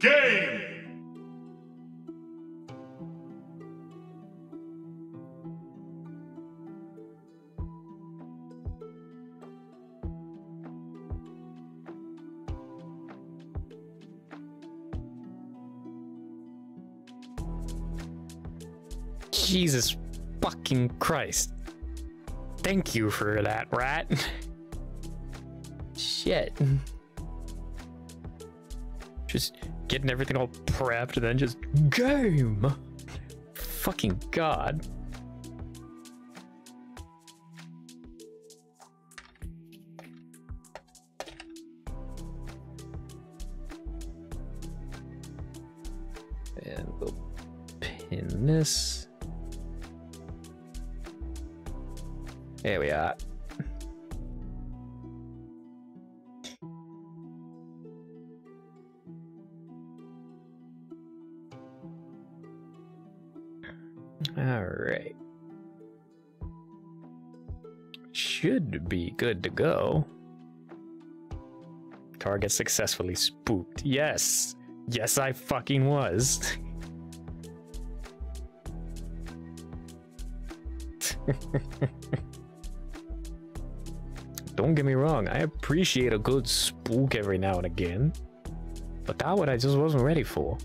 game! Jesus fucking Christ. Thank you for that, rat. Shit. Just getting everything all prepped and then just game. Fucking God. And we'll pin this. There we are. All right. Should be good to go. Target successfully spooked. Yes. Yes, I fucking was. Don't get me wrong, I appreciate a good spook every now and again, but that one I just wasn't ready for.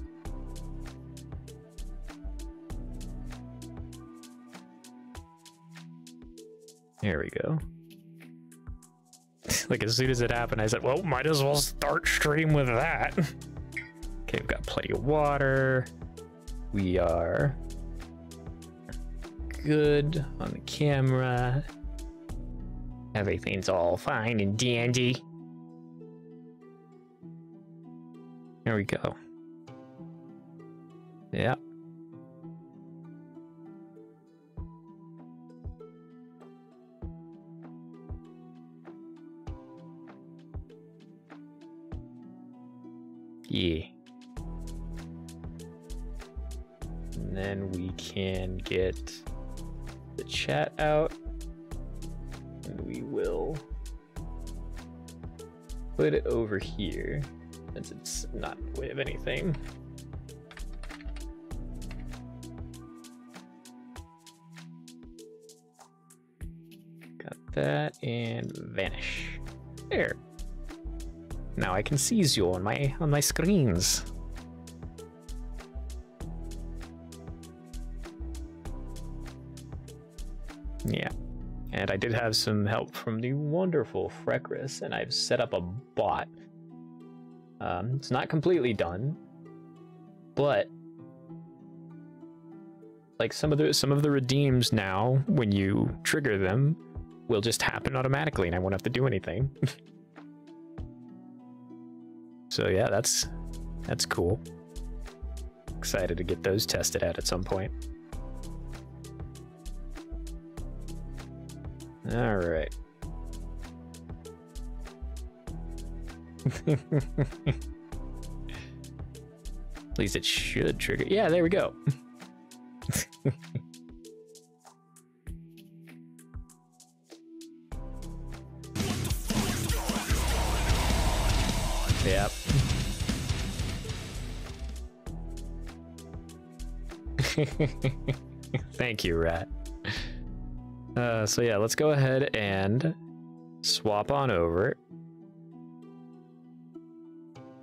There we go. Like as soon as it happened, I said, well, might as well start stream with that. Okay, we've got plenty of water. We are good on the camera. Everything's all fine and dandy. There we go. Yep. Yeah. And then we can get the chat out. And we will put it over here since it's not in the way of anything. Got that and vanish. There. Now I can seize you on my screens. Yeah. And I did have some help from the wonderful Frecris, and I've set up a bot. It's not completely done, but like some of the redeems now, when you trigger them, will just happen automatically, and I won't have to do anything. So yeah, that's cool. Excited to get those tested out at some point. All right. At least it should trigger. Yeah, there we go. Yep. Thank you, Rat. So yeah, let's go ahead and swap on over.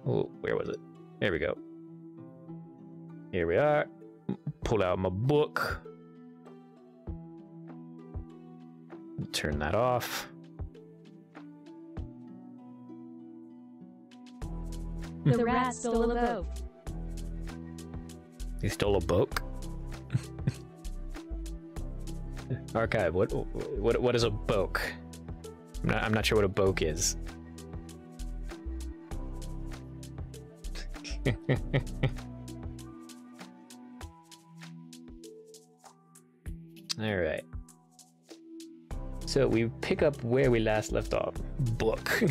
Oh, where was it? There we go. Here we are. Pull out my book. Turn that off. The rat stole a boat. He stole a book? Archive, what is a boke? I'm not sure what a boke is. All right. So we pick up where we last left off. Book.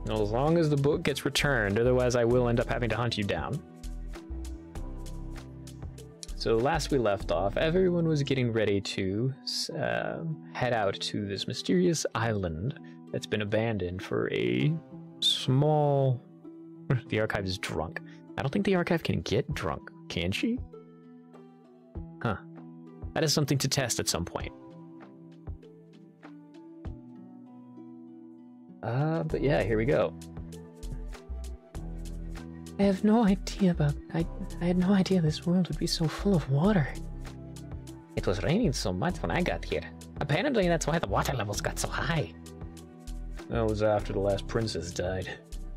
As long as the book gets returned, otherwise I will end up having to hunt you down. So last we left off, everyone was getting ready to head out to this mysterious island that's been abandoned for a small The archive is drunk. I don't think the archive can get drunk, can she? Huh. That is something to test at some point. But yeah, here we go. I have no idea about... I had no idea this world would be so full of water. It was raining so much when I got here. Apparently that's why the water levels got so high. That was after the last princess died.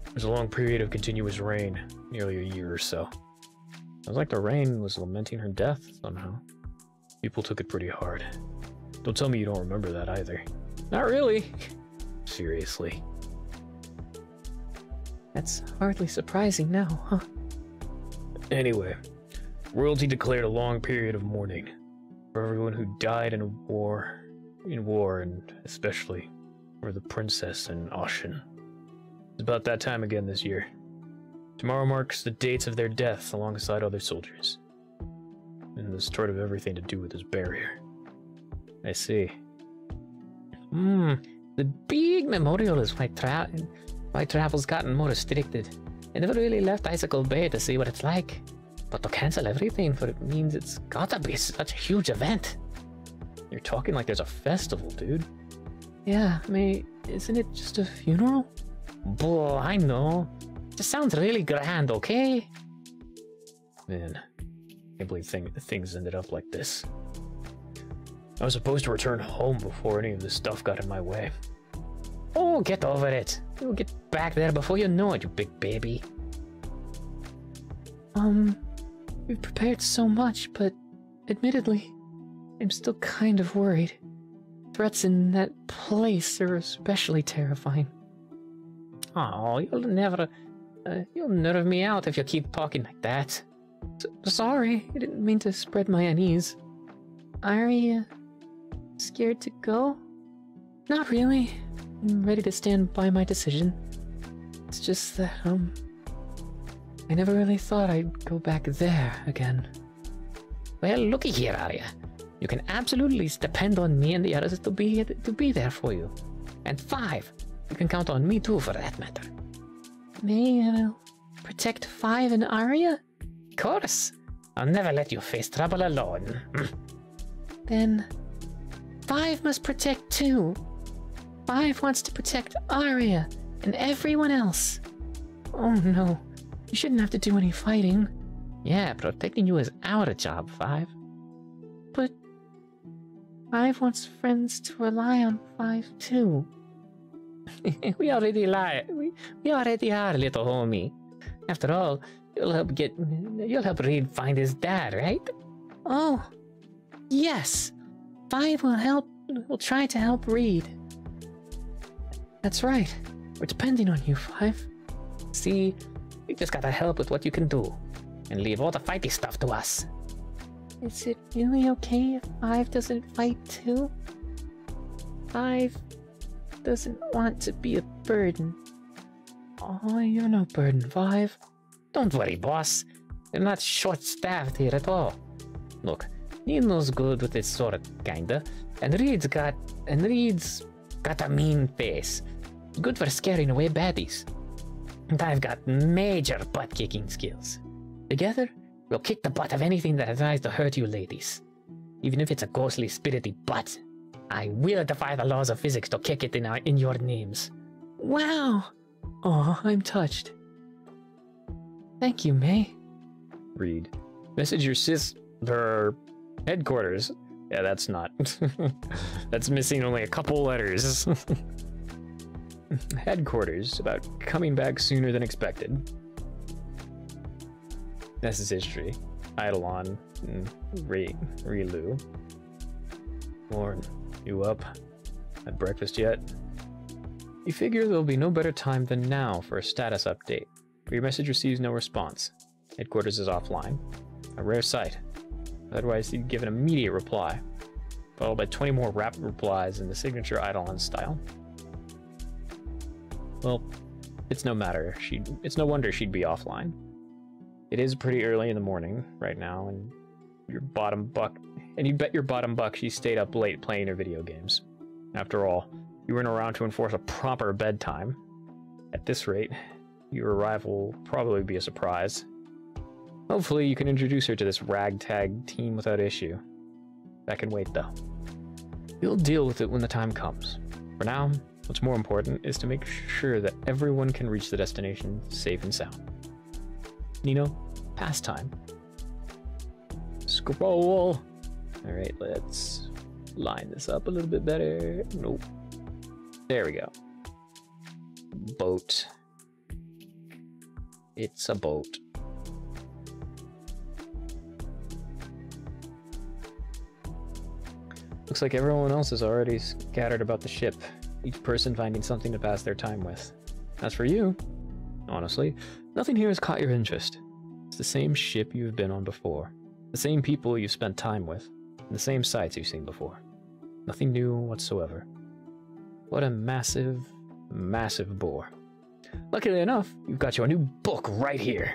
It was a long period of continuous rain, nearly a year or so. It was like the rain was lamenting her death somehow. People took it pretty hard. Don't tell me you don't remember that either. Not really. Seriously. That's hardly surprising now, huh? Anyway, royalty declared a long period of mourning for everyone who died in war, and especially for the princess and Ocean. It's about that time again this year. Tomorrow marks the dates of their deaths alongside other soldiers. And the start of everything to do with this barrier. I see. The big memorial is why travel's gotten more restricted. I never really left Icicle Bay to see what it's like. But to cancel everything, for it means it's gotta be such a huge event. You're talking like there's a festival, dude. Yeah, isn't it just a funeral? Boy, I know. Just sounds really grand, okay? Man, I can't believe things ended up like this. I was supposed to return home before any of this stuff got in my way. Oh, get over it. You'll get back there before you know it, you big baby. We've prepared so much, but admittedly, I'm still kind of worried. Threats in that place are especially terrifying. Oh, you'll nerve me out if you keep talking like that. Sorry, I didn't mean to spread my unease. Are you scared to go? Not really. I'm ready to stand by my decision. It's just that, I never really thought I'd go back there again. Well, looky here, Arya. You can absolutely depend on me and the others to be there for you. And 5, you can count on me too, for that matter. May I will protect 5 and Arya? Of course. I'll never let you face trouble alone. Then 5 must protect 2. 5 wants to protect Arya and everyone else. Oh no, you shouldn't have to do any fighting. Yeah, protecting you is our job, 5. But 5 wants friends to rely on 5 too. We already are, little homie. After all, you'll help Reed find his dad, right? Oh, yes. 5 will try to help Reed. That's right. We're depending on you, 5. See, you just gotta help with what you can do. And leave all the fighty stuff to us. Is it really okay if 5 doesn't fight too? 5 doesn't want to be a burden. Oh, you're no burden, 5. Don't worry, boss. You're not short-staffed here at all. Look, Nino's good with his sword, kinda. And Reed's got a mean face. Good for scaring away baddies. And I've got major butt-kicking skills. Together, we'll kick the butt of anything that tries to hurt you ladies. Even if it's a ghostly, spirity butt. I will defy the laws of physics to kick it in your names. Wow! Oh, I'm touched. Thank you, May. Reed. Message your her headquarters. Yeah, that's not. That's missing only a couple letters. Headquarters about coming back sooner than expected. This is history. Eidolon and Rilu. Lauren, you up? Had breakfast yet? You figure there'll be no better time than now for a status update. But your message receives no response. Headquarters is offline. A rare sight. Otherwise, you'd give an immediate reply, followed by 20 more rapid replies in the signature Eidolon style. Well, it's no matter. It's no wonder she'd be offline. It is pretty early in the morning right now, and you bet your bottom buck she stayed up late playing her video games. After all, you weren't around to enforce a proper bedtime. At this rate, your arrival will probably be a surprise. Hopefully you can introduce her to this ragtag team without issue. That can wait though. We'll deal with it when the time comes. For now, what's more important is to make sure that everyone can reach the destination safe and sound. Nino, pastime. Scroll! Alright, let's line this up a little bit better. Nope. There we go. Boat. It's a boat. Looks like everyone else is already scattered about the ship, each person finding something to pass their time with. As for you, honestly, nothing here has caught your interest. It's the same ship you've been on before, the same people you've spent time with, and the same sights you've seen before. Nothing new whatsoever. What a massive, massive bore. Luckily enough, you've got your new book right here.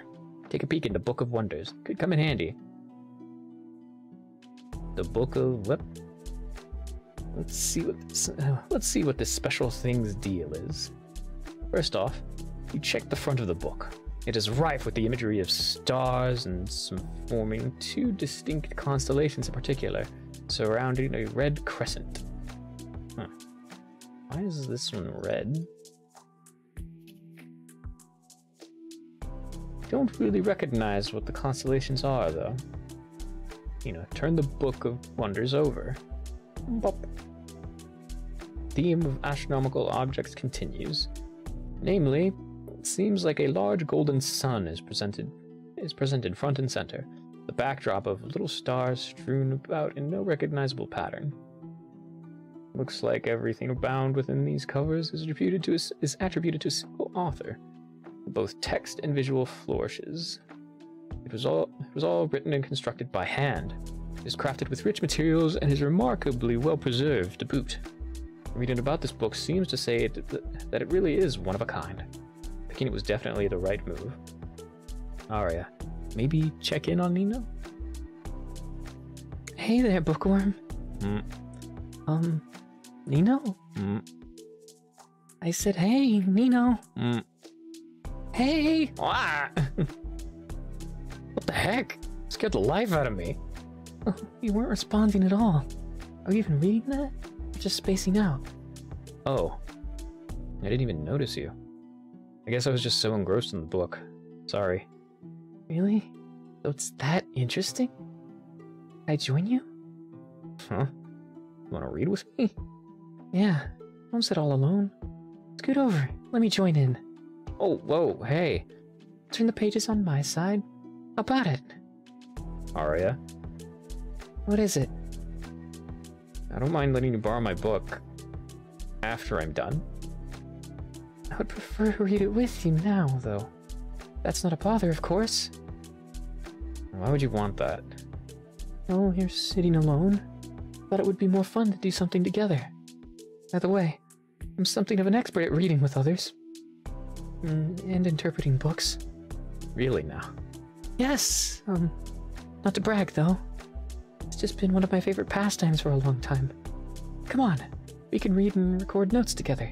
Take a peek into Book of Wonders. Could come in handy. The Book of what? Let's see what this special things deal is. First off, you check the front of the book. It is rife with the imagery of stars and some forming two distinct constellations in particular, surrounding a red crescent. Huh. Why is this one red? Don't really recognize what the constellations are, though. You know, turn the Book of Wonders over. Bop. Theme of astronomical objects continues. Namely, it seems like a large golden sun is presented front and center, the backdrop of little stars strewn about in no recognizable pattern. Looks like everything bound within these covers is attributed to a single author. Both text and visual flourishes. It was all written and constructed by hand. It is crafted with rich materials and is remarkably well preserved to boot. Reading about this book seems to say that it really is one of a kind. Picking it was definitely the right move. Aria, maybe check in on Nino? Hey there, bookworm. Nino? I said, hey, Nino. Hey! Ah! What the heck? Scared the life out of me. Oh, you weren't responding at all. Are you even reading that? Or just spacing out? Oh. I didn't even notice you. I guess I was just so engrossed in the book. Sorry. Really? So it's that interesting? Can I join you? Huh? You wanna read with me? Yeah. Don't sit all alone. Scoot over. Let me join in. Oh, whoa, hey. Turn the pages on my side. How about it? Aria? What is it? I don't mind letting you borrow my book. After I'm done. I would prefer to read it with you now, though. That's not a bother, of course. Why would you want that? Oh, you're sitting alone. Thought it would be more fun to do something together. By the way, I'm something of an expert at reading with others. And interpreting books. Really now? Yes, not to brag though. It's just been one of my favorite pastimes for a long time. Come on, we can read and record notes together.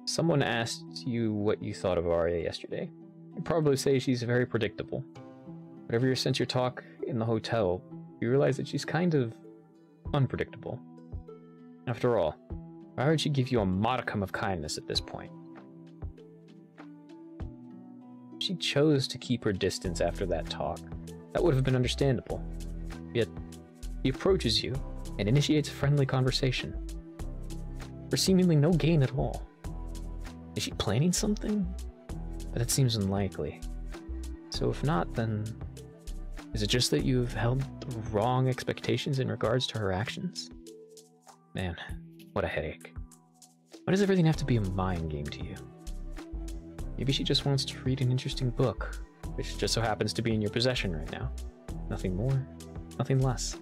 Someone asked you what you thought of Arya yesterday. You'd probably say she's very predictable. But ever since your talk in the hotel, you realize that she's kind of unpredictable. After all, why would she give you a modicum of kindness at this point? She chose to keep her distance after that talk. That would have been understandable. Yet, he approaches you and initiates a friendly conversation. For seemingly no gain at all. Is she planning something? But that seems unlikely. So if not, then... is it just that you've held the wrong expectations in regards to her actions? Man, what a headache. Why does everything have to be a mind game to you? Maybe she just wants to read an interesting book, which just so happens to be in your possession right now. Nothing more, nothing less.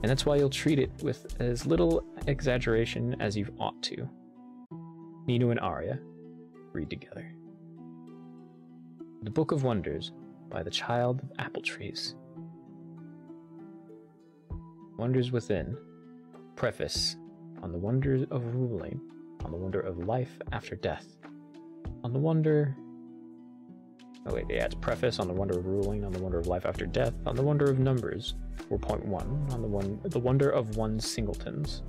And that's why you'll treat it with as little exaggeration as you ought to. Nino and Arya read together. The Book of Wonders by the Child of Apple Trees. Wonders Within. Preface on the wonders of ruling, on the wonder of life after death. on the wonder... Oh wait, yeah, it's preface on the wonder of ruling, on the wonder of life after death, on the wonder of numbers, 4.1, on the wonder of one's singletons,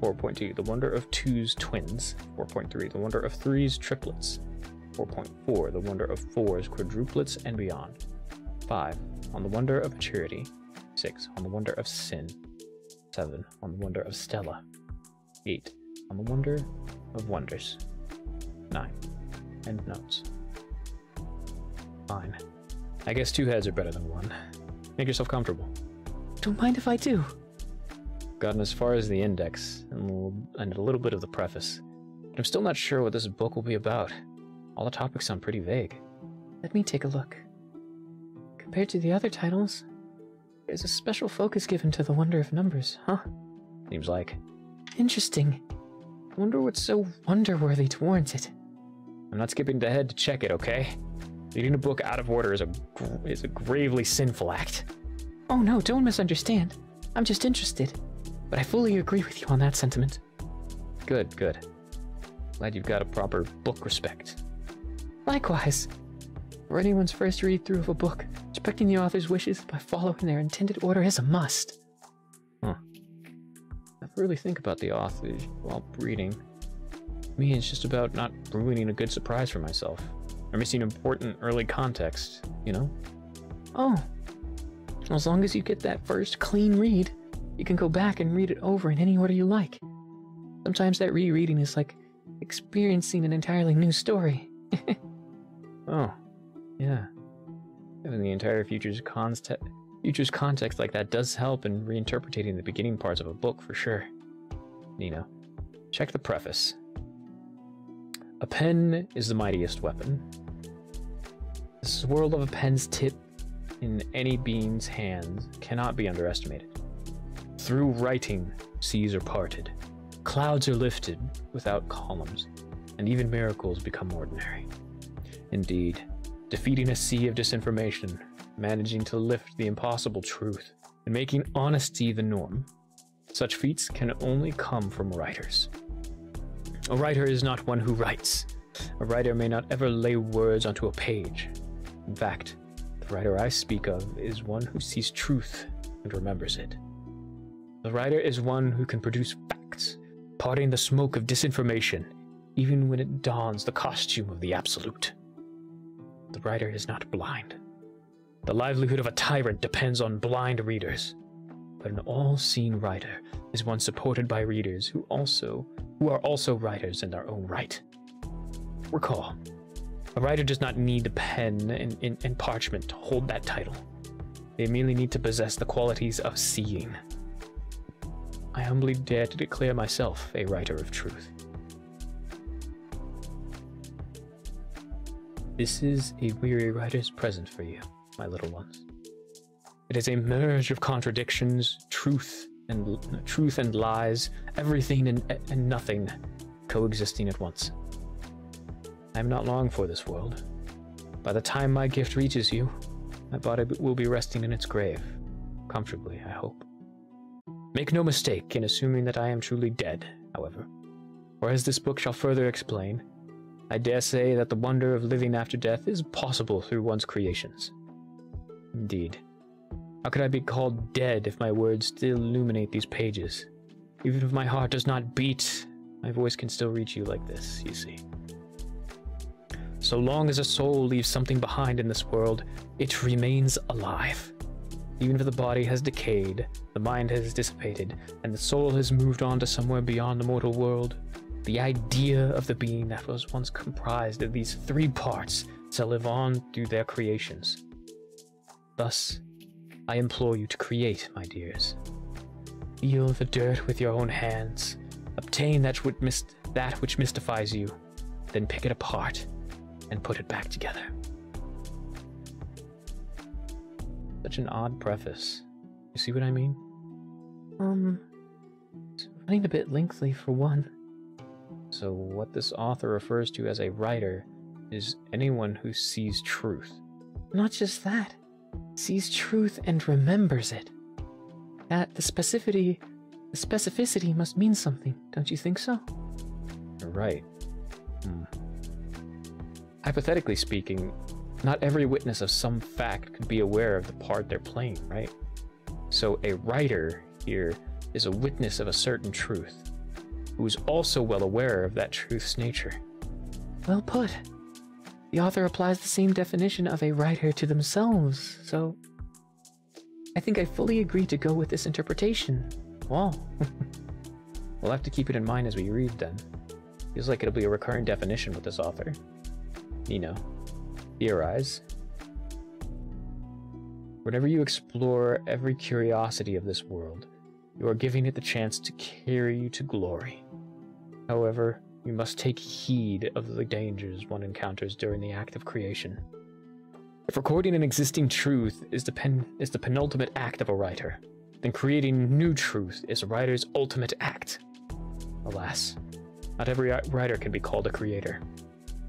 4.2, the wonder of twos twins, 4.3, the wonder of threes triplets, 4.4, the wonder of fours quadruplets and beyond, 5, on the wonder of maturity, 6, on the wonder of sin, 7, on the wonder of Stella, 8, on the wonder of wonders, 9, end notes. Fine. I guess 2 heads are better than 1. Make yourself comfortable. Don't mind if I do. Gotten as far as the index and a little bit of the preface, but I'm still not sure what this book will be about. All the topics sound pretty vague. Let me take a look. Compared to the other titles, there's a special focus given to the wonder of numbers, huh? Seems like. Interesting. I wonder what's so wonder-worthy to warrant it. I'm not skipping ahead to check it, okay? Reading a book out of order is a gravely sinful act. Oh no, don't misunderstand. I'm just interested. But I fully agree with you on that sentiment. Good, good. Glad you've got a proper book respect. Likewise. For anyone's first read-through of a book, respecting the author's wishes by following their intended order is a must. Huh. I never really think about the author while reading. To me, it's just about not ruining a good surprise for myself. Or missing important early context, you know? Oh. As long as you get that first clean read, you can go back and read it over in any order you like. Sometimes that rereading is like experiencing an entirely new story. Oh, yeah. Having the entire future's context like that does help in reinterpreting the beginning parts of a book for sure. Nino, check the preface. A pen is the mightiest weapon. The swirl of a pen's tip in any being's hands cannot be underestimated. Through writing, seas are parted, clouds are lifted without columns, and even miracles become ordinary. Indeed, defeating a sea of disinformation, managing to lift the impossible truth, and making honesty the norm, such feats can only come from writers. A writer is not one who writes. A writer may not ever lay words onto a page. In fact, the writer I speak of is one who sees truth and remembers it. The writer is one who can produce facts, parting the smoke of disinformation, even when it dons the costume of the absolute. The writer is not blind. The livelihood of a tyrant depends on blind readers, but an all-seeing writer is one supported by readers who are also writers in their own right. Recall, a writer does not need a pen and parchment to hold that title. They merely need to possess the qualities of seeing. I humbly dare to declare myself a writer of truth. This is a weary writer's present for you, my little ones. It is a merge of contradictions, truth and lies, everything and nothing coexisting at once. I am not long for this world. By the time my gift reaches you, my body will be resting in its grave, comfortably, I hope. Make no mistake in assuming that I am truly dead, however, for as this book shall further explain, I dare say that the wonder of living after death is possible through one's creations. Indeed. How could I be called dead if my words still illuminate these pages? Even if my heart does not beat, my voice can still reach you like this, you see. So long as a soul leaves something behind in this world, it remains alive. Even if the body has decayed, the mind has dissipated, and the soul has moved on to somewhere beyond the mortal world, the idea of the being that was once comprised of these 3 parts shall live on through their creations. Thus, I implore you to create, my dears. Feel the dirt with your own hands, obtain that which mystifies you, then pick it apart and put it back together. Such an odd preface. You see what I mean? It's running a bit lengthy for one. So what this author refers to as a writer is anyone who sees truth. Not just that. Sees truth and remembers it. That the specificity must mean something, don't you think so? You're right. hypothetically speaking, not every witness of some fact could be aware of the part they're playing, right? So a writer here is a witness of a certain truth, who is also well aware of that truth's nature. Well put. The author applies the same definition of a writer to themselves, so I think I fully agree to go with this interpretation. Wow. We'll have to keep it in mind as we read then. Feels like it'll be a recurring definition with this author. You know, theorize. Whenever you explore every curiosity of this world, you are giving it the chance to carry you to glory. However, you must take heed of the dangers one encounters during the act of creation. If recording an existing truth is the penultimate act of a writer, then creating new truth is a writer's ultimate act. Alas, not every writer can be called a creator.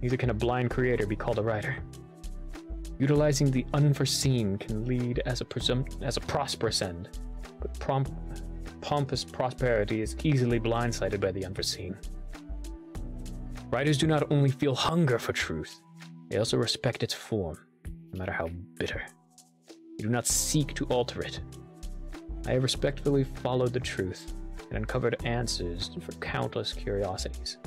Neither can a blind creator be called a writer. Utilizing the unforeseen can lead as a prosperous end, but pompous prosperity is easily blindsided by the unforeseen. Writers do not only feel hunger for truth, they also respect its form, no matter how bitter. They do not seek to alter it. I have respectfully followed the truth and uncovered answers for countless curiosities.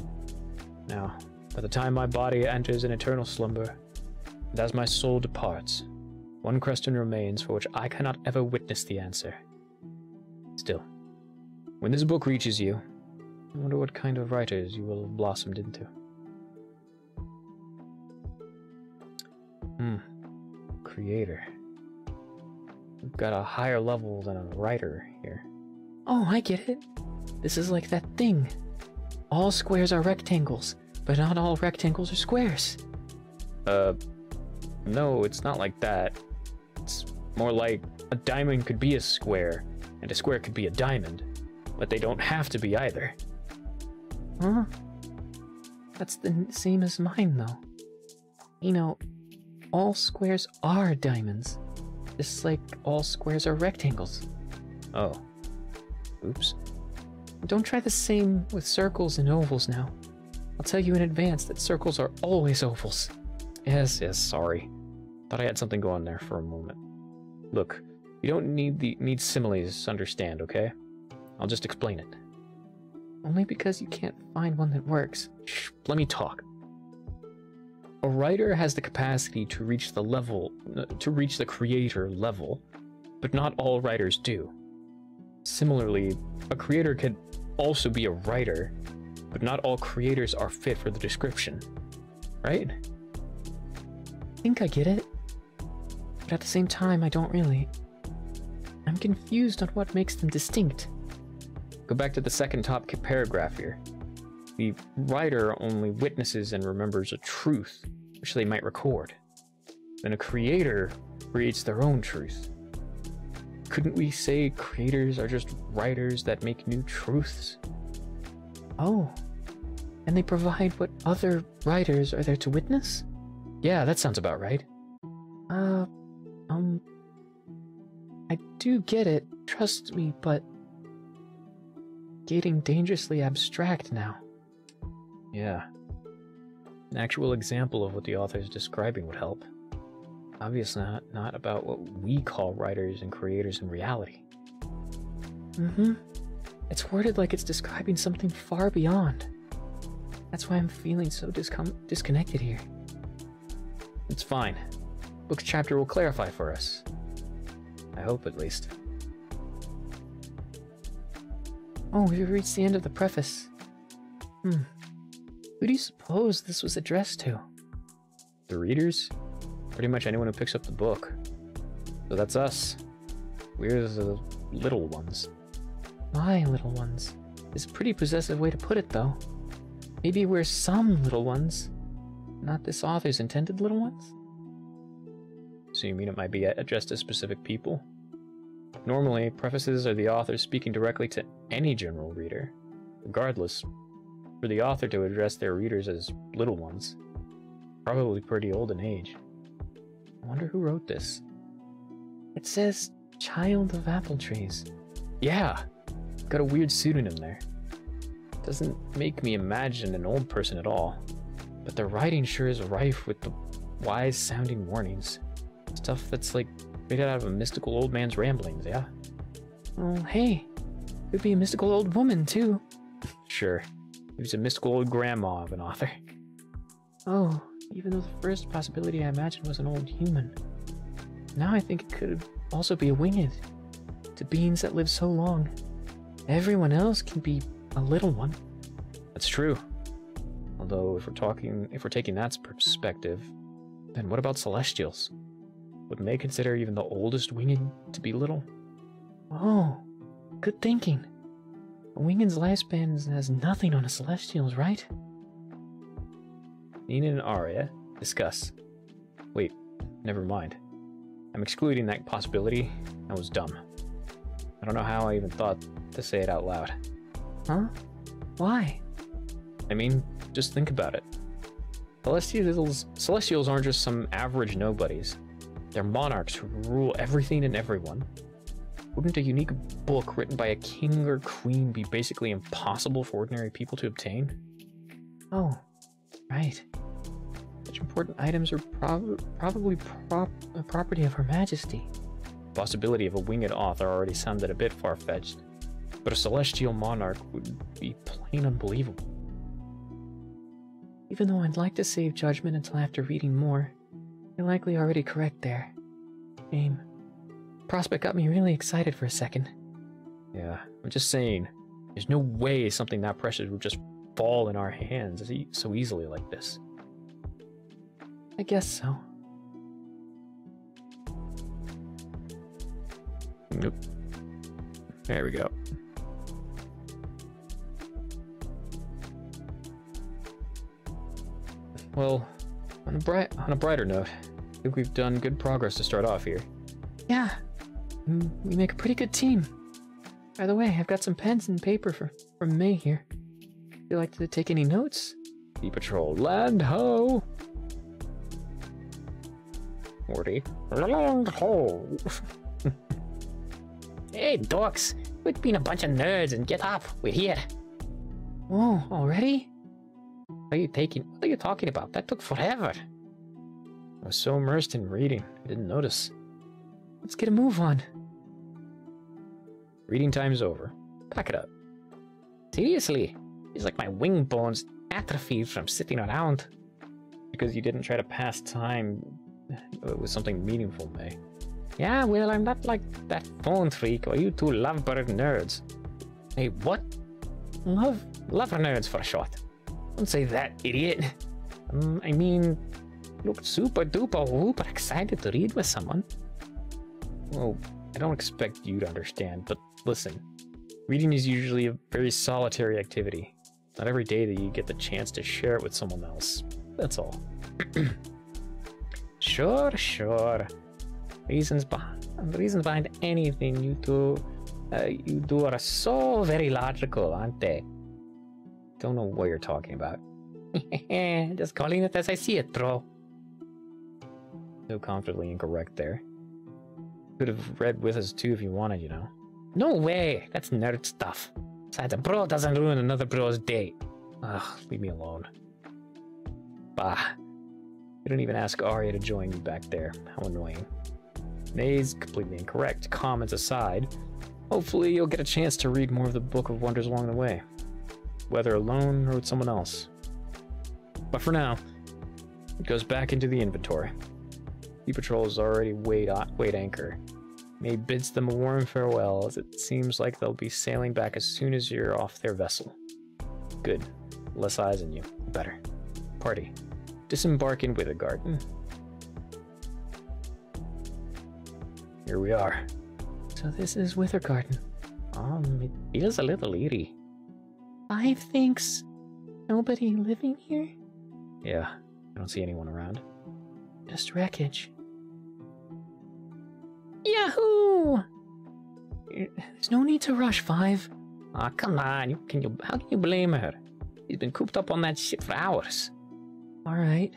Now, by the time my body enters an eternal slumber, and as my soul departs, one question remains for which I cannot ever witness the answer. Still, when this book reaches you, I wonder what kind of writers you will have blossomed into. Creator. We've got a higher level than a writer here. Oh, I get it. This is like that thing. All squares are rectangles, but not all rectangles are squares. No, it's not like that. It's more like a diamond could be a square, and a square could be a diamond, but they don't have to be either. Huh? That's the same as mine, though. You know, all squares are diamonds, just like all squares are rectangles. Oh. Oops. Don't try the same with circles and ovals now. I'll tell you in advance that circles are always ovals. Yes, sorry. Thought I had something going there for a moment. Look, you don't need similes to understand, okay? I'll just explain it. Only because you can't find one that works. Shh, let me talk. A writer has the capacity to reach the creator level, but not all writers do. Similarly, a creator could also be a writer, but not all creators are fit for the description, right? I think I get it, but at the same time, I don't really. I'm confused on what makes them distinct. Go back to the second top paragraph here. The writer only witnesses and remembers a truth, which they might record. Then a creator creates their own truth. Couldn't we say creators are just writers that make new truths? Oh, and they provide what other writers are there to witness? Yeah, that sounds about right. I do get it, trust me, but getting dangerously abstract now. Yeah. An actual example of what the author is describing would help. Obviously not about what we call writers and creators in reality. It's worded like it's describing something far beyond. That's why I'm feeling so disconnected here. It's fine. Book's chapter will clarify for us. I hope, at least. Oh, we've reached the end of the preface. Who do you suppose this was addressed to? The readers? Pretty much anyone who picks up the book. So that's us. We're the little ones. My little ones. Is a pretty possessive way to put it, though. Maybe we're some little ones. Not this author's intended little ones? So you mean it might be addressed to specific people? Normally, prefaces are the author speaking directly to any general reader. Regardless, for the author to address their readers as little ones, probably pretty old in age. I wonder who wrote this. It says, Child of Apple Trees. Yeah, got a weird pseudonym there. Doesn't make me imagine an old person at all. but the writing sure is rife with the wise-sounding warnings. Stuff that's like right out of a mystical old man's ramblings, yeah? Oh, hey. Could be a mystical old woman, too. Sure. Maybe it's a mystical old grandma of an author. Oh, even though the first possibility I imagined was an old human. Now I think it could also be a winged. To beings that live so long. Everyone else can be a little one. That's true. Although if we're taking that perspective, then what about celestials? Wouldn't they consider even the oldest winged to be little? Oh, good thinking. A winged's lifespan has nothing on a celestial's, right? Nina and Arya discuss. Wait, never mind. I'm excluding that possibility. That was dumb. I don't know how I even thought to say it out loud. Huh? Why? I mean, just think about it. Celestials aren't just some average nobodies. They're monarchs who rule everything and everyone. Wouldn't a unique book written by a king or queen be basically impossible for ordinary people to obtain? Oh, right. Such important items are probably a property of Her Majesty. The possibility of a winged author already sounded a bit far-fetched, but a celestial monarch would be plain unbelievable. Even though I'd like to save judgment until after reading more, you're likely already correct there. Shame. Prospect got me really excited for a second. Yeah, I'm just saying, there's no way something that precious would just fall in our hands so easily like this. I guess so. Nope. There we go. Well, on a brighter note, I think we've done good progress to start off here. Yeah, we make a pretty good team. By the way, I've got some pens and paper from May here. Would you like to take any notes? Sea Patrol, land ho! Morty, land ho! Hey, dorks! Quit being a bunch of nerds and get up. We're here. Whoa, already? What are you talking about? That took forever. I was so immersed in reading, I didn't notice. Let's get a move on. Reading time's over. Pack it up. Seriously? It's like my wing bones atrophied from sitting around. Because you didn't try to pass time with something meaningful, May. Yeah, well, I'm not like that phone freak or you two lovebird nerds. Hey, what? Lover nerds for short. Don't say that, idiot. I mean, look super duper whooper excited to read with someone. Well, I don't expect you to understand, but listen. Reading is usually a very solitary activity. Not every day that you get the chance to share it with someone else. That's all. Sure. Reasons behind anything you do are so very logical, aren't they? Don't know what you're talking about. Just calling it as I see it, bro. So comfortably incorrect there. Could have read with us too if you wanted, you know. No way, that's nerd stuff. Besides, a bro doesn't ruin another bro's date. Ugh, leave me alone. Bah. You didn't even ask Arya to join you back there. How annoying. May's completely incorrect. Comments aside, hopefully you'll get a chance to read more of the Book of Wonders along the way. Whether alone or with someone else. But for now, it goes back into the inventory. Sea Patrol has already weighed anchor. May bids them a warm farewell, as it seems like they'll be sailing back as soon as you're off their vessel. Good. Less eyes on you. Better. Party. Disembark in Withergarden. Here we are. So this is Withergarden. It feels a little eerie. 5 thinks nobody living here? Yeah, I don't see anyone around. Just wreckage. Yahoo! There's no need to rush, 5. Aw, come on. How can you blame her? She's been cooped up on that shit for hours. Alright.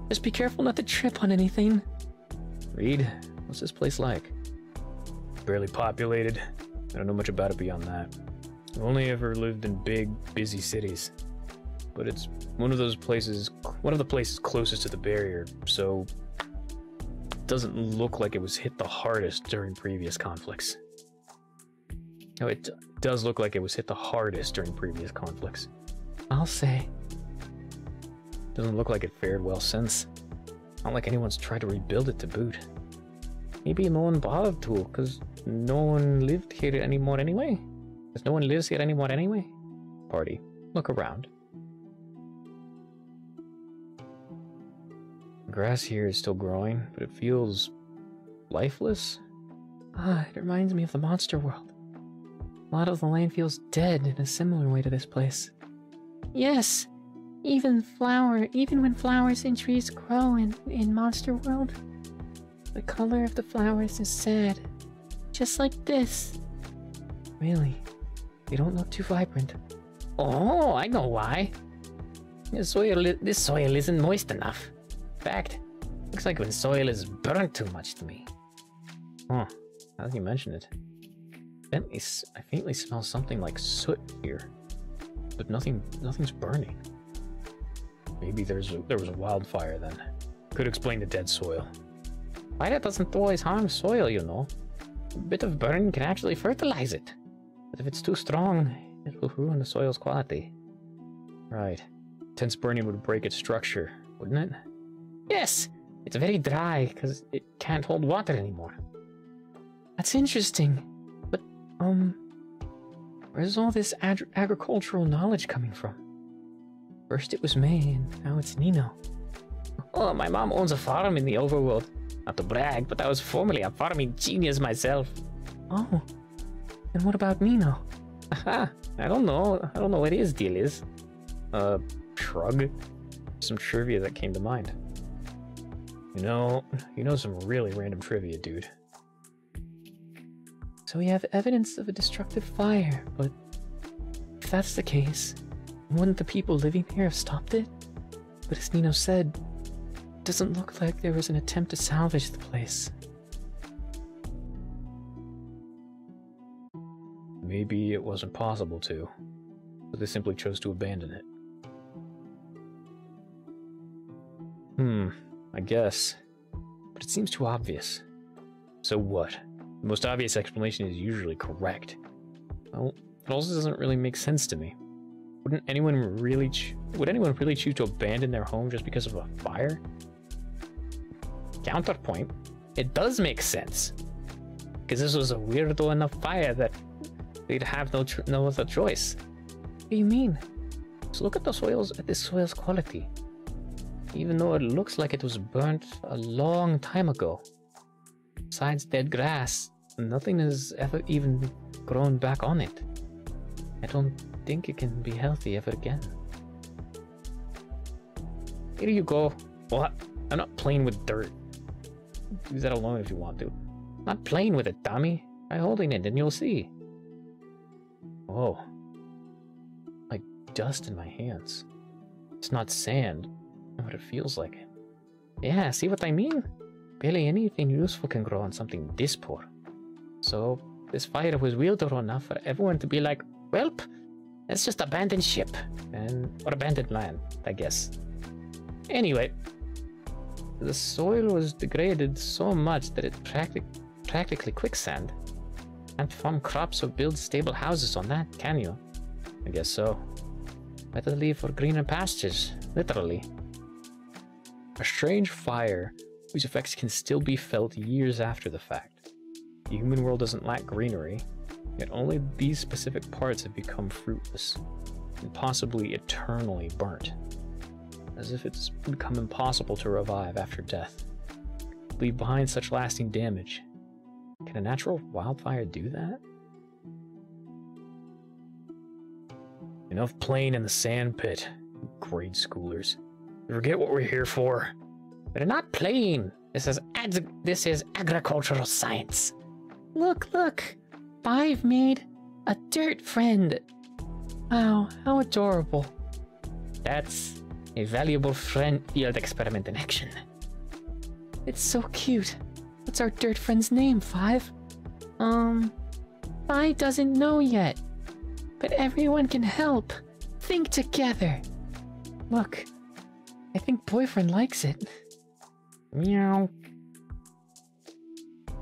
Just be careful not to trip on anything. Reed, what's this place like? Barely populated. I don't know much about it beyond that. I've only ever lived in big, busy cities. but it's one of the places closest to the barrier, so it doesn't look like it was hit the hardest during previous conflicts. No, it does look like it was hit the hardest during previous conflicts. I'll say. Doesn't look like it fared well since. Not like anyone's tried to rebuild it to boot. Maybe no one bothered to, because no one lived here anymore anyway. Because no one lives here anymore anyway. Party, look around. The grass here is still growing, but it feels lifeless. It reminds me of the monster world. A lot of the land feels dead in a similar way to this place. Yes, even when flowers and trees grow in Monster World, the color of the flowers is sad. Just like this. Really? They don't look too vibrant. Oh, I know why. This soil isn't moist enough. In fact, looks like when soil is burnt too much to me. Huh, now that you mention it. I faintly smell something like soot here, but nothing's burning. Maybe there was a wildfire then. Could explain the dead soil. Fire doesn't always harm soil, you know. A bit of burn can actually fertilize it. But if it's too strong, it will ruin the soil's quality. Right. Intense burning would break its structure, wouldn't it? Yes! It's very dry, because it can't hold water anymore. That's interesting. But, where's all this agricultural knowledge coming from? First it was May, and now it's Nino. Oh, my mom owns a farm in the overworld. Not to brag, but I was formerly a farming genius myself. Oh, and what about Nino? Aha, I don't know what his deal is. Shrug. Some trivia that came to mind. You know some really random trivia, dude. So we have evidence of a destructive fire, but if that's the case, wouldn't the people living here have stopped it? But as Nino said, it doesn't look like there was an attempt to salvage the place. Maybe it wasn't possible to, but they simply chose to abandon it. I guess. But it seems too obvious. So what? The most obvious explanation is usually correct. Well, it also doesn't really make sense to me. Would anyone really choose to abandon their home just because of a fire? Counterpoint, it does make sense. Because this was a weirdo enough fire that they'd have no other choice. What do you mean? So look at this soil's quality. Even though it looks like it was burnt a long time ago. Besides dead grass, nothing has ever even grown back on it. I don't think it can be healthy ever again. Here you go. What? I'm not playing with dirt. Use that alone if you want to. I'm not playing with it, Tommy. Try holding it and you'll see. Whoa. Like dust in my hands. It's not sand, but it feels like it. Yeah, see what I mean? Barely anything useful can grow on something this poor. So, this fire was weirdo enough for everyone to be like, welp, let's just abandon ship. Or abandon land, I guess. Anyway, the soil was degraded so much that it practically quicksand. Can't farm crops or build stable houses on that, can you? I guess so. Better leave for greener pastures, literally. A strange fire whose effects can still be felt years after the fact. The human world doesn't lack greenery, yet only these specific parts have become fruitless, and possibly eternally burnt. As if it's become impossible to revive after death. Leave behind such lasting damage. Can a natural wildfire do that? Enough playing in the sand pit, grade schoolers. You forget what we're here for. We're not playing. This is agricultural science. Look! Five made a dirt friend. Wow, how adorable. That's a valuable field experiment in action. It's so cute. What's our dirt friend's name, Five? Five doesn't know yet. But everyone can help. Think together. Look, I think boyfriend likes it. Meow.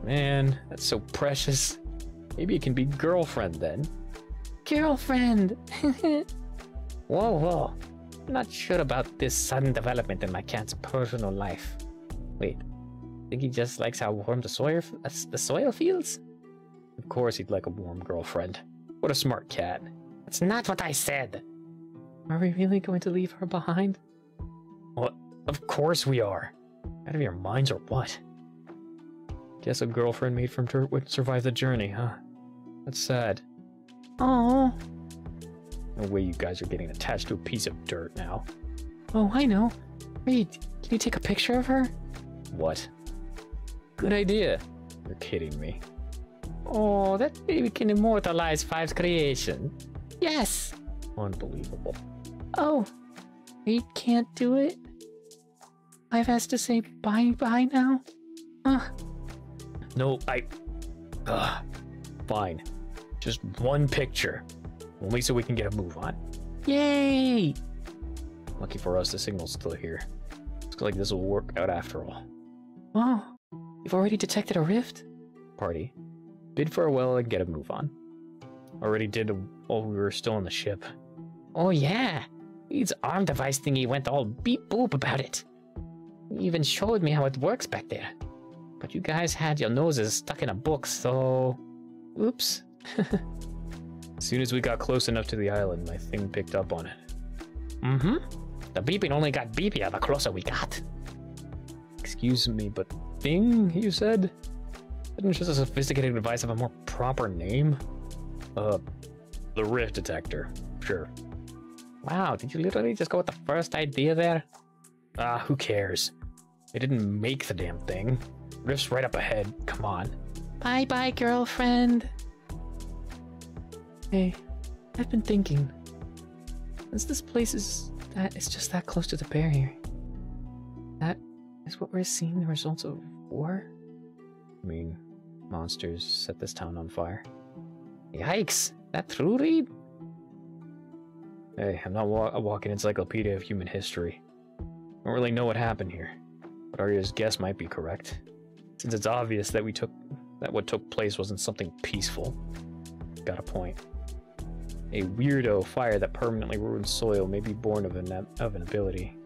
Man, that's so precious. Maybe it can be girlfriend then. Girlfriend! Whoa. I'm not sure about this sudden development in my cat's personal life. Wait, think he just likes how warm the soil feels? Of course he'd like a warm girlfriend. What a smart cat. That's not what I said. Are we really going to leave her behind? What? Of course we are. Out of your minds or what? Guess a girlfriend made from dirt would survive the journey, huh? That's sad. Oh. No way you guys are getting attached to a piece of dirt now. Oh, I know. Reed, can you take a picture of her? What? Good idea. You're kidding me. Oh, that baby can immortalize Five's creation. Yes! Unbelievable. Oh, Reed can't do it? Five has to say bye-bye now? No, Fine. Just one picture. Only so we can get a move on. Yay! Lucky for us, the signal's still here. Looks like this will work out after all. Oh, you've already detected a rift? Party. Bid farewell and get a move on. Already did while we were still on the ship. Oh yeah, Reed's arm device thingy went all beep boop about it. He even showed me how it works back there. But you guys had your noses stuck in a book, so... Oops. As soon as we got close enough to the island, my thing picked up on it. Mm-hmm. The beeping only got beepier the closer we got. Excuse me, but thing, you said? Isn't just a sophisticated device have a more proper name? The rift detector. Sure. Wow, did you literally just go with the first idea there? Ah, who cares? They didn't make the damn thing. Rift's right up ahead, come on. Bye-bye, girlfriend. Hey, I've been thinking. Since this place is just that close to the barrier, that is what we're seeing the results of war? I mean, monsters set this town on fire. Yikes, that true, Reed? Hey, I'm not a walking encyclopedia of human history. Don't really know what happened here, but Arya's guess might be correct. Since it's obvious that what took place wasn't something peaceful. Got a point. A weirdo fire that permanently ruins soil may be born of an ability.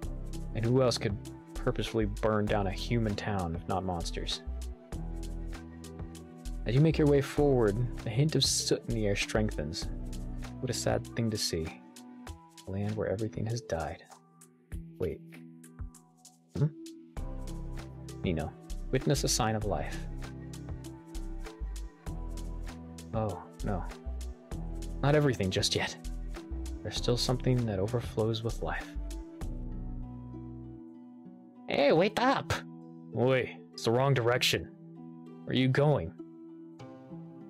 And who else could purposefully burn down a human town if not monsters? As you make your way forward, the hint of soot in the air strengthens. What a sad thing to see. A land where everything has died. Wait. Nino, witness a sign of life. Oh, no. Not everything just yet. There's still something that overflows with life. Hey, wake up! Oi, it's the wrong direction. Where are you going?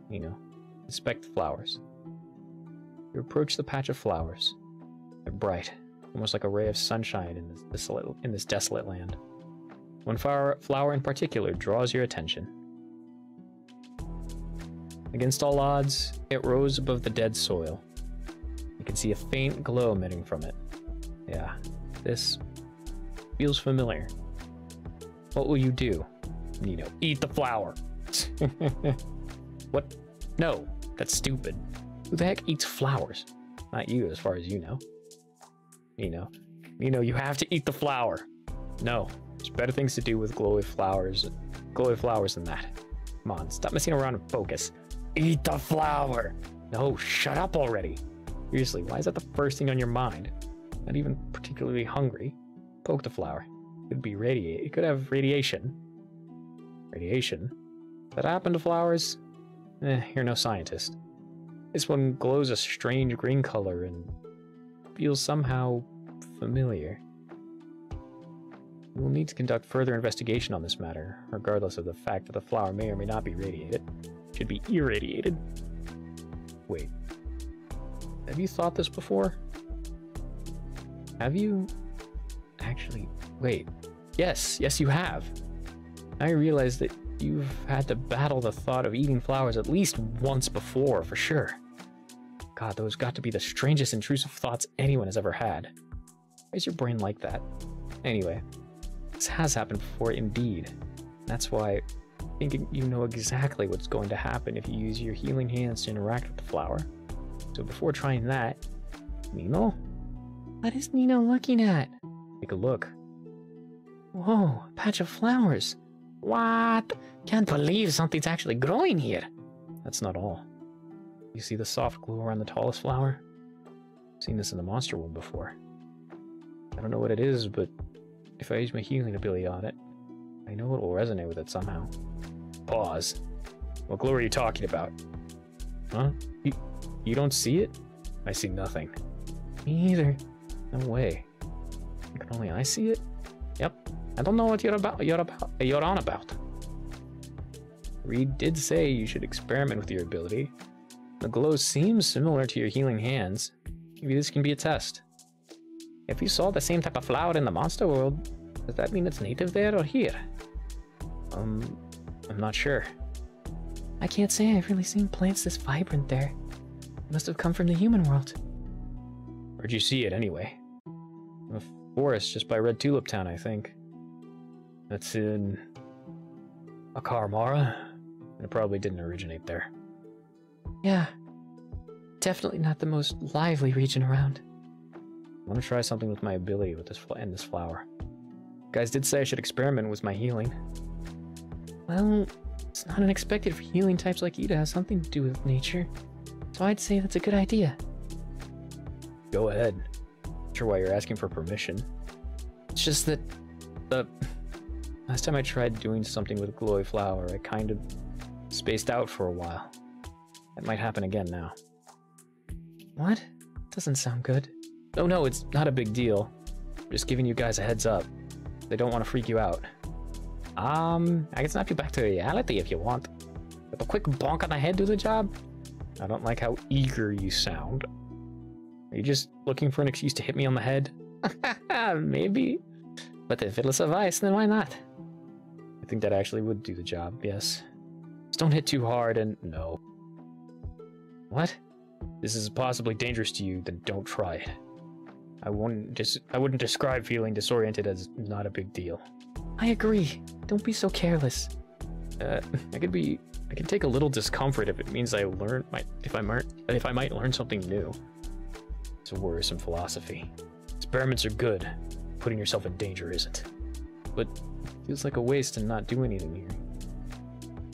Nino, inspect the flowers. You approach the patch of flowers. They're bright, almost like a ray of sunshine in this desolate land. One flower in particular draws your attention. Against all odds, it rose above the dead soil. You can see a faint glow emitting from it. Yeah, this feels familiar. What will you do? Nino, eat the flower! What? No, that's stupid. Who the heck eats flowers? Not you, as far as you know. Nino, you have to eat the flower. No, there's better things to do with glowy flowers than that. Come on, stop messing around and focus. Eat the flower! No, shut up already. Seriously, why is that the first thing on your mind? Not even particularly hungry. Poke the flower. It could have radiation. Radiation? That happened to flowers? You're no scientist. This one glows a strange green color and feels somehow familiar. We will need to conduct further investigation on this matter, regardless of the fact that the flower may or may not be radiated. It should be irradiated. Wait. Have you thought this before? Have you? Actually, wait. Yes, you have. I realize that you've had to battle the thought of eating flowers at least once before, for sure. God, those got to be the strangest intrusive thoughts anyone has ever had. Why is your brain like that? Anyway, this has happened before indeed. That's why I think you know exactly what's going to happen if you use your healing hands to interact with the flower. So before trying that, Nino? What is Nino looking at? Take a look. Whoa, a patch of flowers. What? Can't believe something's actually growing here. That's not all. You see the soft glow around the tallest flower? I've seen this in the monster world before. I don't know what it is, but if I use my healing ability on it, I know it will resonate with it somehow. Pause. What glow are you talking about? Huh? You don't see it? I see nothing. Me either. No way. Can only I see it? Yep. I don't know what you're on about. Reed did say you should experiment with your ability. The glow seems similar to your healing hands. Maybe this can be a test. If you saw the same type of flower in the monster world, does that mean it's native there or here? I'm not sure. I can't say I've really seen plants this vibrant there. It must have come from the human world. Where'd you see it anyway? In a forest just by Red Tulip Town, I think. That's in Akarmara, and it probably didn't originate there. Yeah. Definitely not the most lively region around. I want to try something with my ability with this this flower. Guys did say I should experiment with my healing. Well, it's not unexpected for healing types like you to have something to do with nature. So I'd say that's a good idea. Go ahead. Not sure why you're asking for permission. It's just that last time I tried doing something with a glowy flower, I kind of spaced out for a while. That might happen again now. What? Doesn't sound good. Oh no, it's not a big deal. I'm just giving you guys a heads up. They don't want to freak you out. I can snap you back to reality if you want. With a quick bonk on the head do the job? I don't like how eager you sound. Are you just looking for an excuse to hit me on the head? Maybe. But if it'll suffice, then why not? I think that actually would do the job, yes. Just don't hit too hard and no. What? This is possibly dangerous to you, then don't try it. I wouldn't describe feeling disoriented as not a big deal. I agree. Don't be so careless. I can take a little discomfort if it means if I might learn something new. It's a worrisome philosophy. Experiments are good. Putting yourself in danger isn't. But it feels like a waste to not do anything here.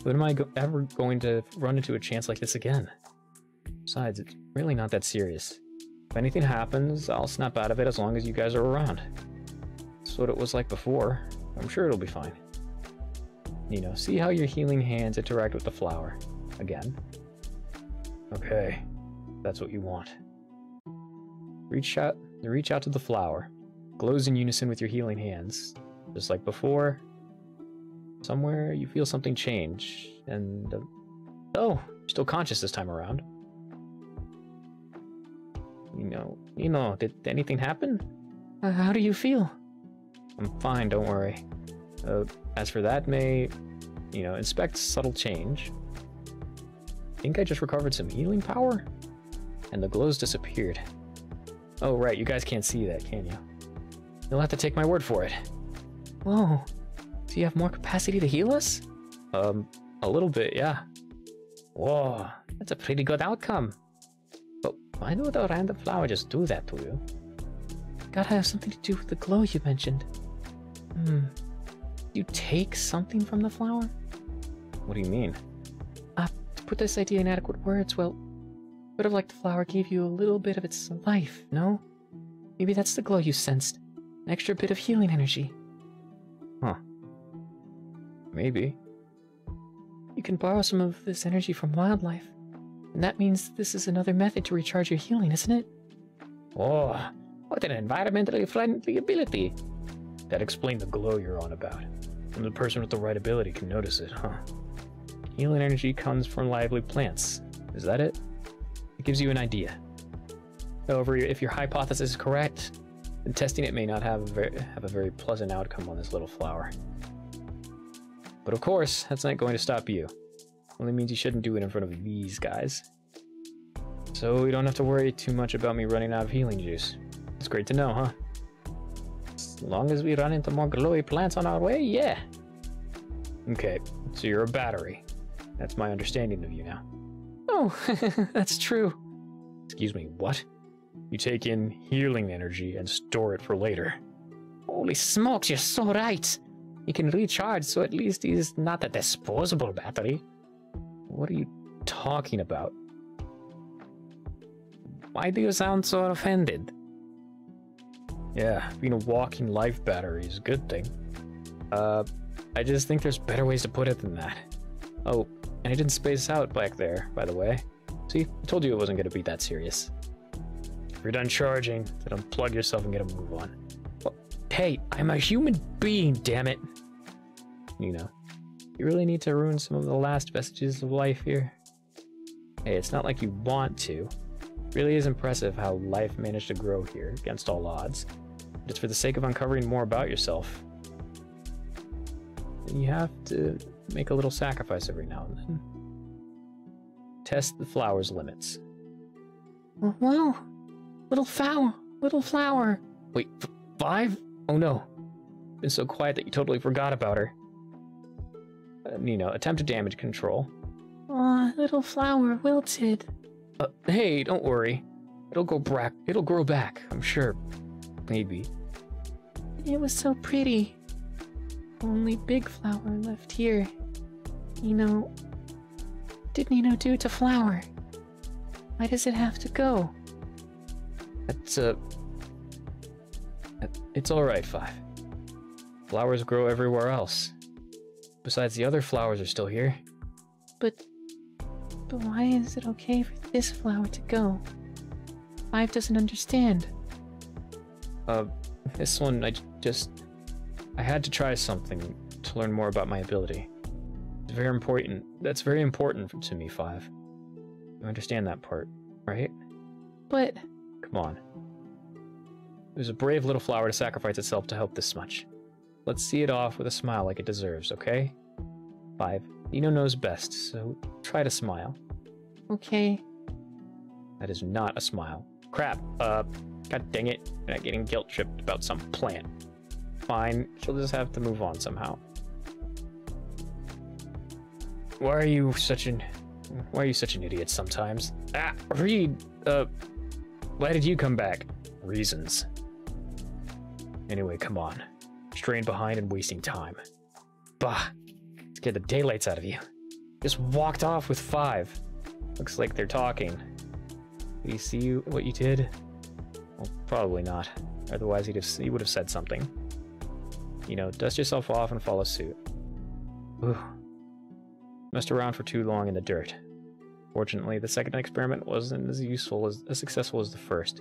When am I ever going to run into a chance like this again? Besides, it's really not that serious. If anything happens, I'll snap out of it as long as you guys are around. That's what it was like before. I'm sure it'll be fine. See how your healing hands interact with the flower. Again. Okay, that's what you want. Reach out to the flower. Glows in unison with your healing hands. Just like before. Somewhere you feel something change, and oh, you're still conscious this time around. Did anything happen? How do you feel? I'm fine, don't worry. As for that, inspect subtle change. I think I just recovered some healing power, and the glows disappeared. Oh right, you guys can't see that, can you? You'll have to take my word for it. Whoa. Do you have more capacity to heal us? A little bit, yeah. Whoa, that's a pretty good outcome. But why would a random flower just do that to you? Gotta have something to do with the glow you mentioned. You take something from the flower? What do you mean? To put this idea in adequate words, well, sort of like the flower gave you a little bit of its life, no? Maybe that's the glow you sensed. An extra bit of healing energy. Huh. Maybe. You can borrow some of this energy from wildlife. And that means this is another method to recharge your healing, isn't it? Oh, what an environmentally friendly ability. That explained the glow you're on about. And the person with the right ability can notice it, huh? Healing energy comes from lively plants. Is that it? It gives you an idea. However, if your hypothesis is correct, then testing it may not have a very pleasant outcome on this little flower. But of course, that's not going to stop you. Only means you shouldn't do it in front of these guys. So you don't have to worry too much about me running out of healing juice. It's great to know, huh? As long as we run into more glowy plants on our way, yeah. Okay, so you're a battery. That's my understanding of you now. Oh, that's true. Excuse me, what? You take in healing energy and store it for later. Holy smokes, you're so right. He can recharge, so at least he's not a disposable battery. What are you talking about? Why do you sound so offended? Yeah, being a walking life battery is a good thing. I just think there's better ways to put it than that. Oh, and I didn't space out back there, by the way. See, I told you it wasn't going to be that serious. If you're done charging, then unplug yourself and get a move on. Well, hey, I'm a human being, damn it. You know, you really need to ruin some of the last vestiges of life here. Hey, it's not like you want to. It really is impressive how life managed to grow here against all odds. Just for the sake of uncovering more about yourself. You have to make a little sacrifice every now and then. Test the flower's limits. Well, little flower. Wait, 5? Oh no. Been so quiet that you totally forgot about her. You know, attempt to damage control. Aw, little flower wilted. Hey, don't worry. It'll grow back, I'm sure. Maybe. It was so pretty. Only big flower left here. Didn't do to flower? Why does it have to go? It's alright, 5. Flowers grow everywhere else. Besides, the other flowers are still here. But why is it okay for this flower to go? 5 doesn't understand. This one, I had to try something to learn more about my ability. It's very important. That's very important to me, 5. You understand that part, right? But... Come on. It was a brave little flower to sacrifice itself to help this much. Let's see it off with a smile like it deserves, okay? 5. Dino knows best, so try to smile. Okay. That is not a smile. Crap. God dang it. You're not getting guilt-tripped about some plant. Fine, she'll just have to move on somehow. Why are you such an idiot sometimes? Ah, Reed, why did you come back? Reasons. Anyway, come on. Straying behind and wasting time. Bah, scared the daylights out of you. Just walked off with 5. Looks like they're talking. Did he see what you did? Well, probably not. Otherwise, he would have said something. Dust yourself off and follow suit. Ooh. Messed around for too long in the dirt. Fortunately, the second experiment wasn't as successful as the first.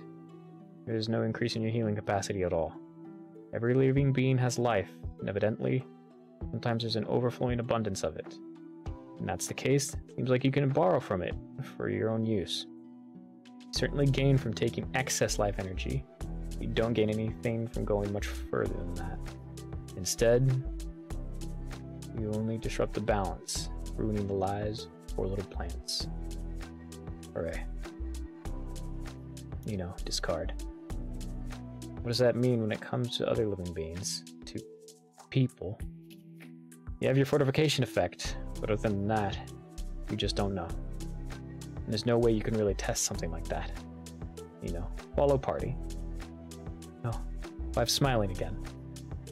There is no increase in your healing capacity at all. Every living being has life, and evidently, sometimes there's an overflowing abundance of it. When that's the case, it seems like you can borrow from it for your own use. You certainly gain from taking excess life energy. You don't gain anything from going much further than that. Instead, you only disrupt the balance, ruining the lives of poor little plants. Hooray. Discard. What does that mean when it comes to other living beings? To people? You have your fortification effect, but other than that, you just don't know. And there's no way you can really test something like that. Follow party. Oh, 5's smiling again.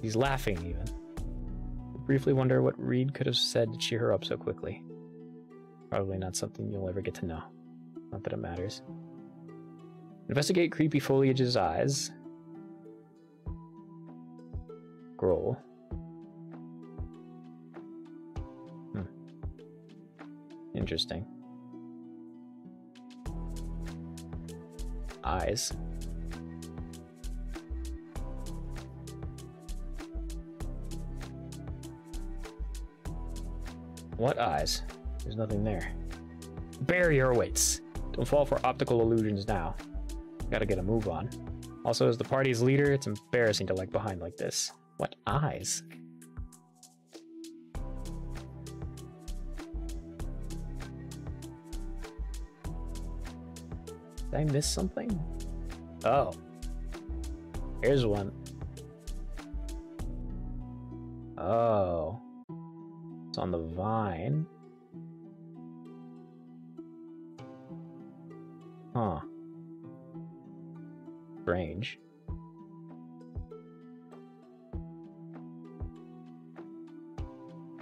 He's laughing, even. I briefly wonder what Reed could have said to cheer her up so quickly. Probably not something you'll ever get to know. Not that it matters. Investigate creepy foliage's eyes. Scroll. Interesting. Eyes. What eyes? There's nothing there. Barrier awaits. Don't fall for optical illusions now. Gotta get a move on. Also, as the party's leader, it's embarrassing to lag behind like this. What eyes? Did I miss something? Oh. Here's one. Oh. It's on the vine. Huh. Strange.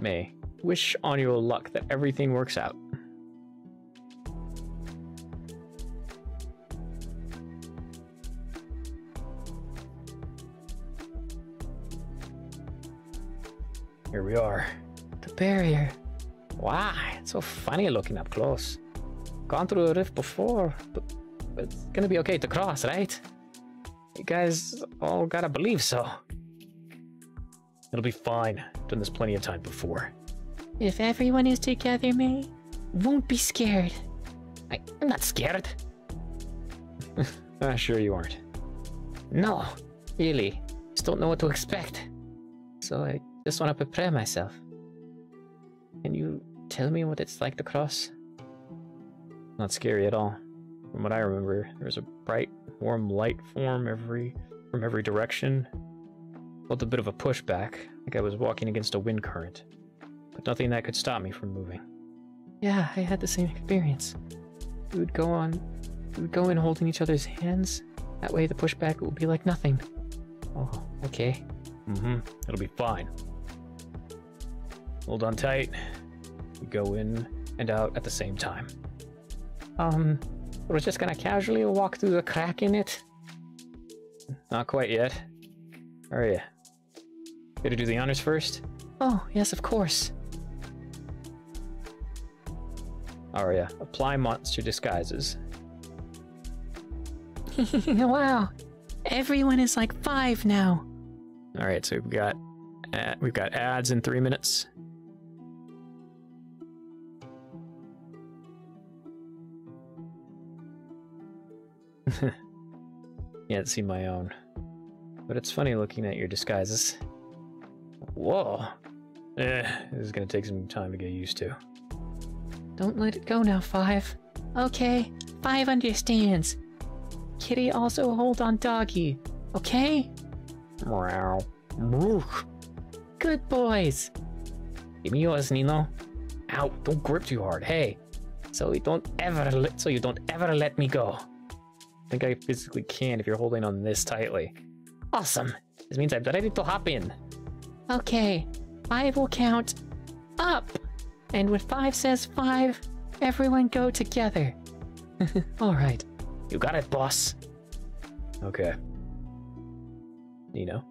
May wish on your luck that everything works out. Here we are. The barrier. Wow, it's so funny looking up close. Gone through a rift before, but it's gonna be okay to cross, right? You guys all gotta believe so. It'll be fine. Done this plenty of time before. If everyone is together, May, won't be scared. I'm not scared. Sure you aren't. No, really. Just don't know what to expect. So I just want to prepare myself. Can you tell me what it's like to cross? Not scary at all. From what I remember, there was a bright, warm light from every direction. Felt a bit of a pushback, like I was walking against a wind current, but nothing that could stop me from moving. Yeah, I had the same experience. We would go in holding each other's hands. That way the pushback would be like nothing. Oh, okay. It'll be fine. Hold on tight. We go in and out at the same time. We're just gonna casually walk through the crack in it? Not quite yet. Are you? Here to do the honors first? Oh, yes, of course. Arya, apply monster disguises. Wow, everyone is like 5 now. All right, so we've got ads in 3 minutes. Can't see my own, but it's funny looking at your disguises. Whoa. This is gonna take some time to get used to. Don't let it go now, 5. Okay, 5 understands. Kitty, also hold on doggy, okay? Meow. Good boys. Give me yours, Nino. Ow, don't grip too hard. Hey. So you don't ever let me go. I think I physically can if you're holding on this tightly. Awesome. This means I'm ready to hop in. Okay, 5 will count up. And when 5 says 5, everyone go together. All right. You got it, boss. Okay. Nino,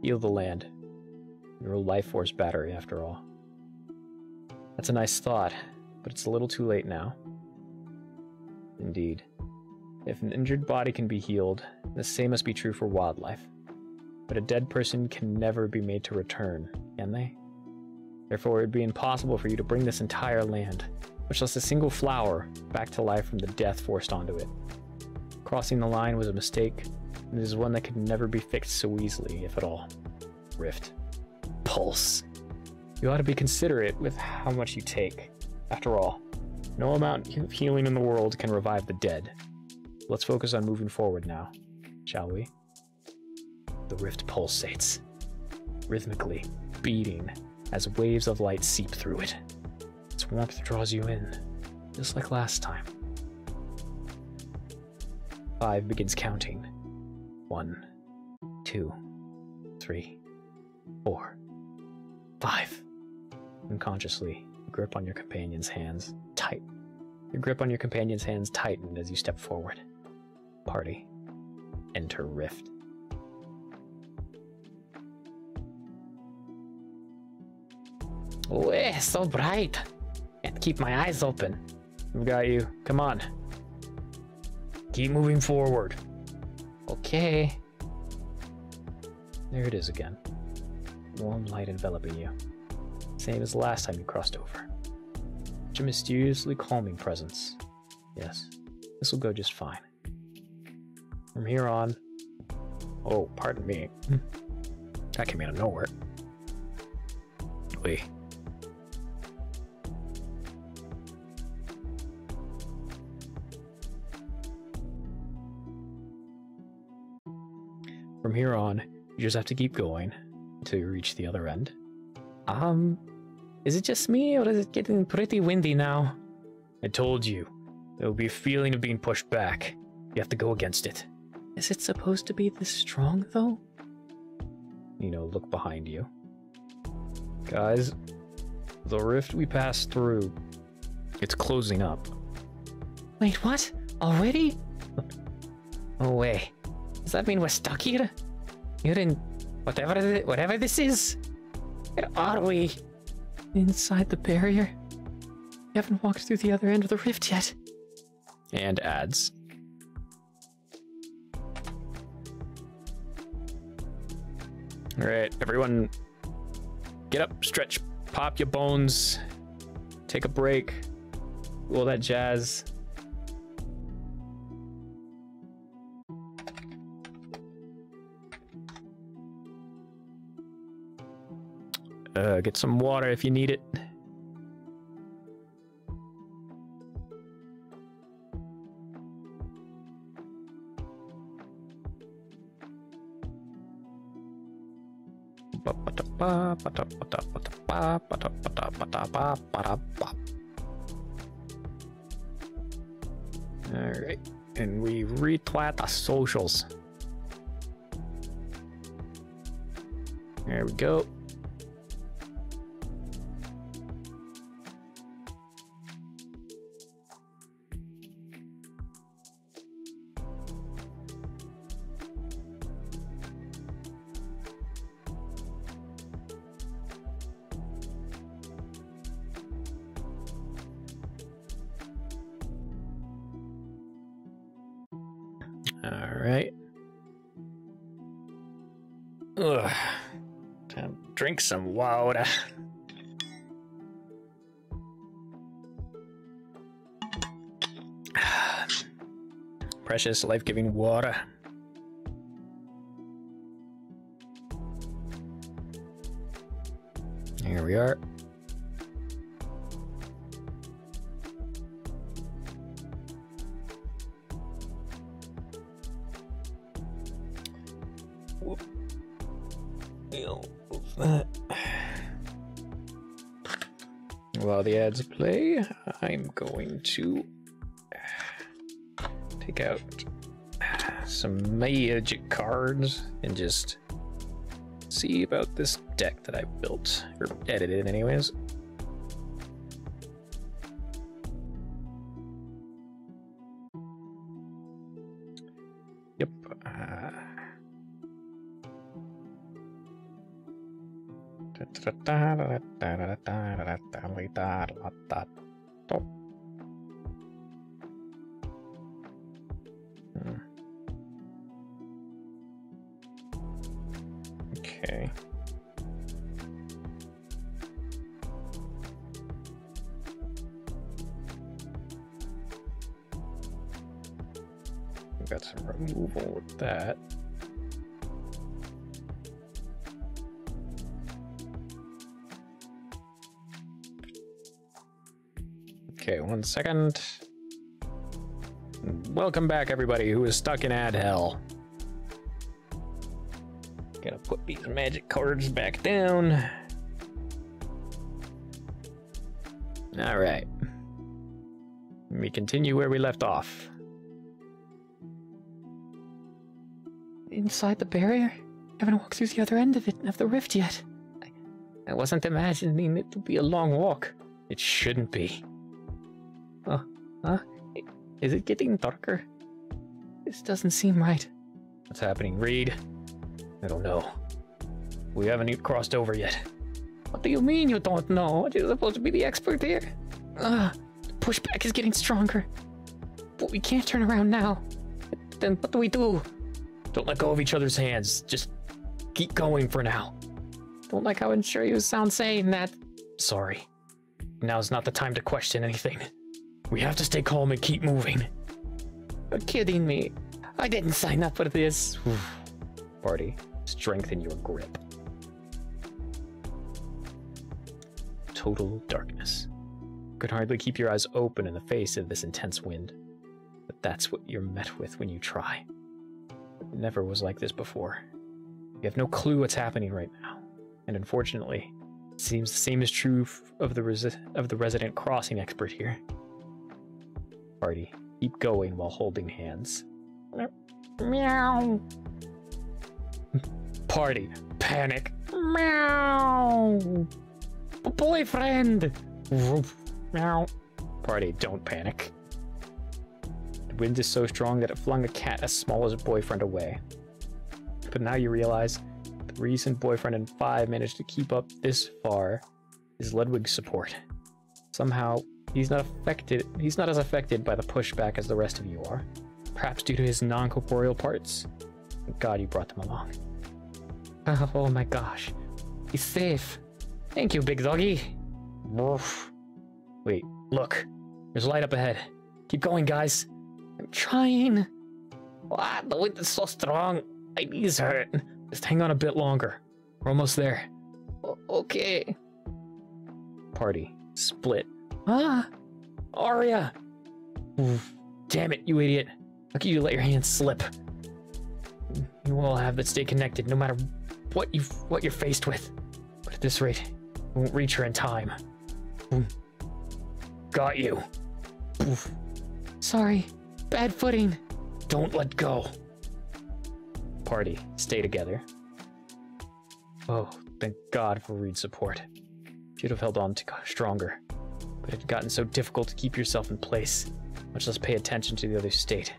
heal the land. You're a life force battery, after all. That's a nice thought, but it's a little too late now. Indeed. If an injured body can be healed, the same must be true for wildlife. But a dead person can never be made to return, can they? Therefore, it would be impossible for you to bring this entire land, much less a single flower, back to life from the death forced onto it. Crossing the line was a mistake, and it is one that could never be fixed so easily, if at all. Rift. Pulse. You ought to be considerate with how much you take. After all, no amount of healing in the world can revive the dead. Let's focus on moving forward now, shall we? The rift pulsates, rhythmically beating as waves of light seep through it. Its warmth draws you in, just like last time. 5 begins counting. 1, 2, 3, 4, 5. Unconsciously, you grip on your companion's hands tight. Your grip on your companion's hands tightened as you step forward. Party. Enter rift. Oh, so bright. Can't keep my eyes open. We've got you. Come on. Keep moving forward. Okay. There it is again. Warm light enveloping you. Same as last time you crossed over. Such a mysteriously calming presence. Yes, this will go just fine. From here on... Oh, pardon me. That came out of nowhere. Wait. From here on, you just have to keep going until you reach the other end. Is it just me, or is it getting pretty windy now? I told you, there will be a feeling of being pushed back. You have to go against it. Is it supposed to be this strong, though? You know, look behind you. Guys, the rift we passed through, it's closing up. Wait, what? Already? No way. Does that mean we're stuck here? You're in whatever this is? Where are we? Inside the barrier? We haven't walked through the other end of the rift yet. And ads. Alright, everyone get up, stretch, pop your bones, take a break, all that jazz. Get some water if you need it. Alright, and we retweet the socials. There we go. Alright. Ugh. Time to drink some water. Precious, life-giving water. Here we are. While the ads play, I'm going to take out some magic cards and just see about this deck that I built, or edited anyways. Yep. Okay. Got some removal with that. Okay, 1 second. Welcome back, everybody who is stuck in ad hell. Gonna put these magic cards back down. All right. We continue where we left off. Inside the barrier? Haven't walked through the other end of it, of the rift yet. I wasn't imagining it to be a long walk. It shouldn't be. Huh? Is it getting darker? This doesn't seem right. What's happening, Reed? I don't know. We haven't even crossed over yet. What do you mean you don't know? You're supposed to be the expert here. The pushback is getting stronger. But we can't turn around now. Then what do we do? Don't let go of each other's hands. Just keep going for now. Don't like how unsure you sound saying that. Sorry. Now's not the time to question anything. We have to stay calm and keep moving. You're kidding me. I didn't sign up for this. Party, strengthen your grip. Total darkness. You could hardly keep your eyes open in the face of this intense wind. But that's what you're met with when you try. It never was like this before. You have no clue what's happening right now. And unfortunately, Seems the same is true of the resident crossing expert here. Party, keep going while holding hands. Meow. Party, panic. Meow. Boyfriend. Meow. Party, don't panic. The wind is so strong that it flung a cat as small as a boyfriend away. But now you realize the reason boyfriend and 5 managed to keep up this far is Ludwig's support. Somehow, he's not as affected by the pushback as the rest of you are. Perhaps due to his non-corporeal parts. Thank God you brought them along. Oh my gosh. He's safe. Thank you, big doggy. Woof. Wait, look. There's a light up ahead. Keep going, guys. I'm trying. Ah, the wind is so strong. My knees hurt. Just hang on a bit longer. We're almost there. Okay. Party. Split. Ah! Aria! Oof. Damn it, you idiot. How can you let your hands slip? You all have that stay connected no matter what you're faced with. But at this rate, you won't reach her in time. Got you. Oof. Sorry. Bad footing. Don't let go. Party, stay together. Oh, thank God for Reed's support. Should have held on stronger, but it had gotten so difficult to keep yourself in place, much less pay attention to the other state.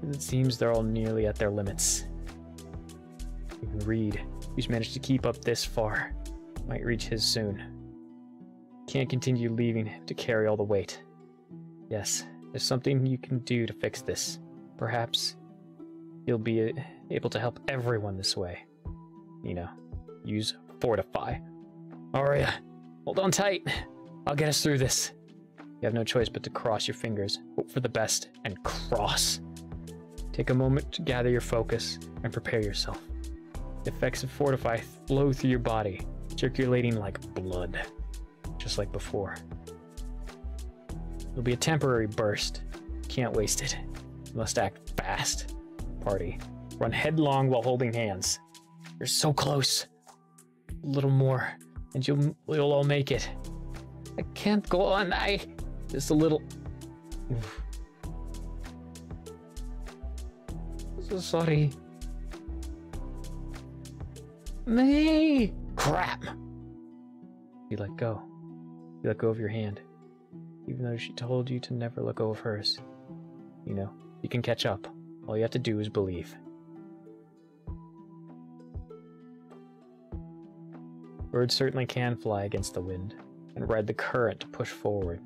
It seems they're all nearly at their limits. Even Reed, who's managed to keep up this far, might reach his soon. Can't continue leaving him to carry all the weight. Yes, there's something you can do to fix this. Perhaps you'll be able to help everyone this way. You know, use Fortify. Aria, hold on tight. I'll get us through this. You have no choice but to cross your fingers, hope for the best, and cross. Take a moment to gather your focus and prepare yourself. The effects of Fortify flow through your body, circulating like blood, just like before. It'll be a temporary burst. Can't waste it. You must act fast. Party, run headlong while holding hands. You're so close. A little more, and you'll all make it. I can't go on. Just a little. Oof. So sorry. Me. Crap. You let go. You let go of your hand. Even though she told you to never let go of hers. You know, you can catch up. All you have to do is believe. Birds certainly can fly against the wind and ride the current to push forward.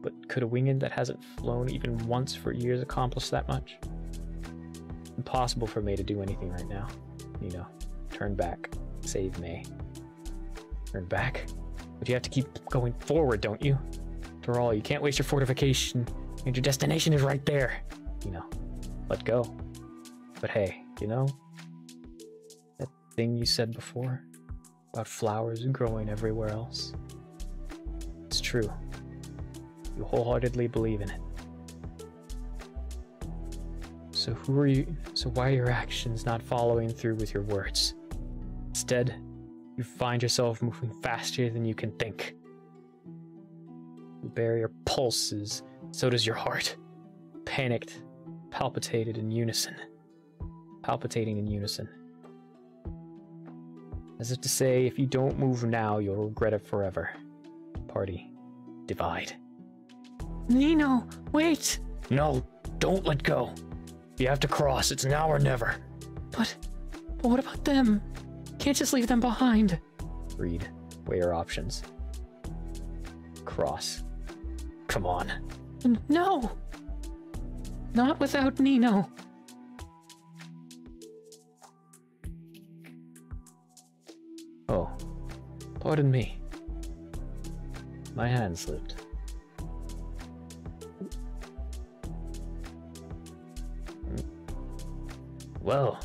But could a winged that hasn't flown even once for years accomplish that much? Impossible for May to do anything right now. You know, turn back. Save May. Turn back? But you have to keep going forward, don't you? After all, you can't waste your fortification, and your destination is right there. You know, let go. But hey, you know, that thing you said before about flowers growing everywhere else? It's true. You wholeheartedly believe in it. So why are your actions not following through with your words? Instead, you find yourself moving faster than you can think. The barrier pulses, so does your heart. Panicked, palpitating in unison. As if to say, if you don't move now, you'll regret it forever. Party, divide. Nino, wait! No, don't let go. You have to cross, it's now or never. But what about them? Can't just leave them behind. Reed, weigh your options. Cross. Come on. No! Not without Nino. Oh, pardon me. My hand slipped. Well,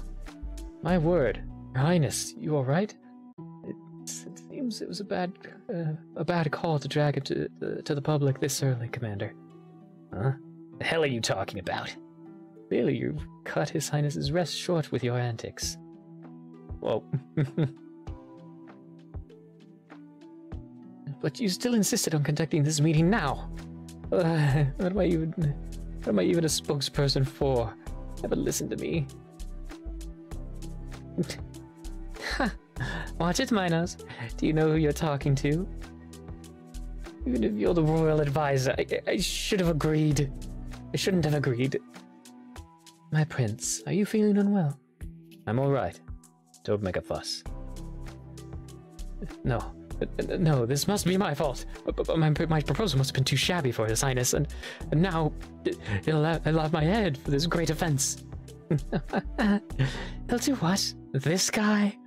my word, Your Highness, you all right? It seems it was a bad call to drag it to the public this early, Commander. Huh? The hell are you talking about? Clearly, you've cut His Highness's rest short with your antics. Whoa. but you still insisted on conducting this meeting now. What am I even a spokesperson for? Never listen to me. Watch it, Minos. Do you know who you're talking to? Even if you're the royal advisor, I should have agreed. I shouldn't have agreed. My prince, are you feeling unwell? I'm all right. Don't make a fuss. No, this must be my fault. My proposal must have been too shabby for His Highness, and now he'll have my head for this great offense. He'll do what? This guy?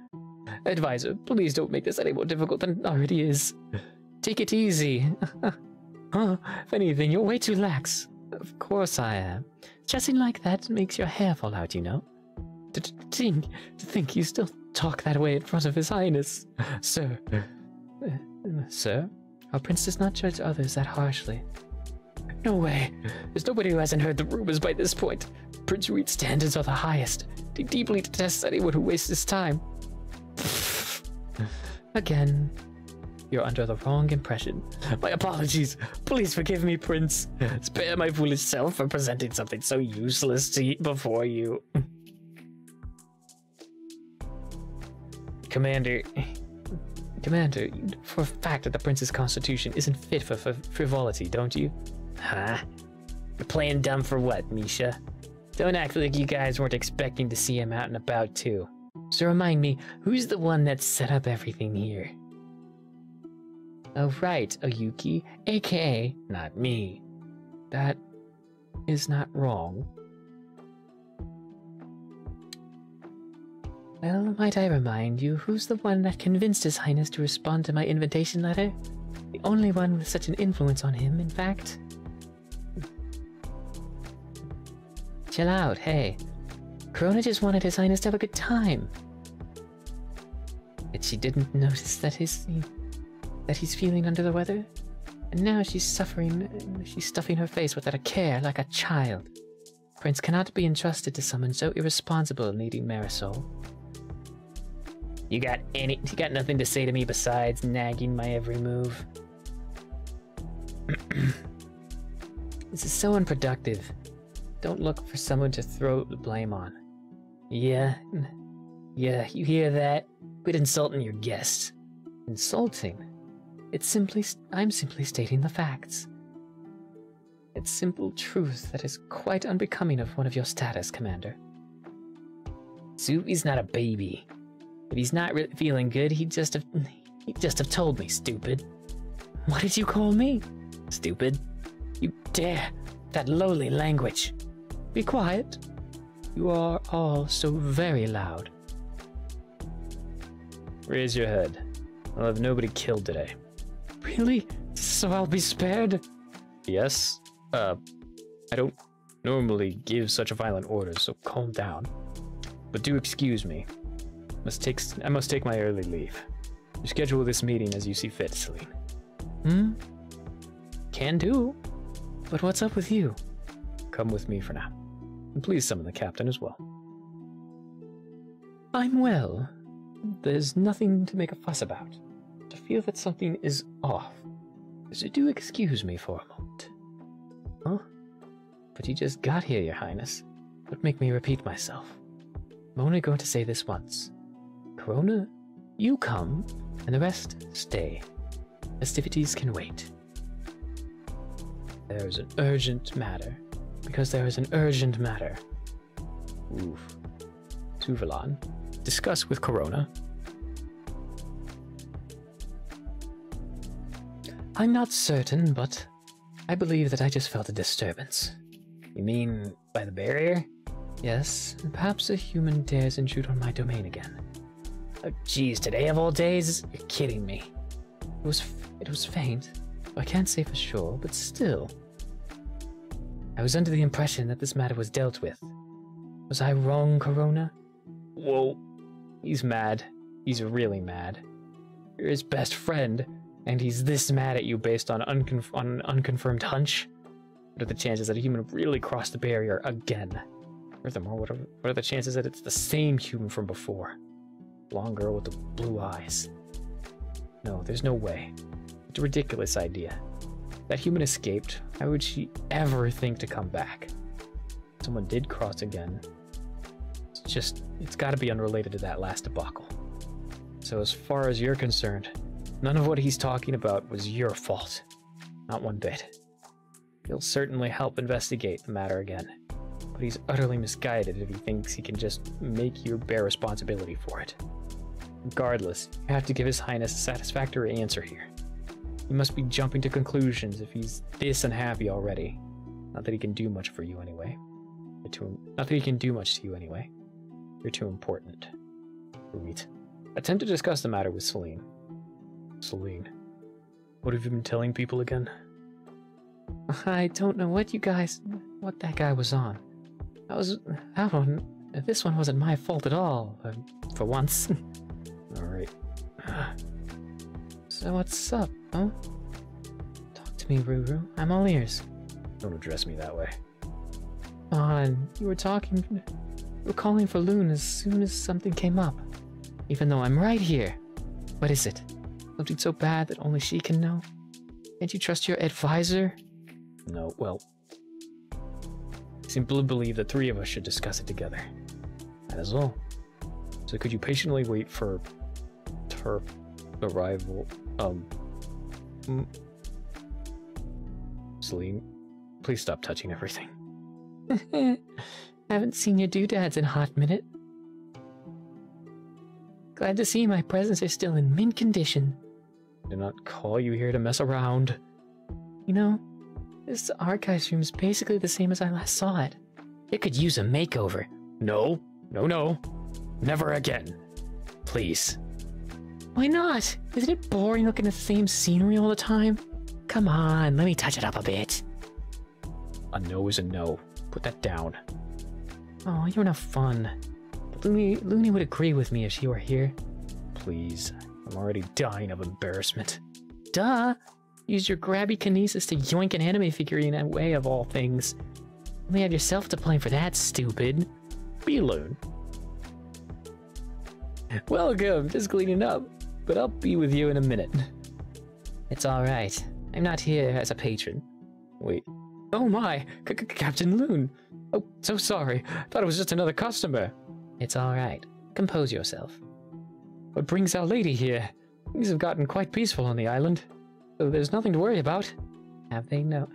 Advisor, please don't make this any more difficult than it already is. Take it easy. If anything, you're way too lax. Of course I am. Dressing like that makes your hair fall out, you know. To think you still talk that way in front of His Highness. Sir. Sir? Our prince does not judge others that harshly. No way. There's nobody who hasn't heard the rumors by this point. Prince Reed's standards are the highest. He deeply detests anyone who wastes his time. Again. You're under the wrong impression. My apologies. Please forgive me, Prince. Spare my foolish self for presenting something so useless before you. Commander, for a fact that the prince's constitution isn't fit for frivolity, don't you? Huh? You're playing dumb for what, Misha? Don't act like you guys weren't expecting to see him out and about, too. So remind me, who's the one that set up everything here? Oh, right, Oyuki, aka not me. That is not wrong. Well, might I remind you, who's the one that convinced His Highness to respond to my invitation letter? The only one with such an influence on him, in fact. Chill out, hey. Corona just wanted His Highness to have a good time. But she didn't notice that he's feeling under the weather? And now she's stuffing her face without a care, like a child. Prince cannot be entrusted to someone so irresponsible needing Marisol. You got nothing to say to me besides nagging my every move? This is so unproductive. Don't look for someone to throw the blame on. Yeah, you hear that? Quit insulting your guests. Insulting? I'm simply stating the facts. It's simple truth that is quite unbecoming of one of your status, Commander. Soupy's not a baby. If he's not really feeling good, he'd just have told me, stupid. What did you call me? Stupid. You dare. That lowly language. Be quiet. You are all so very loud. Raise your head. I'll have nobody killed today. Really? So I'll be spared? Yes. I don't normally give such violent orders, so calm down. But do excuse me. I must take my early leave. You schedule this meeting as you see fit, Celine. Can do. But what's up with you? Come with me for now. And please summon the captain as well. I'm well. There's nothing to make a fuss about. To feel that something is off. So do excuse me for a moment. Huh? But you just got here, Your Highness. Don't make me repeat myself. I'm only going to say this once. Corona, you come, and the rest stay. Festivities can wait. There's an urgent matter. Because there is an urgent matter. Oof. Tuvalan, discuss with Corona. I'm not certain, but I believe that I just felt a disturbance. You mean by the barrier? Yes, and perhaps a human dares intrude on my domain again. Oh, geez, today of all days? You're kidding me. It was faint. I can't say for sure, but still. I was under the impression that this matter was dealt with. Was I wrong, Corona? Whoa. He's mad. He's really mad. You're his best friend, and he's this mad at you based on an unconfirmed hunch? What are the chances that a human really crossed the barrier again? Furthermore, what are the chances that it's the same human from before? Blonde girl with the blue eyes. No, there's no way. It's a ridiculous idea. That human escaped. How would she ever think to come back? Someone did cross again. It's gotta be unrelated to that last debacle. So as far as you're concerned, none of what he's talking about was your fault. Not one bit. He'll certainly help investigate the matter again, but he's utterly misguided if he thinks he can just make you bear responsibility for it. Regardless, you have to give His Highness a satisfactory answer here. He must be jumping to conclusions if he's this unhappy already. Not that he can do much for you anyway. Not that he can do much to you anyway. You're too important. Sweet. Attempt to discuss the matter with Celine. Celine, what have you been telling people again? I don't know what that guy was on. This one wasn't my fault at all, for once. Alright. So what's up, huh? Talk to me, Ruru. I'm all ears. Don't address me that way. Come on, you were calling for Loon as soon as something came up. Even though I'm right here. What is it? Something so bad that only she can know? Can't you trust your advisor? No, well, I simply believe the three of us should discuss it together. That is all. So could you patiently wait for her arrival? Celine, please stop touching everything. Haven't seen your doodads in a hot minute. Glad to see my presents are still in mint condition. I did not call you here to mess around. You know, this archives room is basically the same as I last saw it. It could use a makeover. No, no, no. Never again. Please. Why not? Isn't it boring looking at the same scenery all the time? Come on, let me touch it up a bit. A no is a no. Put that down. Oh, you're no fun. Looney would agree with me if she were here. Please. I'm already dying of embarrassment. Duh! Use your grabby kinesis to yoink an anime figurine away of all things. Only have yourself to blame for that, stupid. Be Loon. Welcome, just cleaning up. But I'll be with you in a minute. It's alright. I'm not here as a patron. Wait. Oh my! Captain Loon! Oh, so sorry. Thought it was just another customer. It's alright. Compose yourself. What brings our lady here? Things have gotten quite peaceful on the island, so there's nothing to worry about. Have they now?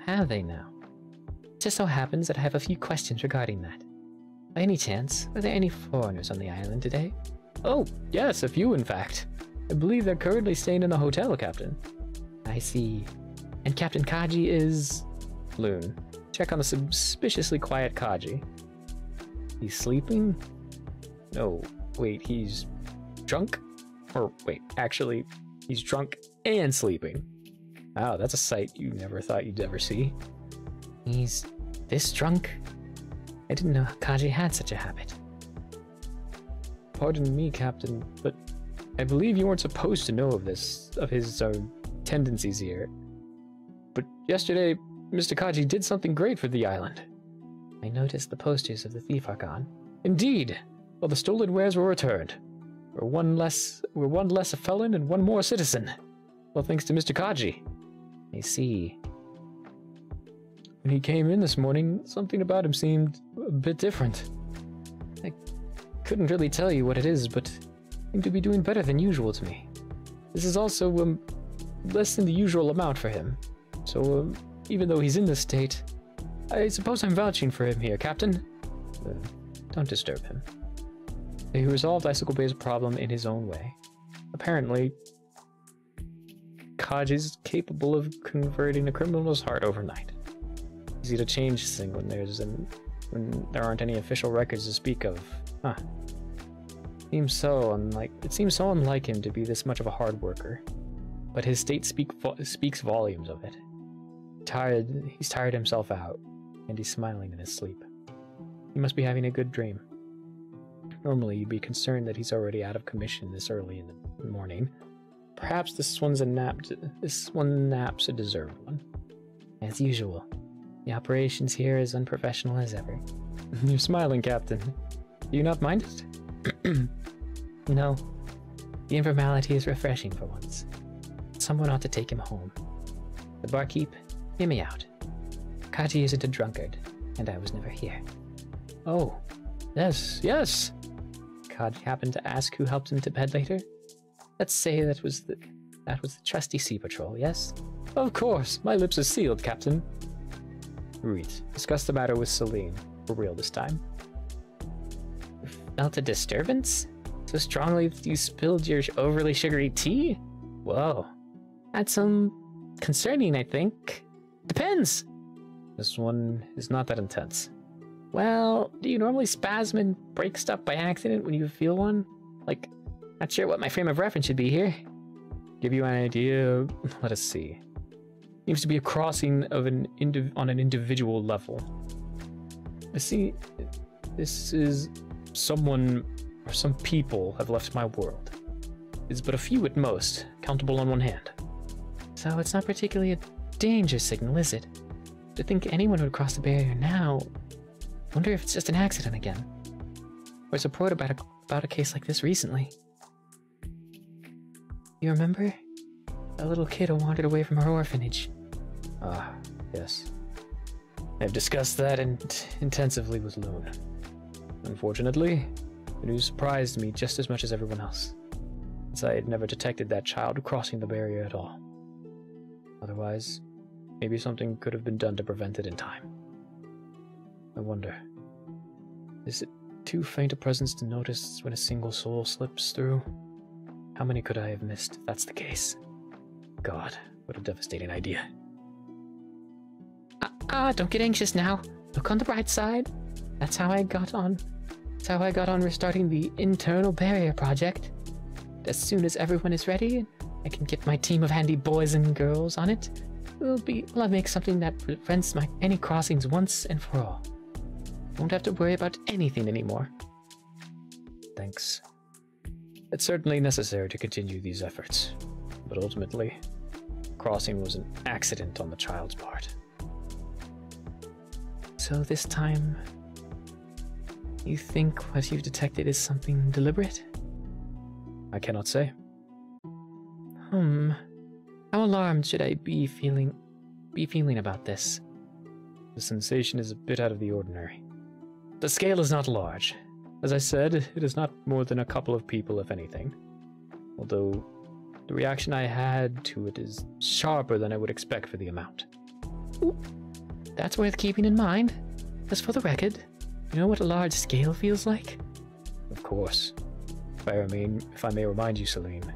Just so happens that I have a few questions regarding that. By any chance, were there any foreigners on the island today? Oh, yes, a few in fact. I believe they're currently staying in the hotel, Captain. I see. And Captain Kaji is... Loon. Check on the suspiciously quiet Kaji. He's sleeping? No, wait, he's drunk? Or wait, actually, he's drunk and sleeping. Wow, that's a sight you never thought you'd ever see. He's this drunk? I didn't know Kaji had such a habit. Pardon me, Captain, but I believe you weren't supposed to know of his tendencies here. But yesterday, Mr. Kaji did something great for the island. I noticed the posters of the thief are gone. Indeed. Well, the stolen wares were returned. We're one less a felon and one more a citizen. Well, thanks to Mr. Kaji. I see. When he came in this morning, something about him seemed a bit different. I couldn't really tell you what it is, but he seemed to be doing better than usual to me. This is also less than the usual amount for him. So, even though he's in this state, I suppose I'm vouching for him here, Captain. Don't disturb him. He resolved Icicle Bay's problem in his own way. Apparently, Kaji's capable of converting a criminal's heart overnight. Easy to change this thing when there aren't any official records to speak of. Huh. It seems so unlike him to be this much of a hard worker. But his state speaks volumes of it. He's tired himself out, and he's smiling in his sleep. He must be having a good dream. Normally, you'd be concerned that he's already out of commission this early in the morning. Perhaps this one naps a deserved one. As usual, the operations here are as unprofessional as ever. You're smiling, Captain. Do you not mind it? No, the informality is refreshing for once. someone ought to take him home. The barkeep, hear me out. Kaji isn't a drunkard, and I was never here. Oh, yes, yes. Kaji happened to ask who helped him to bed later? Let's say that was the trusty sea patrol, yes? Of course, my lips are sealed, Captain. Reed, discuss the matter with Celine. For real this time. You felt a disturbance? So strongly that you spilled your overly sugary tea? Whoa. That's concerning, I think. Depends. This one is not that intense. Well, do you normally spasm and break stuff by accident when you feel one? Like, not sure what my frame of reference should be here. Give you an idea, let us see. Seems to be a crossing of on an individual level. I see, this is someone or some people have left my world. It's but a few at most, countable on one hand. So it's not particularly a danger signal, is it? To think anyone would cross the barrier now. Wonder if it's just an accident again. Or a report about a case like this recently. You remember? That little kid who wandered away from her orphanage. Ah, yes. I've discussed that intensively with Loon. Unfortunately, the news surprised me just as much as everyone else, since I had never detected that child crossing the barrier at all. Otherwise, maybe something could have been done to prevent it in time. I wonder, is it too faint a presence to notice when a single soul slips through? How many could I have missed if that's the case? God, what a devastating idea. Don't get anxious now. Look on the bright side. That's how I got on restarting the internal barrier project. As soon as everyone is ready, I can get my team of handy boys and girls on it. I'll make something that prevents any crossings once and for all. Won't have to worry about anything anymore. Thanks. It's certainly necessary to continue these efforts, but ultimately, crossing was an accident on the child's part. So this time, you think what you've detected is something deliberate? I cannot say. How alarmed should I be feeling about this? The sensation is a bit out of the ordinary. The scale is not large. As I said, it is not more than a couple of people, if anything. Although, the reaction I had to it is sharper than I would expect for the amount. Ooh, that's worth keeping in mind. Just for the record, you know what a large scale feels like? Of course. If I may remind you, Celine,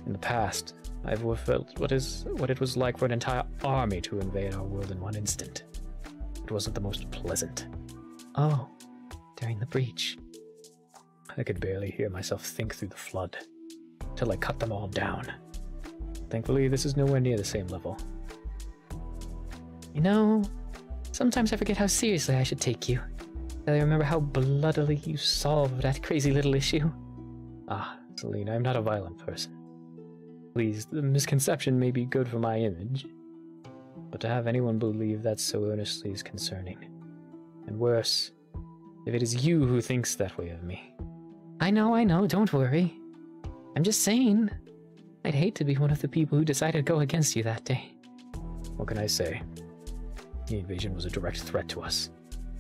in the past, I've felt what it was like for an entire army to invade our world in one instant. It wasn't the most pleasant. Oh, during the breach. I could barely hear myself think through the flood, till I cut them all down. Thankfully, this is nowhere near the same level. You know, sometimes I forget how seriously I should take you. I remember how bloodily you solved that crazy little issue. Ah, Celine, I'm not a violent person. Please, the misconception may be good for my image, but to have anyone believe that so earnestly is concerning. And worse, if it is you who thinks that way of me. I know, don't worry. I'm just saying, I'd hate to be one of the people who decided to go against you that day. What can I say? The invasion was a direct threat to us.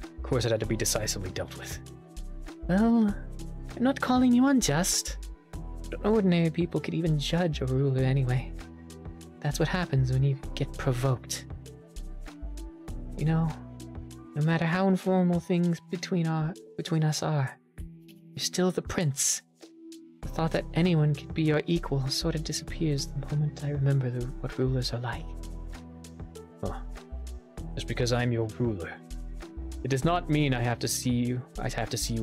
Of course it had to be decisively dealt with. Well, I'm not calling you unjust. Ordinary people could even judge a ruler anyway. That's what happens when you get provoked. You know, no matter how informal things between us are, you're still the prince. The thought that anyone could be your equal sort of disappears the moment I remember what rulers are like. Huh. Just because I'm your ruler, it does not mean I have to see you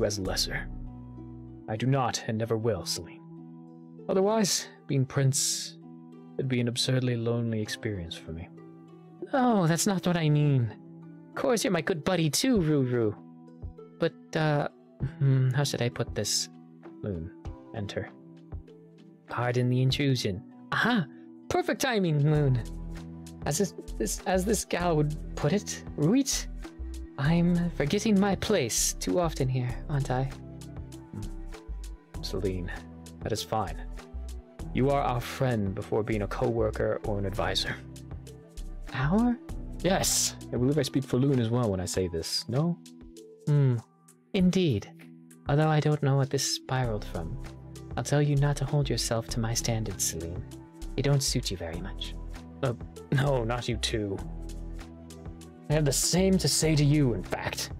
as lesser. I do not and never will, Celine. Otherwise, being prince would be an absurdly lonely experience for me. Oh, that's not what I mean. Of course, you're my good buddy too, Ruru. But, how should I put this? Loon, enter. Pardon the intrusion. Aha! Perfect timing, Loon. As this gal would put it, Ruit, I'm forgetting my place too often here, aren't I? Celine, that is fine. You are our friend before being a co-worker or an advisor. Our? Yes, I believe I speak for Loon as well when I say this, no? Indeed. Although I don't know what this spiraled from. I'll tell you not to hold yourself to my standards, Celine. They don't suit you very much. No, not you too. I have the same to say to you, in fact.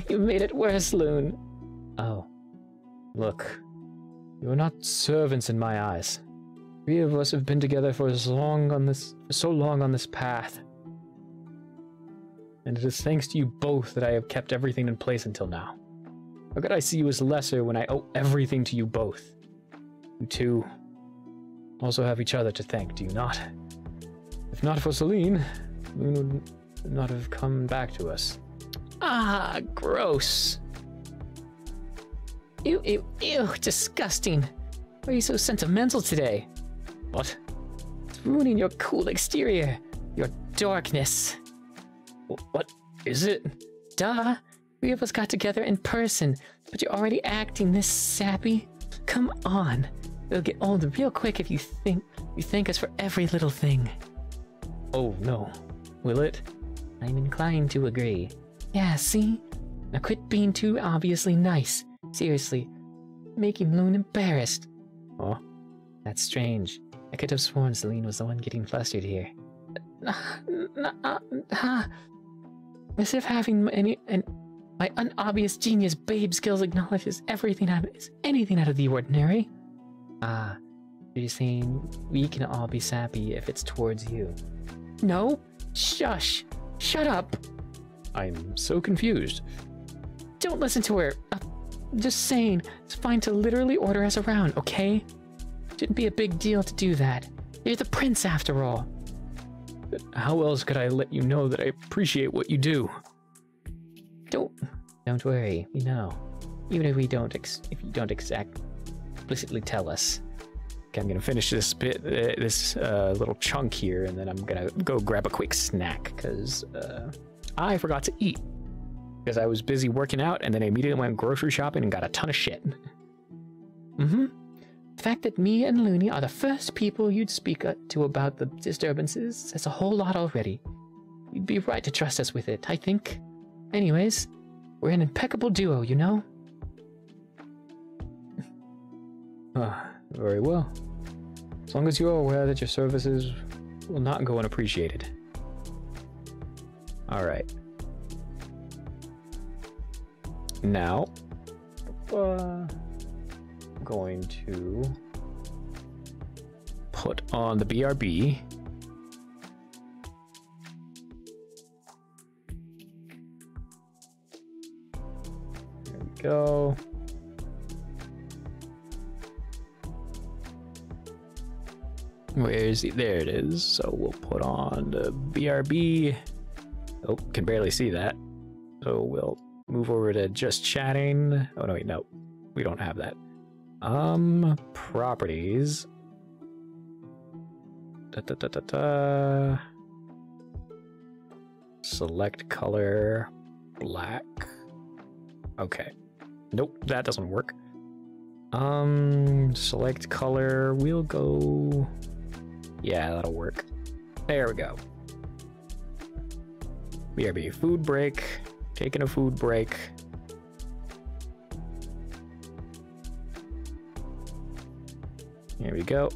You made it worse, Loon. Oh. Look, you are not servants in my eyes. 3 of us have been together for so long on this path. And it is thanks to you both that I have kept everything in place until now. How could I see you as lesser when I owe everything to you both? You two also have each other to thank, do you not? If not for Celine, Loon would not have come back to us. Ah, gross. Ew, ew, ew, disgusting. Why are you so sentimental today? What? It's ruining your cool exterior, your darkness. What is it? Duh. 3 of us got together in person, but you're already acting this sappy. Come on. It'll get old real quick if you thank us for every little thing. Oh no. Will it? I'm inclined to agree. Yeah, see? Now quit being too obviously nice. Seriously. Making Loon embarrassed. Oh? That's strange. I could have sworn Celine was the one getting flustered here. As if having my unobvious genius babe skills acknowledges anything out of the ordinary. Ah, you're saying we can all be sappy if it's towards you. No, shush, shut up. I'm so confused. Don't listen to her. Just saying, it's fine to literally order us around, okay? Shouldn't be a big deal to do that. You're the prince after all. But how else could I let you know that I appreciate what you do? Don't worry, we know. Even if you don't explicitly tell us. Okay, I'm gonna finish this bit, this little chunk here, and then I'm gonna go grab a quick snack, because I forgot to eat. Because I was busy working out, and then I immediately went grocery shopping and got a ton of shit. The fact that me and Looney are the first people you'd speak to about the disturbances says a whole lot already. You'd be right to trust us with it, I think. Anyways, we're an impeccable duo, you know? Very well. As long as you're aware that your services will not go unappreciated. Alright. Now, I'm going to put on the BRB. There we go. Where is he? There it is. So we'll put on the BRB. Oh, can barely see that. So we'll move over to just chatting. Oh no, wait, no. We don't have that. Properties. Select color black. Okay. Nope, that doesn't work. Select color. We'll go. Yeah, that'll work. There we go. BRB food break. Taking a food break. There we go.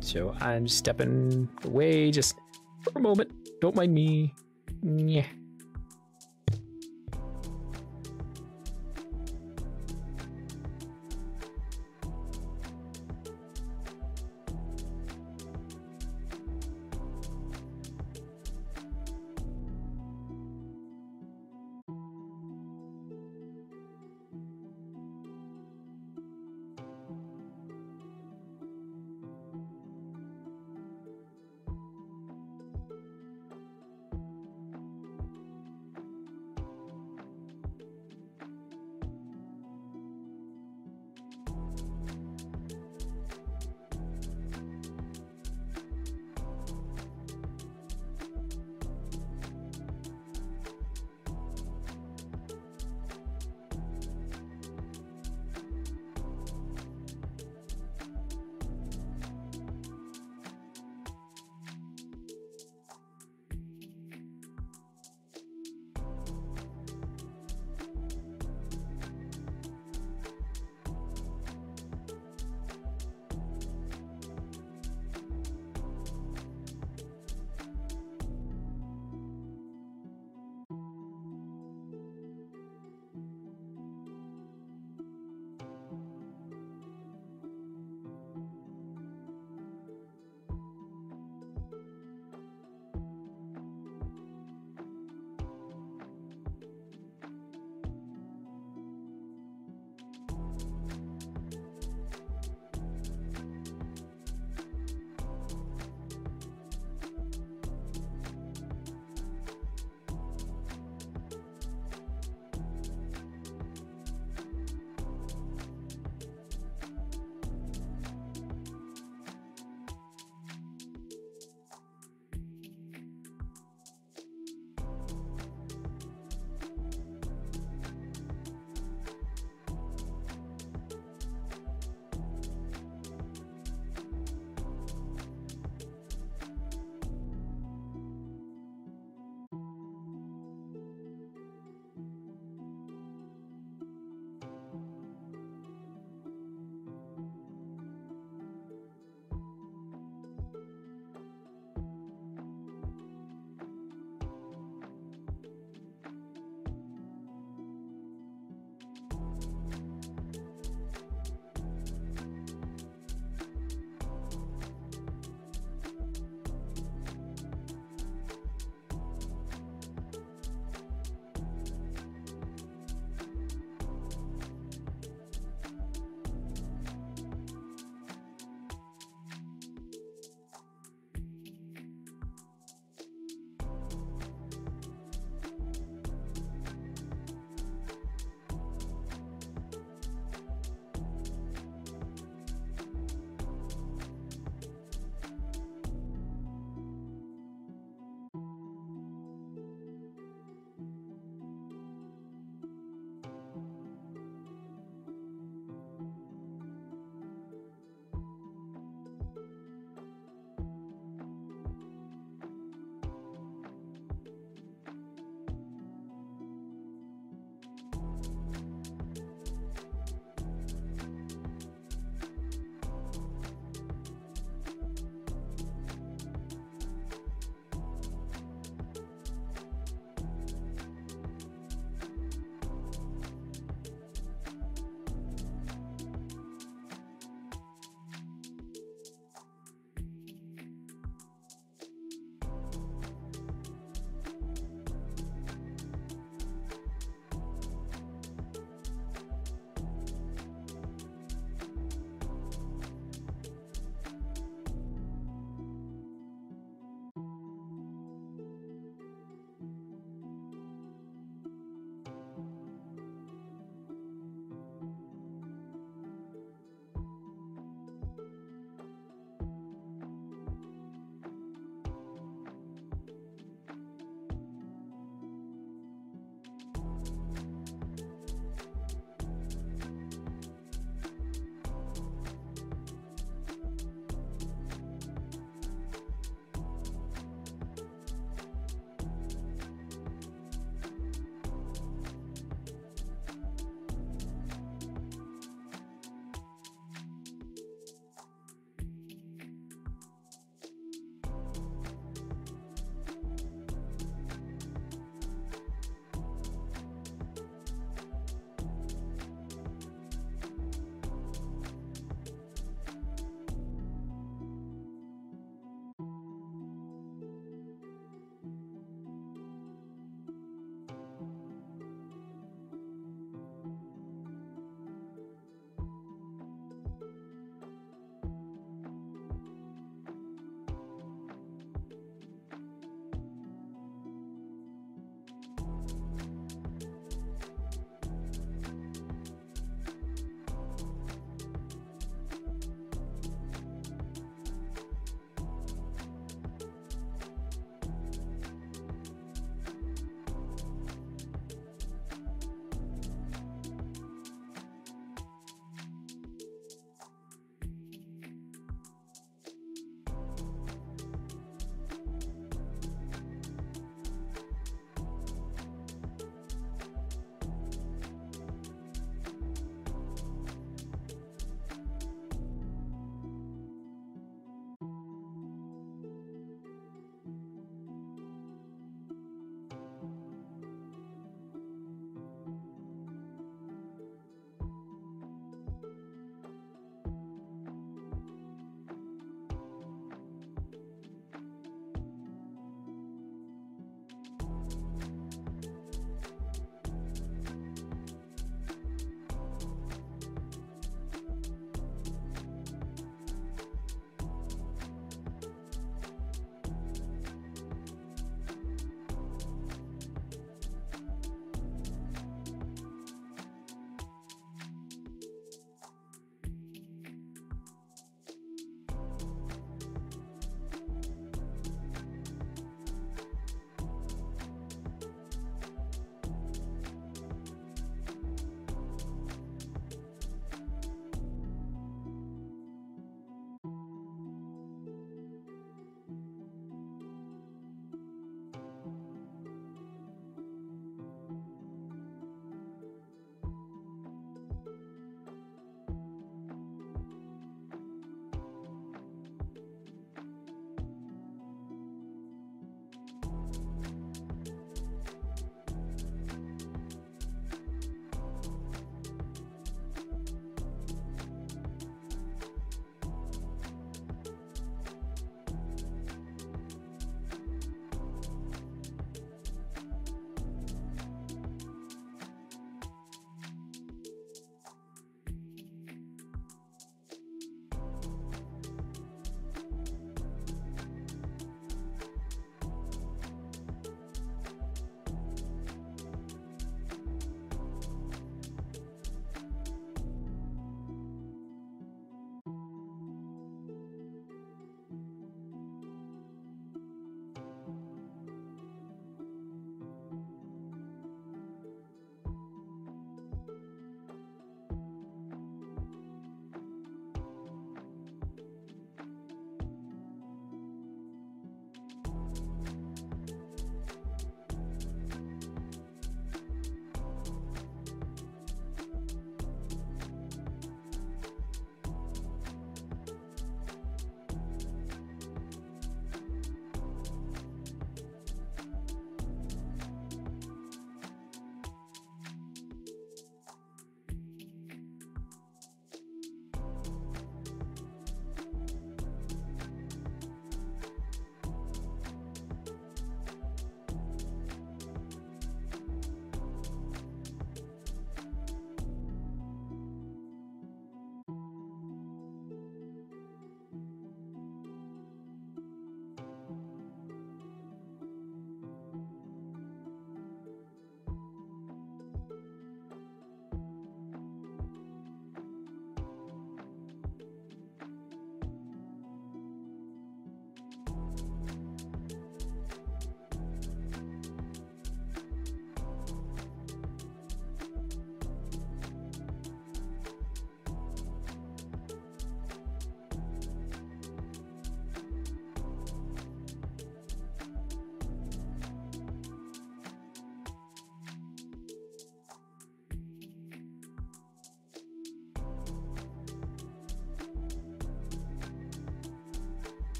So I'm stepping away just for a moment. Don't mind me. Yeah.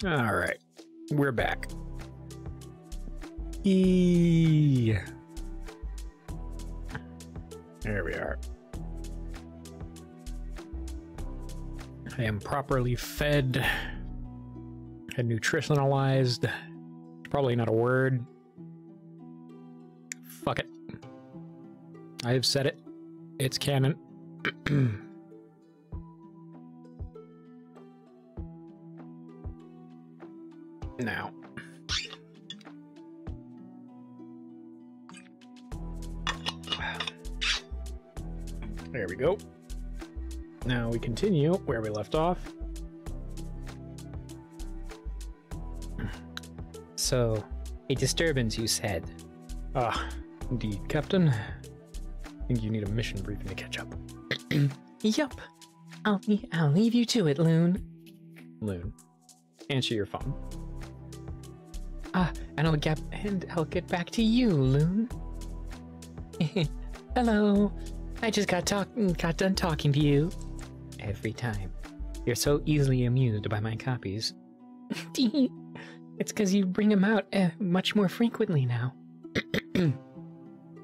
All right, we're back. There we are. I am properly fed and nutritionalized. Probably not a word. Fuck it. I have said it. It's canon. Now. There we go. Now we continue where we left off. So, a disturbance, you said. Ah, indeed, Captain. I think you need a mission briefing to catch up. Yup. I'll leave you to it, Loon. Loon, answer your phone. And I'll get back to you, Loon. Hello. I just got done talking to you. Every time. You're so easily amused by my copies. It's because you bring them out much more frequently now.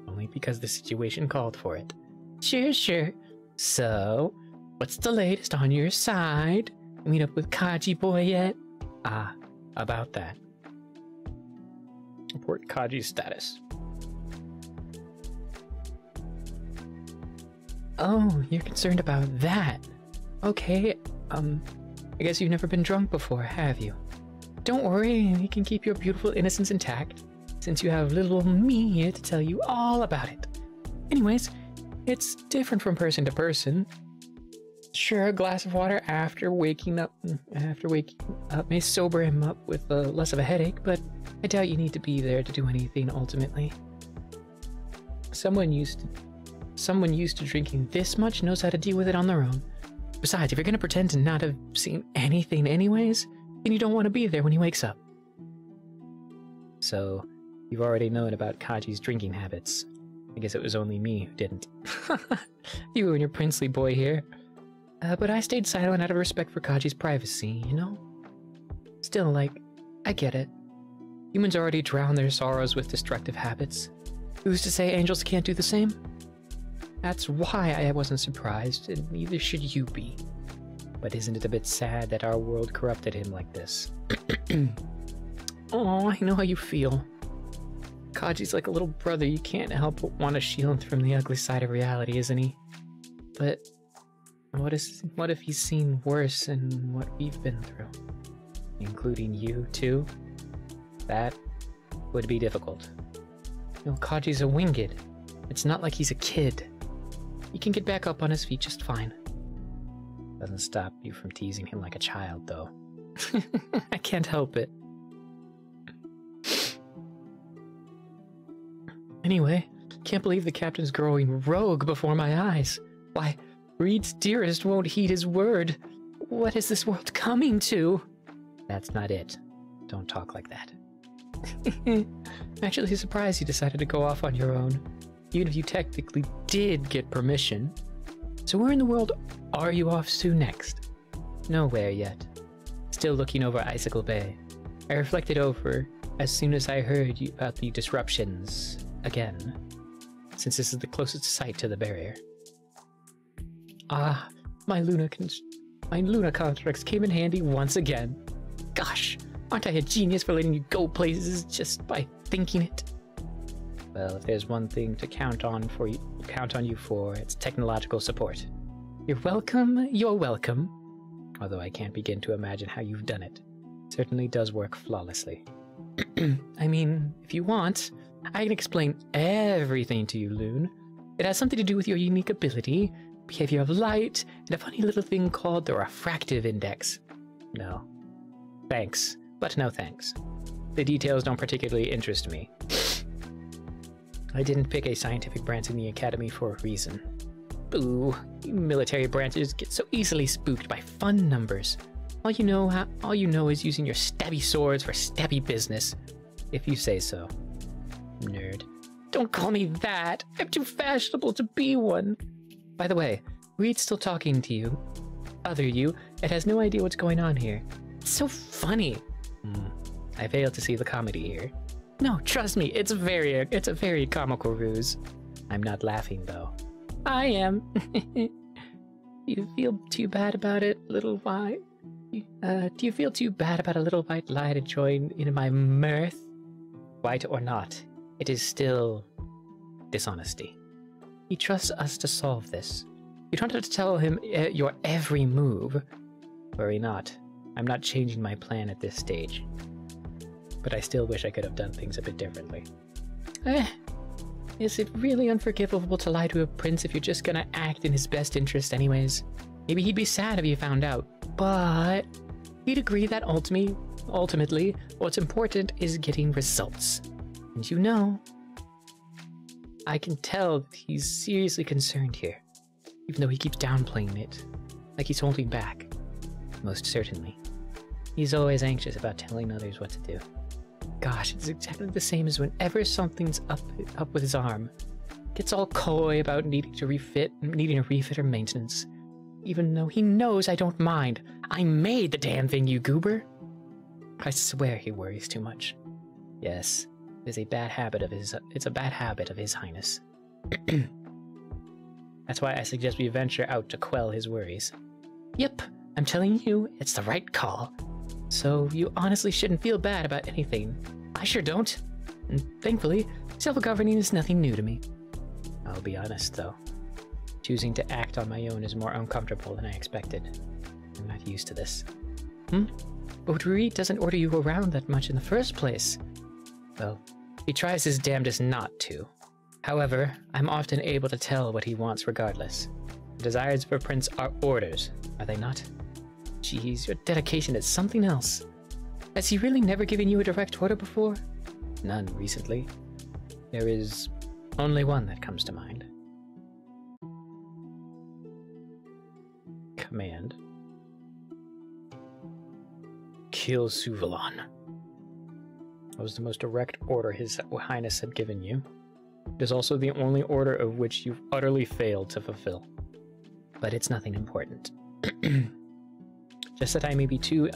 Only because the situation called for it. Sure. So, what's the latest on your side? Meet up with Kaji Boy yet? About that. Report Kaji's status. Oh, you're concerned about that. Okay, I guess you've never been drunk before, have you? Don't worry, you can keep your beautiful innocence intact, since you have little me here to tell you all about it. Anyways, it's different from person to person. Sure, a glass of water after waking up may sober him up with less of a headache, but I doubt you need to be there to do anything ultimately. Someone used to drinking this much knows how to deal with it on their own. Besides, if you're gonna pretend to not have seen anything anyways, then you don't want to be there when he wakes up. So, you've already known about Kaji's drinking habits. I guess it was only me who didn't. You and your princely boy here. But I stayed silent out of respect for Kaji's privacy, you know? Still, I get it. Humans already drown their sorrows with destructive habits. Who's to say angels can't do the same? That's why I wasn't surprised, and neither should you be. But isn't it a bit sad that our world corrupted him like this? Oh, I know how you feel. Kaji's like a little brother you can't help but want to shield from the ugly side of reality, isn't he? But what if he's seen worse than what we've been through? Including you, too? That would be difficult. No, Kaji's a winged. It's not like he's a kid. He can get back up on his feet just fine. Doesn't stop you from teasing him like a child, though. I can't help it. Anyway, can't believe the captain's growing rogue before my eyes. Why, Reed's dearest won't heed his word. What is this world coming to? That's not it. Don't talk like that. I'm actually surprised you decided to go off on your own, even if you technically did get permission. So where in the world are you off to next? Nowhere yet. Still looking over Icicle Bay. I reflected over as soon as I heard about the disruptions again, since this is the closest site to the barrier. Ah, my Luna constructs came in handy once again. Gosh, aren't I a genius for letting you go places just by thinking it? Well, if there's one thing to count on you for, it's technological support. You're welcome, you're welcome. Although I can't begin to imagine how you've done it. Certainly does work flawlessly. I mean, if you want, I can explain everything to you, Loon. It has something to do with your unique ability, behavior of light, and a funny little thing called the refractive index. No. Thanks, but no thanks. The details don't particularly interest me. I didn't pick a scientific branch in the academy for a reason. Boo, you military branches get so easily spooked by fun numbers. All you know is using your stabby swords for stabby business. If you say so. Nerd. Don't call me that. I'm too fashionable to be one. By the way, Reed's still talking to you. Other you, it has no idea what's going on here. It's so funny. I fail to see the comedy here. No, trust me, it's a very comical ruse. I'm not laughing, though. I am. You feel too bad about it, little white? Do you feel too bad about a little white lie to join in my mirth? White or not, it is still dishonesty. He trusts us to solve this. You don't have to tell him your every move. Worry not. I'm not changing my plan at this stage. But I still wish I could have done things a bit differently. Is it really unforgivable to lie to a prince if you're just gonna act in his best interest anyways? Maybe he'd be sad if you found out, but he'd agree that ultimately, what's important is getting results. And you know, I can tell that he's seriously concerned here, even though he keeps downplaying it, like he's holding back. Most certainly. He's always anxious about telling others what to do. Gosh, it's exactly the same as whenever something's up with his arm. Gets all coy about needing a refit or maintenance. Even though he knows I don't mind. I made the damn thing, you goober! I swear he worries too much. Yes, it's a bad habit of his Highness. That's why I suggest we venture out to quell his worries. Yep, I'm telling you, it's the right call. So you honestly shouldn't feel bad about anything. I sure don't. And thankfully, self-governing is nothing new to me. I'll be honest, though. Choosing to act on my own is more uncomfortable than I expected. I'm not used to this. But Reed doesn't order you around that much in the first place. Well, he tries his damnedest not to. However, I'm often able to tell what he wants regardless. The desires of a prince are orders, are they not? Jeez, your dedication is something else. Has he really never given you a direct order before? None recently. There is only one that comes to mind. Command. Kill Suvalon. That was the most direct order His Highness had given you. It is also the only order of which you've utterly failed to fulfill. But it's nothing important. Just that I may be too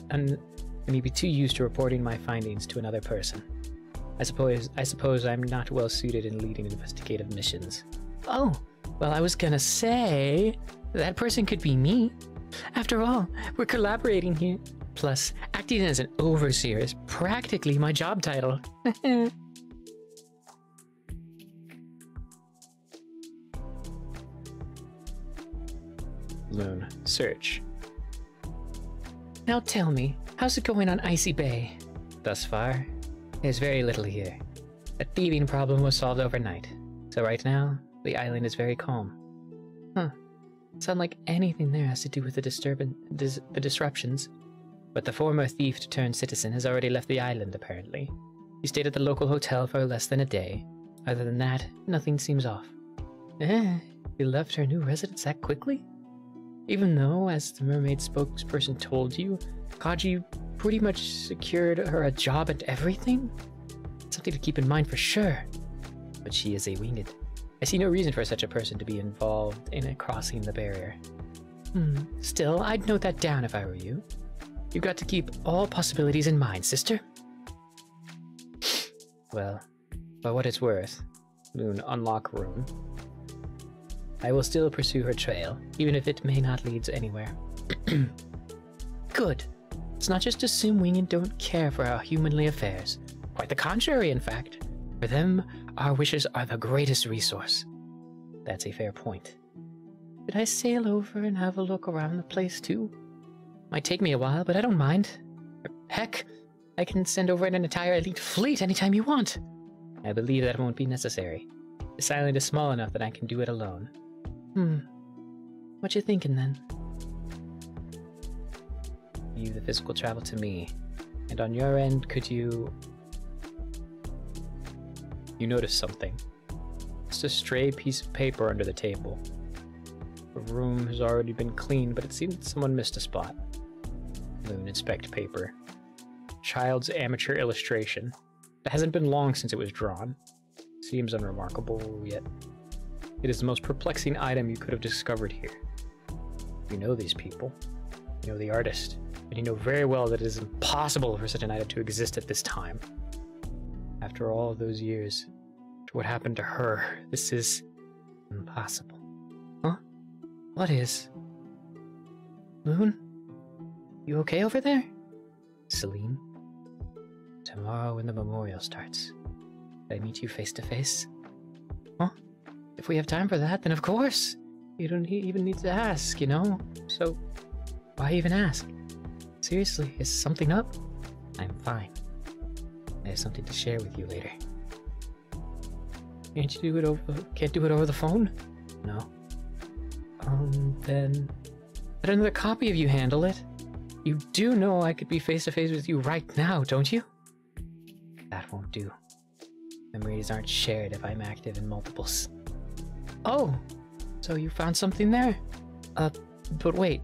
used to reporting my findings to another person. I suppose I'm not well suited in leading investigative missions. Oh, well, I was gonna say that person could be me. After all, we're collaborating here. Plus, acting as an overseer is practically my job title. Loon, search. Now tell me, how's it going on Icy Bay? Thus far, there's very little here. The thieving problem was solved overnight, so right now, the island is very calm. Huh. It's unlike anything there has to do with the disruptions. But the former thief-turned-citizen has already left the island, apparently. He stayed at the local hotel for less than a day. Other than that, nothing seems off. He left her new residence that quickly? Even though, as the mermaid spokesperson told you, Kaji pretty much secured her a job and everything? Something to keep in mind for sure. But she is a winged. I see no reason for such a person to be involved in crossing the barrier. Still, I'd note that down if I were you. You've got to keep all possibilities in mind, sister. Well, for what it's worth, Moon, unlock room. I will still pursue her trail, even if it may not lead anywhere. Good. Let's not just assume winged don't care for our humanly affairs. Quite the contrary, in fact. For them, our wishes are the greatest resource. That's a fair point. Should I sail over and have a look around the place too? Might take me a while, but I don't mind. Heck, I can send over an entire elite fleet anytime you want. I believe that won't be necessary. This island is small enough that I can do it alone. What you thinking then? Leave the physical travel to me. And on your end, could you... You notice something. It's a stray piece of paper under the table. The room has already been cleaned, but it seems someone missed a spot. Moon, inspect paper. Child's amateur illustration. It hasn't been long since it was drawn. Seems unremarkable, yet it is the most perplexing item you could have discovered here. You know these people. You know the artist. And you know very well that it is impossible for such an item to exist at this time. After all of those years, after what happened to her, this is impossible. Huh? What is? Moon? You okay over there? Celine, tomorrow when the memorial starts, I meet you face to face. Huh? If we have time for that, then of course. You don't even need to ask, you know? So, why even ask? Seriously, is something up? I'm fine. I have something to share with you later. Can't do it over the phone? No? Then let another copy of you handle it. You do know I could be face to face with you right now, don't you? That won't do. Memories aren't shared if I'm active in multiples. Oh, so you found something there? But wait,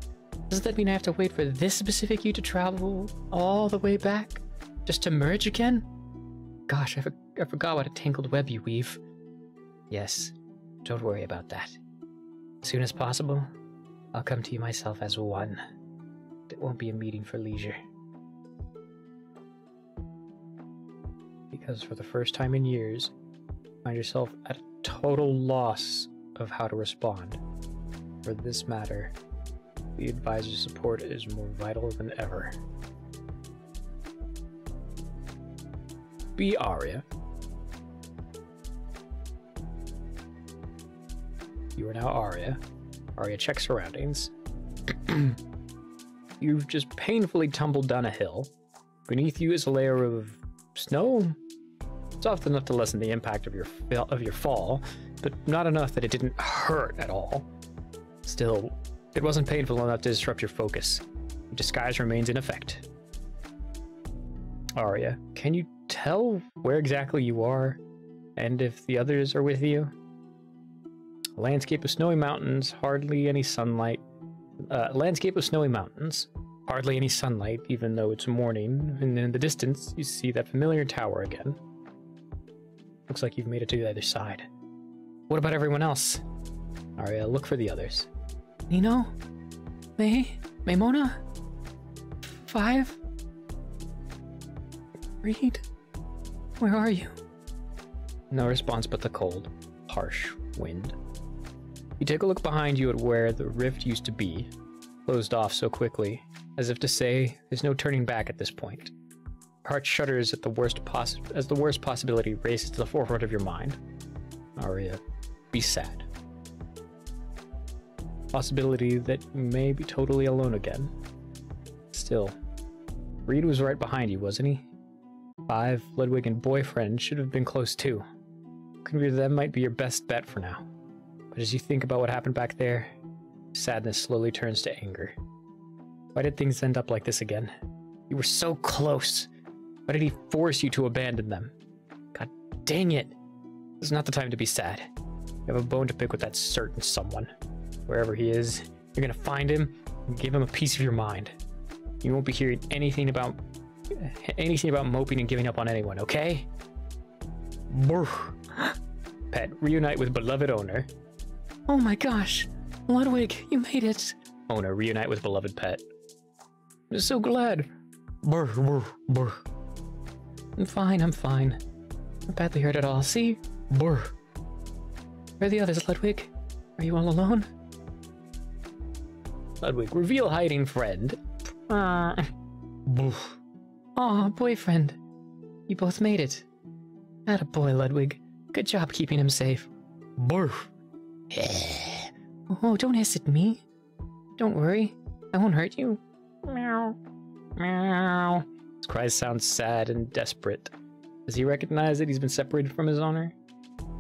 does that mean I have to wait for this specific you to travel all the way back? Just to merge again? Gosh, I forgot what a tangled web you weave. Yes, don't worry about that. As soon as possible, I'll come to you myself as one. It won't be a meeting for leisure. Because for the first time in years, you find yourself at a total loss of how to respond. For this matter, the advisor's support is more vital than ever. Be Arya. You are now Arya. Arya checks surroundings. You've just painfully tumbled down a hill. Beneath you is a layer of snow. Soft enough to lessen the impact of your fall, but not enough that it didn't hurt at all. Still, it wasn't painful enough to disrupt your focus. Your disguise remains in effect. Arya, can you tell where exactly you are, and if the others are with you? A landscape of snowy mountains, hardly any sunlight. Even though it's morning, and in the distance, you see that familiar tower again. Looks like you've made it to the other side. What about everyone else? Arya, look for the others. Nino? Maymona? 5? Reed? Where are you? No response but the cold, harsh wind. You take a look behind you at where the rift used to be, closed off so quickly, as if to say, there's no turning back at this point. Your heart shudders at the worst possibility races to the forefront of your mind. Arya, be sad. Possibility that you may be totally alone again. Still, Reed was right behind you, wasn't he? 5, Ludwig, and boyfriend should have been close too. Consider them might be your best bet for now. But as you think about what happened back there, sadness slowly turns to anger. Why did things end up like this again? You were so close. Why did he force you to abandon them? God dang it. This is not the time to be sad. You have a bone to pick with that certain someone. Wherever he is, you're gonna find him and give him a piece of your mind. You won't be hearing anything about moping and giving up on anyone, okay? Pet, reunite with beloved owner. Oh my gosh, Ludwig, you made it. Owner, reunite with beloved pet. I'm so glad. I'm fine. Not badly hurt at all. See? Where are the others, Ludwig? Are you all alone? Ludwig, reveal hiding friend. Aw, boyfriend. You both made it. Attaboy, Ludwig. Good job keeping him safe. Oh, don't hiss at me. Don't worry. I won't hurt you. Meow. Meow. His cries sound sad and desperate. Does he recognize that he's been separated from his owner?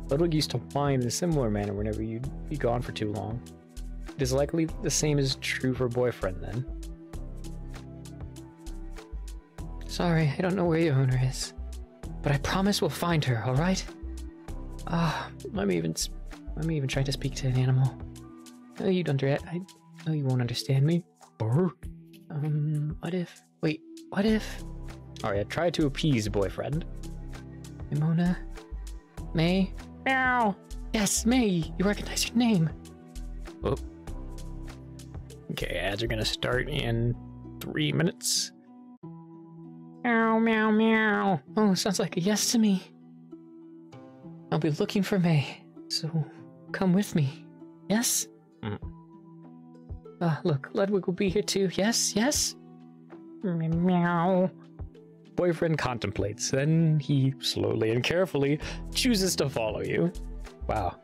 Ludwig used to whine in a similar manner whenever you'd be gone for too long. It is likely the same is true for boyfriend then. Sorry, I don't know where your owner is. But I promise we'll find her, alright? Let me even try to speak to an animal. I know you won't understand me. What if? Arya, try to appease boyfriend. Maymona? May? Meow! Yes, May! You recognize your name. Oh. Okay, ads are gonna start in 3 minutes. Meow, meow, meow. Oh, sounds like a yes to me. I'll be looking for May, so come with me. Yes? Look, Ludwig will be here too. Yes, yes? Meow. Boyfriend contemplates, then he slowly and carefully chooses to follow you. Wow.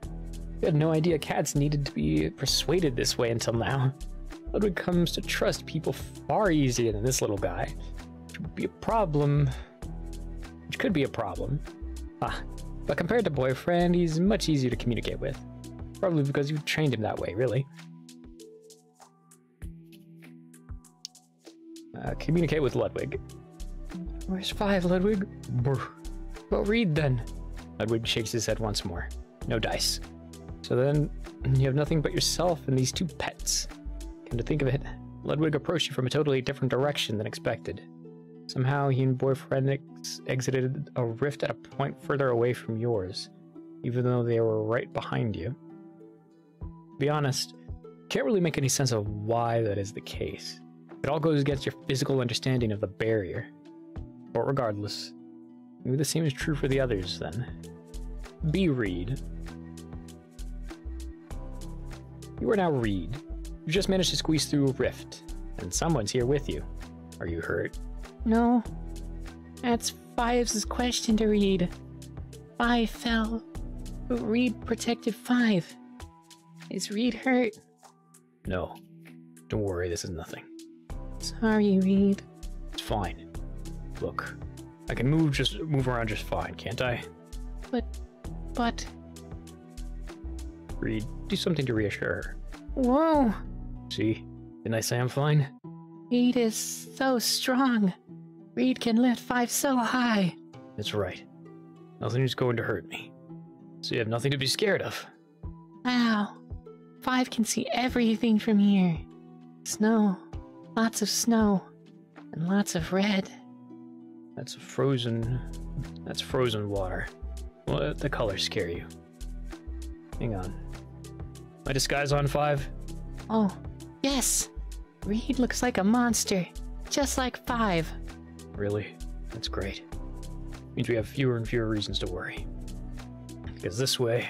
You had no idea cats needed to be persuaded this way until now. Ludwig comes to trust people far easier than this little guy. Which would be a problem. Which could be a problem. But compared to Boyfriend, he's much easier to communicate with. Probably because you've trained him that way, really. Communicate with Ludwig. Where's 5, Ludwig? Well, read then. Ludwig shakes his head once more. No dice. So then, you have nothing but yourself and these 2 pets. Come to think of it, Ludwig approached you from a totally different direction than expected. Somehow, he and Boyfriend exited a rift at a point further away from yours, even though they were right behind you. To be honest, can't really make any sense of why that is the case. It all goes against your physical understanding of the barrier. But regardless, maybe the same is true for the others then. Be Reed. You are now Reed. You just managed to squeeze through a rift, and someone's here with you. Are you hurt? No. That's 5's question to read. 5 fell, but Reed protected 5. Is Reed hurt? No. Don't worry, this is nothing. Sorry, Reed. It's fine. Look, I can move around just fine, can't I? But... Reed, do something to reassure her. Whoa! See? Didn't I say I'm fine? Reed is so strong. Reed can lift 5 so high. That's right. Nothing is going to hurt me. So you have nothing to be scared of. Wow. 5 can see everything from here. Snow. Lots of snow. And lots of red. That's frozen water. Well, the colors scare you. Hang on. My disguise on 5? Oh, yes. Reed looks like a monster. Just like 5. Really? That's great. Means we have fewer and fewer reasons to worry. Because this way,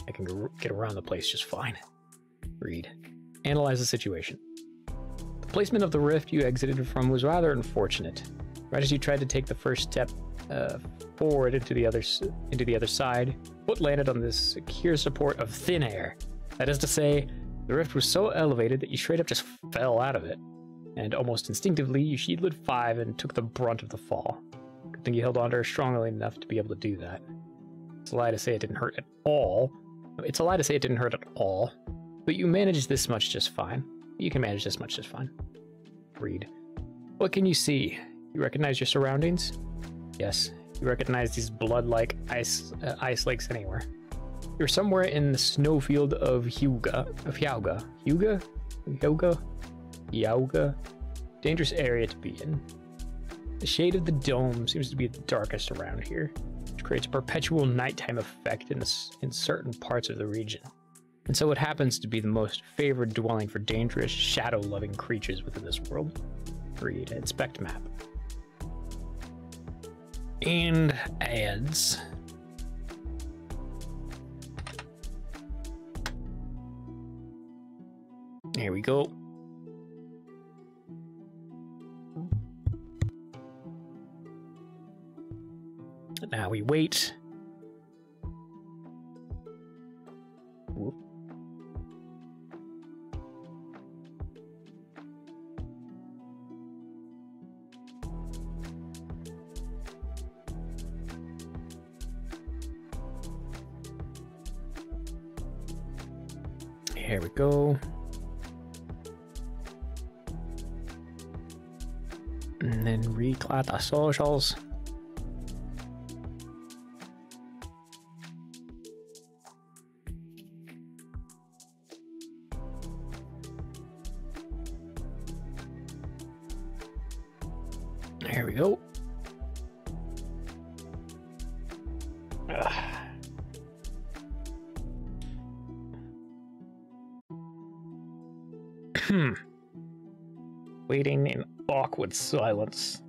I can get around the place just fine. Reed. Analyze the situation. The placement of the rift you exited from was rather unfortunate. Right as you tried to take the first step forward into the other side, foot landed on this secure support of thin air. That is to say, the rift was so elevated that you straight up just fell out of it. And almost instinctively, you shielded 5 and took the brunt of the fall. Good thing you held onto her strongly enough to be able to do that. It's a lie to say it didn't hurt at all. It's a lie to say it didn't hurt at all. But you managed this much just fine. You can manage this much just fine. Reed. What can you see? You recognize your surroundings? Yes, you recognize these blood-like ice lakes anywhere. You're somewhere in the snowfield of Hyauga. Dangerous area to be in. The shade of the dome seems to be the darkest around here, which creates a perpetual nighttime effect in certain parts of the region. And so it happens to be the most favored dwelling for dangerous, shadow-loving creatures within this world. Read, inspect map. And ads. Here we go. Now we wait. Whoop. Here we go. And then reclad the socials. There we go. Waiting in awkward silence.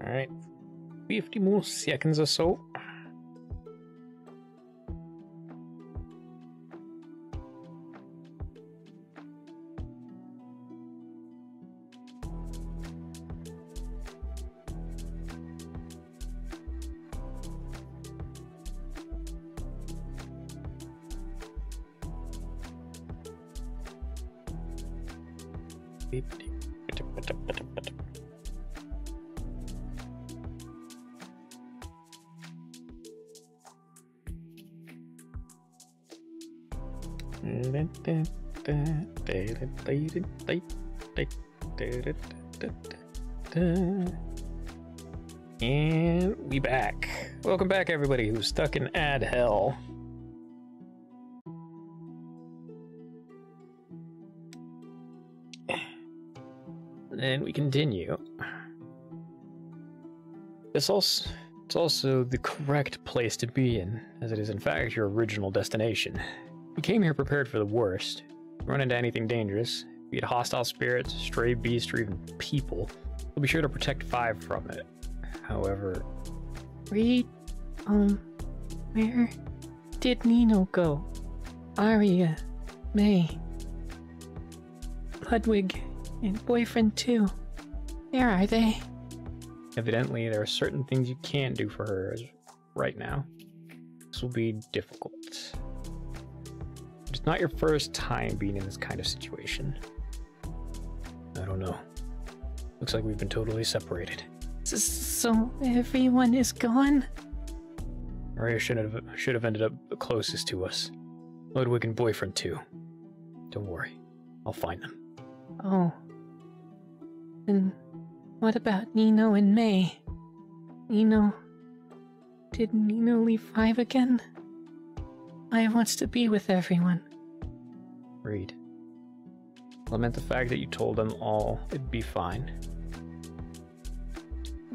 Alright, 50 more seconds or so. And we back. Welcome back, everybody who's stuck in ad hell. And we continue. It's also the correct place to be in, as it is in fact your original destination. You came here prepared for the worst. Run into anything dangerous, be it hostile spirits, stray beasts, or even people. We'll be sure to protect 5 from it. However... Reed, where did Nino go? Arya, May, Ludwig, and boyfriend too. Where are they? Evidently, there are certain things you can't do for her right now. This will be difficult. It's not your first time being in this kind of situation. I don't know. Looks like we've been totally separated. So everyone is gone? Arya should have ended up closest to us. Ludwig and boyfriend too. Don't worry, I'll find them. Oh. Then what about Nino and May? Did Nino leave 5 again? I wants to be with everyone. Reed. Lament the fact that you told them all it'd be fine.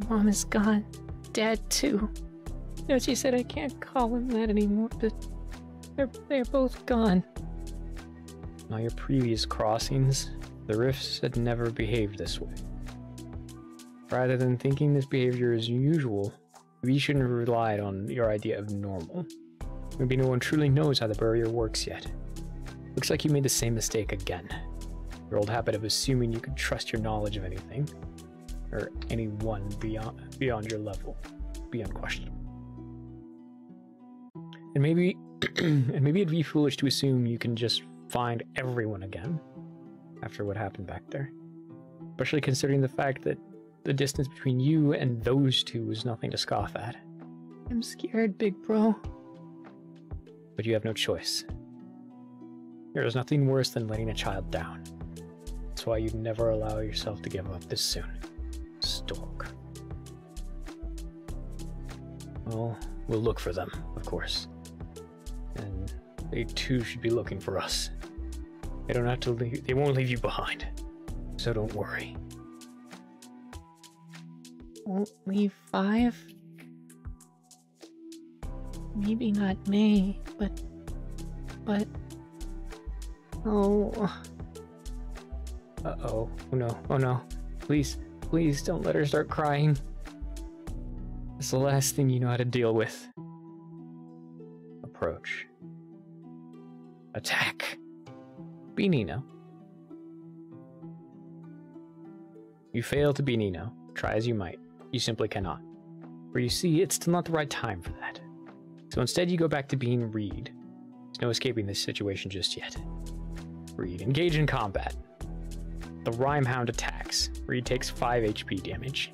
Mom is gone. Dad too. No, she said I can't call him that anymore, but they're both gone. Now your previous crossings, the rifts had never behaved this way. Rather than thinking this behavior is usual, maybe you shouldn't have relied on your idea of normal. Maybe no one truly knows how the barrier works yet. Looks like you made the same mistake again. Your old habit of assuming you could trust your knowledge of anything, or anyone beyond your level, be unquestionable. And maybe it'd be foolish to assume you can just find everyone again after what happened back there. Especially considering the fact that the distance between you and those two is nothing to scoff at. I'm scared, big bro. But you have no choice. There is nothing worse than letting a child down. That's why you never allow yourself to give up this soon. Stork. Well, we'll look for them, of course. And they too should be looking for us. They don't have to leave, they won't leave you behind. So don't worry. Won't leave 5? Maybe not May, but... Oh... Uh-oh. Oh no. Oh no. Please don't let her start crying. It's the last thing you know how to deal with. Approach. Attack. Be Nino. You fail to be Nino. Try as you might. You simply cannot. For you see, it's still not the right time for that. So instead you go back to being Reed. There's no escaping this situation just yet. Reed, engage in combat. The Rhyme Hound attacks. Reed takes 5 HP damage.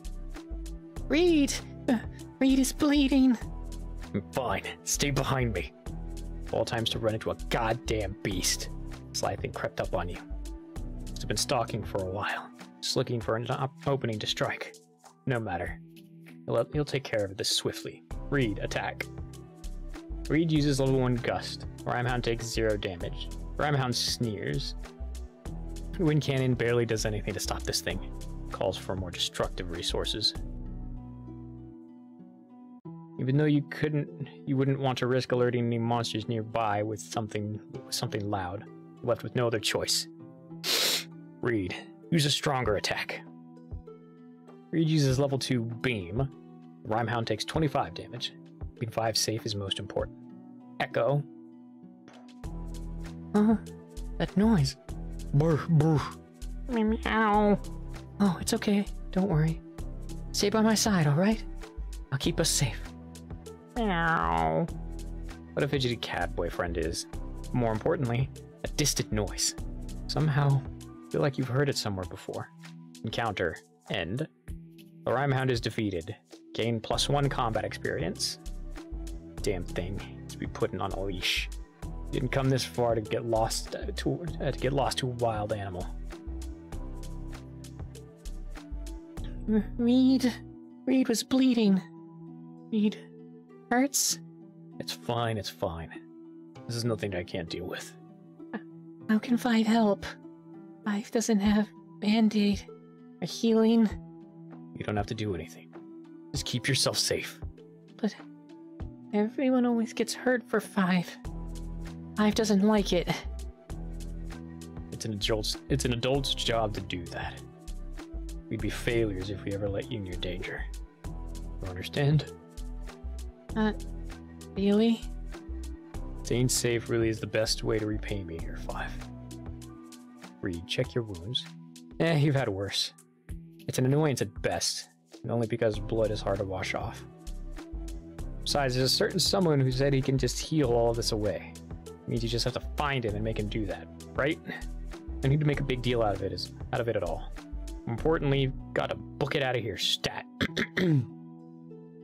Reed! Reed is bleeding. Fine, stay behind me. All times to run into a goddamn beast. Sly thing crept up on you. Must have been stalking for a while, just looking for an opening to strike. No matter. He'll take care of this swiftly. Reed, attack. Reed uses level 1 Gust. Rhymehound takes 0 damage. Rhymehound sneers. Wind Cannon barely does anything to stop this thing. Calls for more destructive resources. Even though you wouldn't want to risk alerting any monsters nearby with something loud. You're left with no other choice. Reed, use a stronger attack. Reed uses level 2 Beam. Rhymehound takes 25 damage. Keeping 5 safe is most important. Echo. That noise. Brr, brr. Meow. Oh, it's okay. Don't worry. Stay by my side, alright? I'll keep us safe. Meow. What a fidgety cat boyfriend is. More importantly, a distant noise. Somehow, feel like you've heard it somewhere before. Encounter. End. The Rhymehound is defeated. Gain +1 combat experience. Damn thing. To be put on a leash. Didn't come this far to get lost to a wild animal. Reed was bleeding. Reed hurts? It's fine, it's fine. This is nothing I can't deal with. How can Five help? Five doesn't have Band-Aid or healing. You don't have to do anything. Just keep yourself safe. But everyone always gets hurt for Five. Five doesn't like it. It's an adult's job to do that. We'd be failures if we ever let you in your danger. You understand? Really? Staying safe really is the best way to repay me here, Five. Reed, check your wounds. You've had worse. It's an annoyance at best, and only because blood is hard to wash off. Besides, there's a certain someone who said he can just heal all of this away. It means you just have to find him and make him do that, right? I need to make a big deal out of it at all. More importantly, you've got to book it out of here, stat.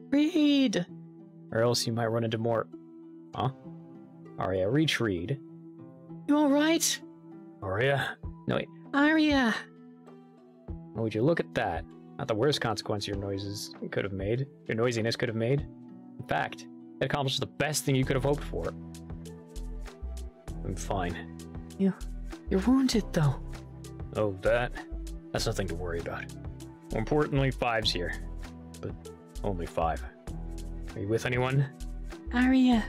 Reed! Or else you might run into more... Huh? Arya, reach Reed. You alright? Arya? No, wait. Arya! Oh, would you look at that? Not the worst consequence your noisiness could have made. In fact, it accomplished the best thing you could have hoped for. I'm fine. You're wounded, though. Oh, that's nothing to worry about. More importantly, Five's here. But only Five. Are you with anyone? Arya.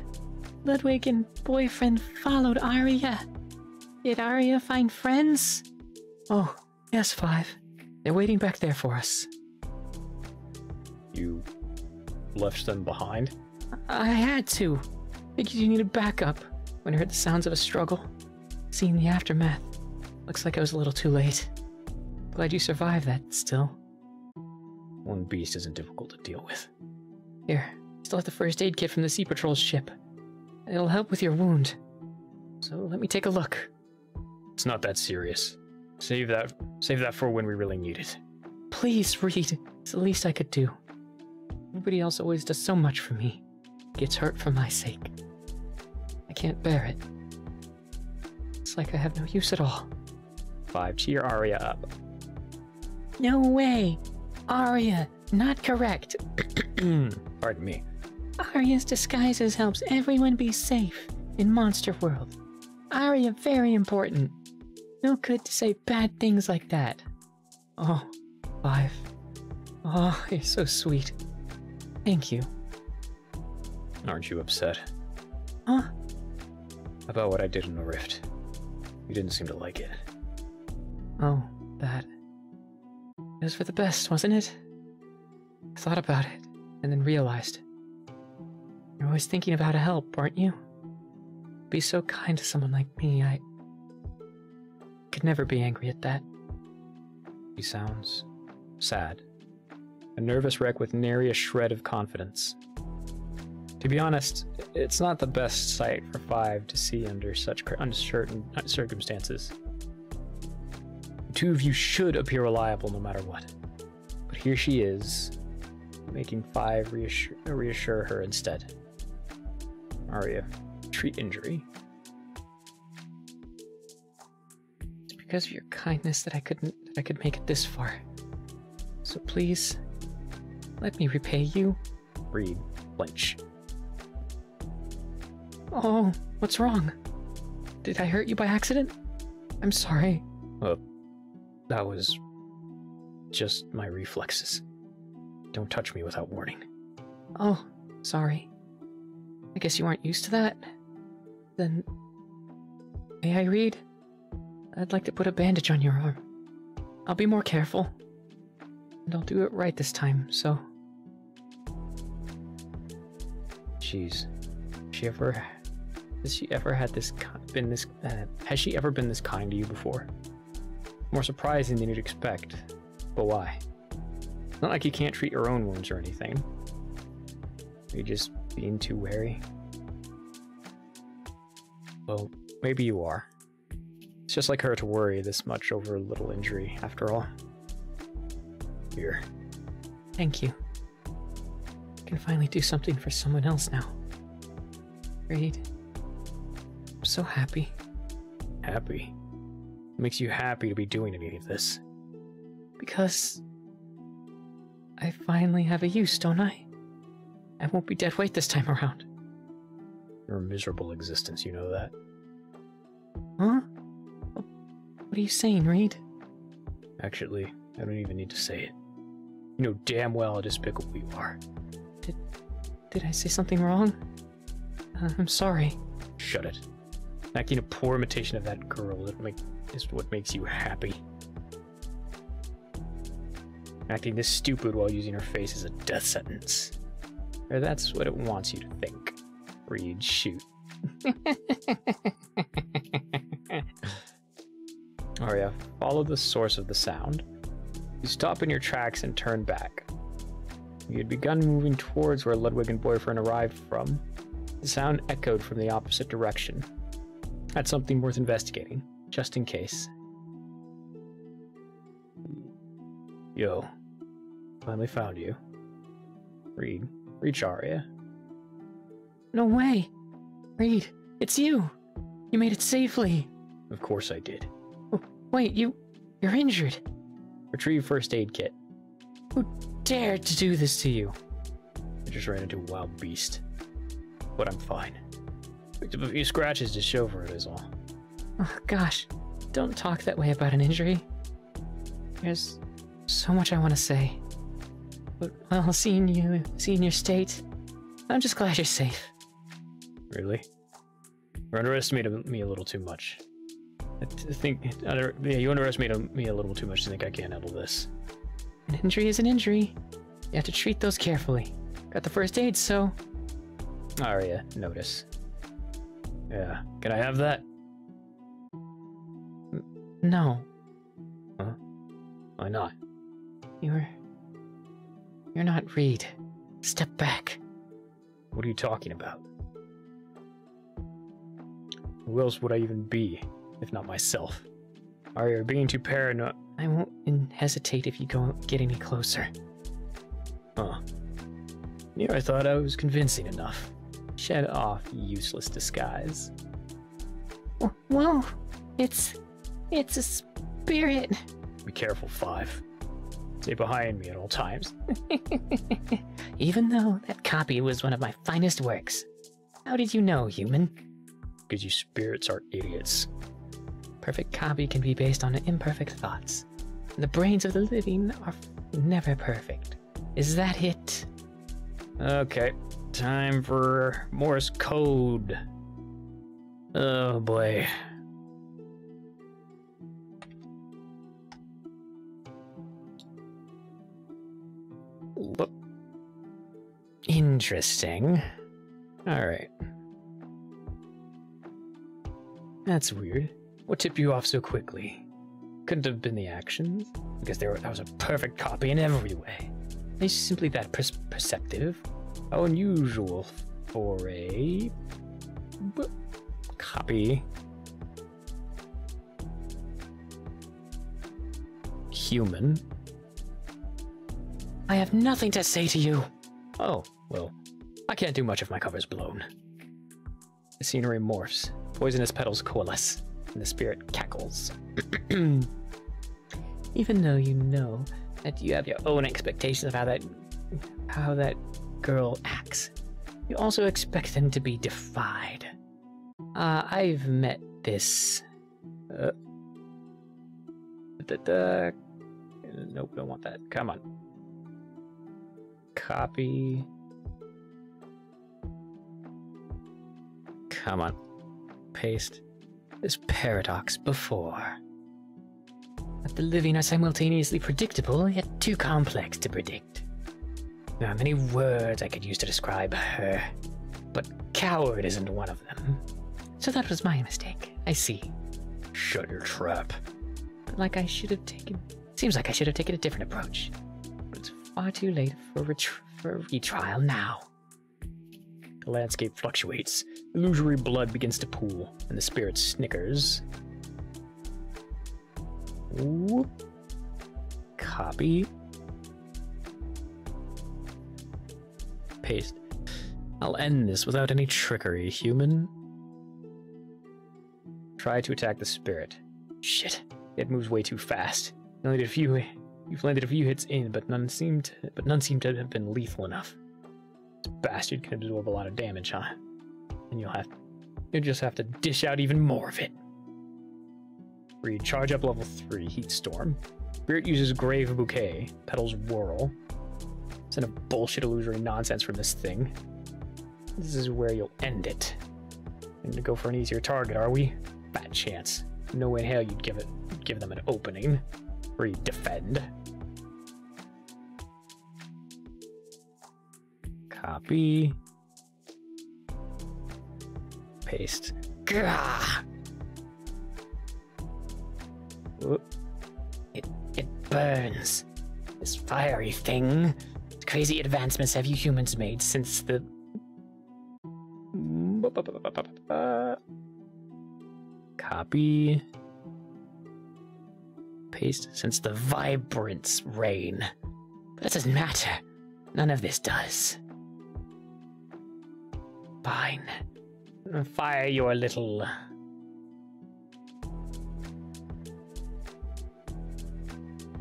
Ludwig and boyfriend followed Arya. Did Arya find friends? Oh, yes, Five. They're waiting back there for us. You left them behind? I had to. Figured you needed backup when I heard the sounds of a struggle. Seeing the aftermath. Looks like I was a little too late. Glad you survived that still. One beast isn't difficult to deal with. Here, still have the first aid kit from the Sea Patrol's ship. It'll help with your wound. So let me take a look. It's not that serious. Save that for when we really need it. Please, Reed. It's the least I could do. Everybody else always does so much for me. Gets hurt for my sake. I can't bear it. It's like I have no use at all. Five, cheer Arya up. No way! Arya, not correct. Pardon me. Arya's disguises helps everyone be safe in Monster World. Arya very important. No good to say bad things like that. Oh, Five. Oh, you're so sweet. Thank you. Aren't you upset? Huh? About what I did in the rift. You didn't seem to like it. Oh, that. It was for the best, wasn't it? I thought about it, and then realized. You're always thinking of how to help, aren't you? Be so kind to someone like me, I could never be angry at that. He sounds sad. A nervous wreck with nary a shred of confidence. To be honest, it's not the best sight for Five to see under such uncertain circumstances. The two of you should appear reliable no matter what. But here she is, making Five reassure her instead. Arya, treat injury. It's because of your kindness that I could make it this far. So please, let me repay you. Reed, flinch. Oh, what's wrong? Did I hurt you by accident? I'm sorry. That was just my reflexes. Don't touch me without warning. Oh, sorry. I guess you aren't used to that? Then, may I read? I'd like to put a bandage on your arm. I'll be more careful. And I'll do it right this time, so... Jeez. Has she ever been this kind to you before? More surprising than you'd expect. But why? It's not like you can't treat your own wounds or anything. Are you just being too wary? Well, maybe you are. It's just like her to worry this much over a little injury, after all. Here. Thank you. I can finally do something for someone else now. Reed. I'm so happy. Happy? What makes you happy to be doing any of this? Because... I finally have a use, don't I? I won't be dead weight this time around. You're a miserable existence, you know that? Huh? What are you saying, Reed? Actually, I don't even need to say it. You know damn well how despicable you are. Did I say something wrong? I'm sorry. Shut it. Acting a poor imitation of that girl is what makes you happy. Acting this stupid while using her face as a death sentence. Or that's what it wants you to think. Reed, shoot. Arya, follow the source of the sound. You stop in your tracks and turn back. You had begun moving towards where Ludwig and boyfriend arrived from. The sound echoed from the opposite direction. That's something worth investigating, just in case. Yo, finally found you. Reed, reach Arya. No way! Reed, it's you! You made it safely! Of course I did. Oh, wait, you're injured. Retrieve first aid kit. Who dared to do this to you? I just ran into a wild beast. But I'm fine. Picked up a few scratches to show for it is all. Oh gosh, don't talk that way about an injury. There's so much I want to say. But, well, seeing your state, I'm just glad you're safe. Really? You underestimated me a little too much. You underestimated me a little too much to think I can't handle this. An injury is an injury. You have to treat those carefully. Got the first aid, so... Arya, notice. Yeah, can I have that? No. Huh? Why not? You're not Reed. Step back. What are you talking about? Who else would I even be, if not myself? Arya, you're being too paranoid. I won't hesitate if you get any closer. Huh. I thought I was convincing enough. Shed off useless disguise. Whoa! It's a spirit! Be careful, Five. Stay behind me at all times. Even though that copy was one of my finest works. How did you know, human? Because you spirits are idiots. Perfect copy can be based on imperfect thoughts. The brains of the living are never perfect. Is that it? Okay, time for Morse code. Oh boy. Interesting. Alright. That's weird. What tipped you off so quickly? Couldn't have been the actions, because that was a perfect copy in every way. He's simply that perceptive. How unusual for a copy. Human. I have nothing to say to you. Oh, well, I can't do much if my cover's blown. The scenery morphs, poisonous petals coalesce, and the spirit cackles. Even though you know that you have your own expectations of how that girl acts, you also expect them to be defied. I've met this... Nope, don't want that. Come on. Copy. Come on. Paste. This paradox before. That the living are simultaneously predictable, yet too complex to predict. There are many words I could use to describe her, but coward isn't one of them. So that was my mistake. I see. Shut your trap. Seems like I should have taken a different approach. But it's far too late for a retrial now. The landscape fluctuates. Illusory blood begins to pool, and the spirit snickers. Whoop. Copy. Paste. I'll end this without any trickery, human. Try to attack the spirit. Shit. It moves way too fast. You've landed a few hits in, but none seem to have been lethal enough. This bastard can absorb a lot of damage, huh? And you'll just have to dish out even more of it. Read charge up level 3, heat storm. Spirit uses grave bouquet. Petals whirl. It's enough bullshit illusory nonsense from this thing. This is where you'll end it. Going to go for an easier target, are we? Bad chance. No way in hell you'd give them an opening. Read defend. Copy. Paste. Gah! It burns. This fiery thing. What crazy advancements have you humans made since the... Copy. Paste. Since the vibrance reign. But that doesn't matter. None of this does. Fine. Fire your little...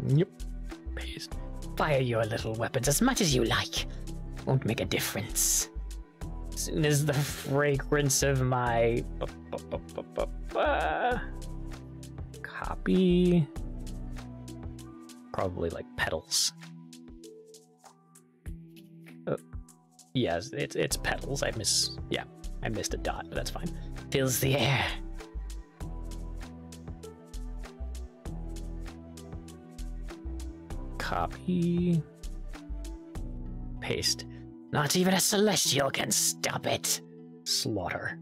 Yep. Paste. Fire your little weapons as much as you like. Won't make a difference. As soon as the fragrance of my... Copy. Probably like petals. Oh. Yes, it's petals. I missed a dot, but that's fine. Fills the air. Copy. Paste. Not even a celestial can stop it. Slaughter.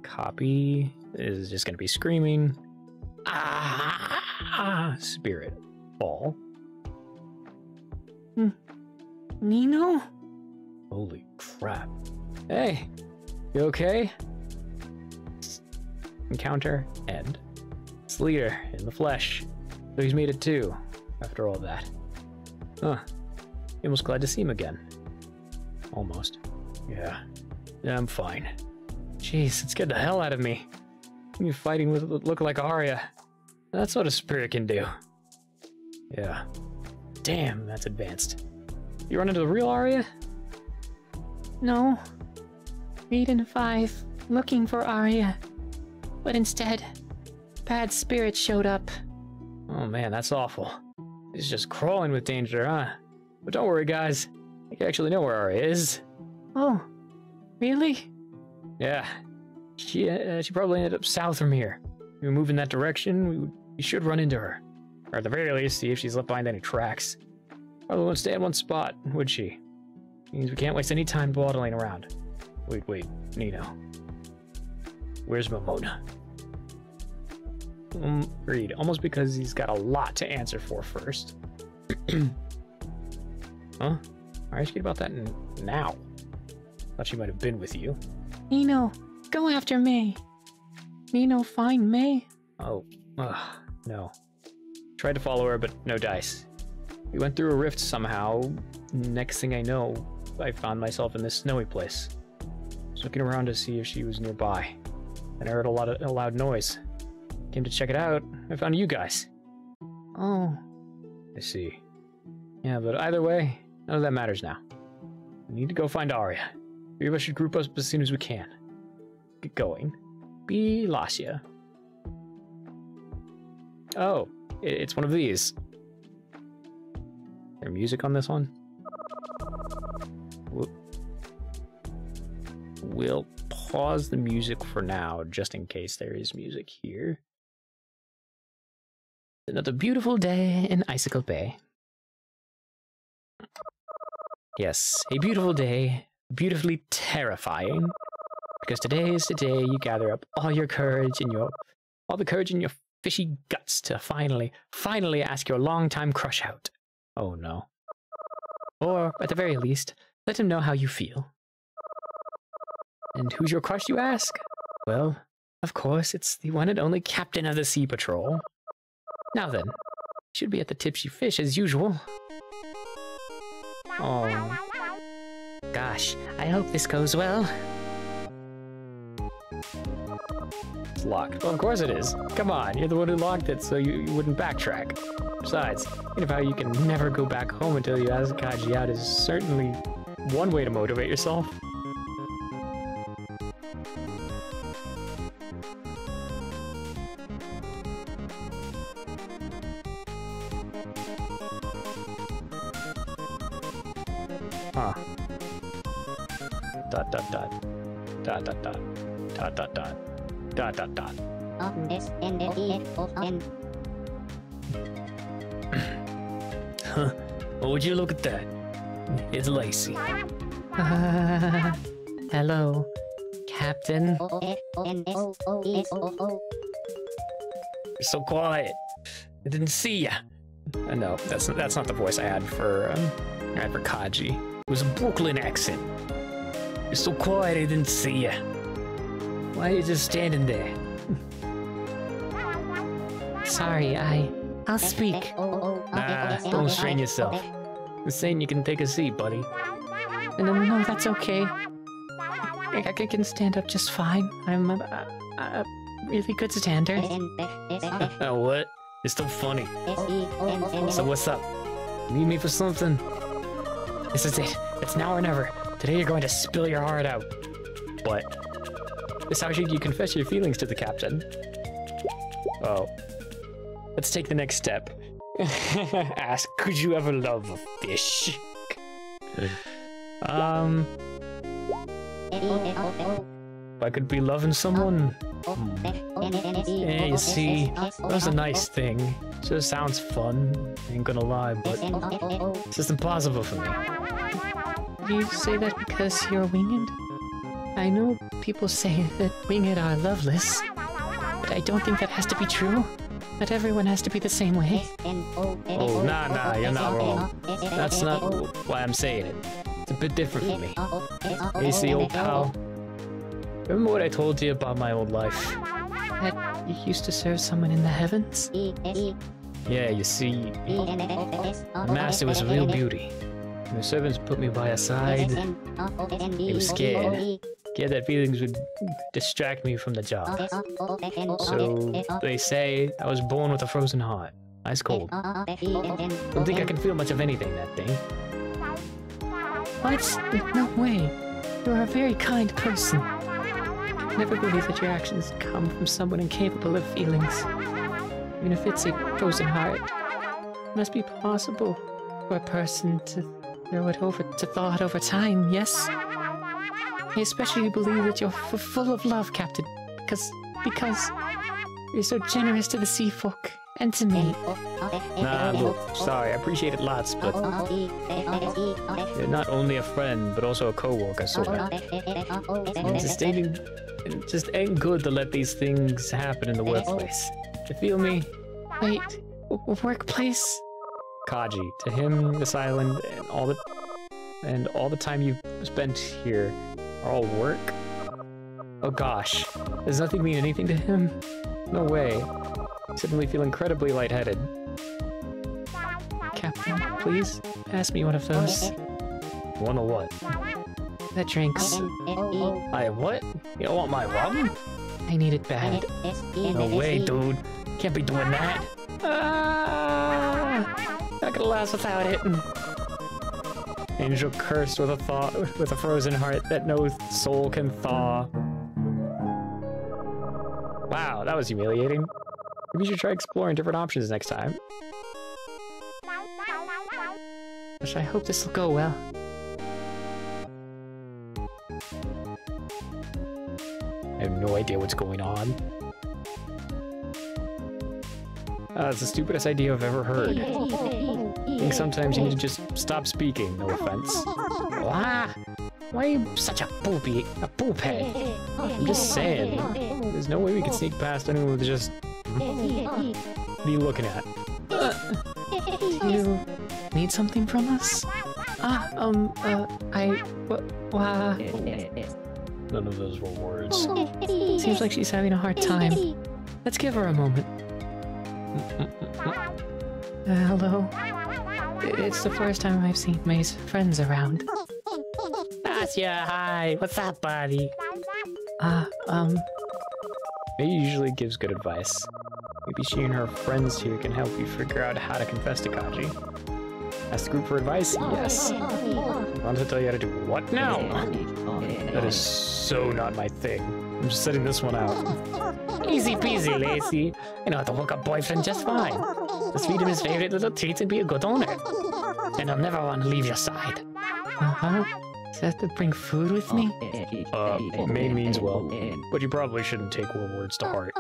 Copy. This is just going to be screaming. Ah! Spirit. Ball. Nino? Holy crap. Hey, you okay? Encounter end. It's leader in the flesh. So he's made it too, after all that. Huh. Almost glad to see him again. Almost. Yeah, I'm fine. Jeez, it scared the hell out of me. You fighting with what look like Arya. That's what a spirit can do. Yeah. Damn, that's advanced. You run into the real Arya? No. Reed and 5 looking for Arya. But instead, bad spirits showed up. Oh man, that's awful. He's just crawling with danger, huh? But don't worry, guys. I actually know where Arya is. Oh, really? Yeah. She probably ended up south from here. If we move in that direction, we should run into her. Or at the very least, see if she's left behind any tracks. Probably won't stay in one spot, would she? Means we can't waste any time dawdling around. Wait, Nino. Where's Momona? Read. Almost because he's got a lot to answer for first. Huh? Why ask you about that now? Thought she might have been with you. Nino, go after May. Nino, find May. Oh, no. Tried to follow her, but no dice. We went through a rift somehow. Next thing I know, I found myself in this snowy place. I was looking around to see if she was nearby. And I heard a loud noise. Came to check it out. I found you guys. Oh. I see. Yeah, but either way, none of that matters now. We need to go find Arya. Three of us should group up as soon as we can. Get going. Be Lascia. Oh, it's one of these. Is there music on this one? We'll pause the music for now, just in case there is music here. Another beautiful day in Icicle Bay. Yes, a beautiful day, beautifully terrifying. Because today is the day you gather up all your courage and all the courage in your fishy guts to finally ask your longtime crush out. Oh no. Or, at the very least, let him know how you feel. And who's your crush, you ask? Well, of course, it's the one and only captain of the Sea Patrol. Now then, should be at the Tipsy Fish as usual. Oh. Gosh, I hope this goes well. It's locked. Well, of course it is. Come on, you're the one who locked it, so you wouldn't backtrack. Besides, thinking of how you can never go back home until you ask Kaji out is certainly one way to motivate yourself. Huh. Dot dot dot. Dot dot dot. Dot dot dot. Dot dot dot. Huh. What would you look at that? It's Lacey. Hello, Captain. You're so quiet. I didn't see ya. No, that's not the voice I had for Kaji. It was a Brooklyn accent. You're so quiet, I didn't see ya. Why are you just standing there? Sorry, I'll speak. Nah, don't strain yourself. I'm saying you can take a seat, buddy. No, that's okay. I can stand up just fine. I'm a really good stander. Oh, what? It's so funny. So what's up? Need me for something? This is it. It's now or never. Today you're going to spill your heart out. What? This how should you confess your feelings to the captain? Oh. Let's take the next step. Ask, could you ever love a fish? If I could be loving someone? Yeah, you see, that's a nice thing. Sure sounds fun, ain't gonna lie, but it's just impossible for me. Do you say that because you're winged? I know people say that winged are loveless, but I don't think that has to be true. Not everyone has to be the same way. Oh, nah, you're not wrong. That's not why I'm saying it. It's a bit different for me. Hey, see, old pal. Remember what I told you about my old life? That you used to serve someone in the heavens? Yeah, you see, the master was a real beauty. When the servants put me by his side, he was scared. Scared that feelings would distract me from the job. So, they say I was born with a frozen heart. Ice cold. Don't think I can feel much of anything that day. What? No way. You're a very kind person. Never believe that your actions come from someone incapable of feelings. Even if it's a frozen heart, it must be possible for a person to throw it over to thought over time, yes? I especially believe that you're full of love, Captain, because you're so generous to the sea folk And to me. Nah, look, sorry, I appreciate it lots, but you're not only a friend, but also a co-worker, sorta. It just ain't good to let these things happen in the workplace. You feel me? Wait, workplace? Kaji, to him, this island, and all the time you've spent here are all work? Oh gosh, does nothing mean anything to him? No way. I suddenly feel incredibly lightheaded. Captain, please pass me one of those. One of what? That drinks. What? You don't want my rum? I need it bad. No way, dude. Can't be doing that. Not gonna last without it. Angel cursed with a frozen heart that no soul can thaw. Wow, that was humiliating. Maybe you should try exploring different options next time. Gosh, I hope this will go well. I have no idea what's going on. That's the stupidest idea I've ever heard. I think sometimes you need to just stop speaking, no offense. Why are you such a poopy head? I'm just saying, there's no way we can sneak past anyone with just... What are you looking at? You need something from us? None of those were words. Seems like she's having a hard time. Let's give her a moment. Hello? It's the first time I've seen May's friends around. Asya, hi. What's up, buddy? May usually gives good advice. Maybe she and her friends here can help you figure out how to confess to Kaji. Ask the group for advice? Yes. Want to tell you how to do what now? That is so not my thing. I'm just setting this one out. Easy peasy, Lacey. I know how to hook up boyfriend just fine. Just feed him his favorite little treats and be a good owner. And I'll never want to leave your side. Uh-huh. Does that have to bring food with me? May means well, but you probably shouldn't take her words to heart.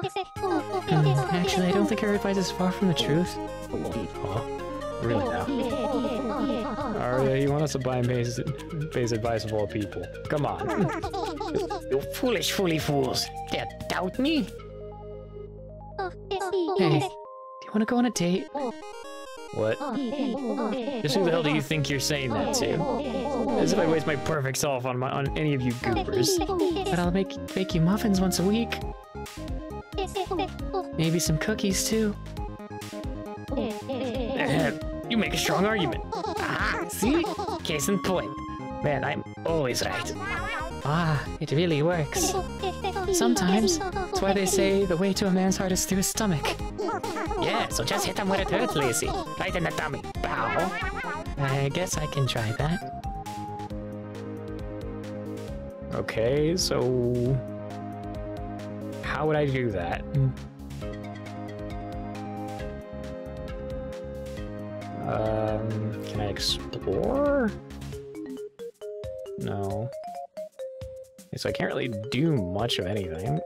Actually, I don't think her advice is far from the truth. Huh? Really now? Arya, you want us to buy May's advice of all people. Come on. You foolish fools. Dare doubt me? Hey, do you want to go on a date? What? Just who the hell do you think you're saying that to? As if I waste my perfect self on any of you goobers. But I'll bake you muffins once a week. Maybe some cookies too. You make a strong argument. Ah, see? Case in point. Man, I'm always right. Ah, it really works. Sometimes. That's why they say the way to a man's heart is through his stomach. Yeah, so just hit him where it hurts, Lacey. Right in the tummy. Bow. I guess I can try that. Okay, so... how would I do that? Can I explore? No. Okay, so I can't really do much of anything.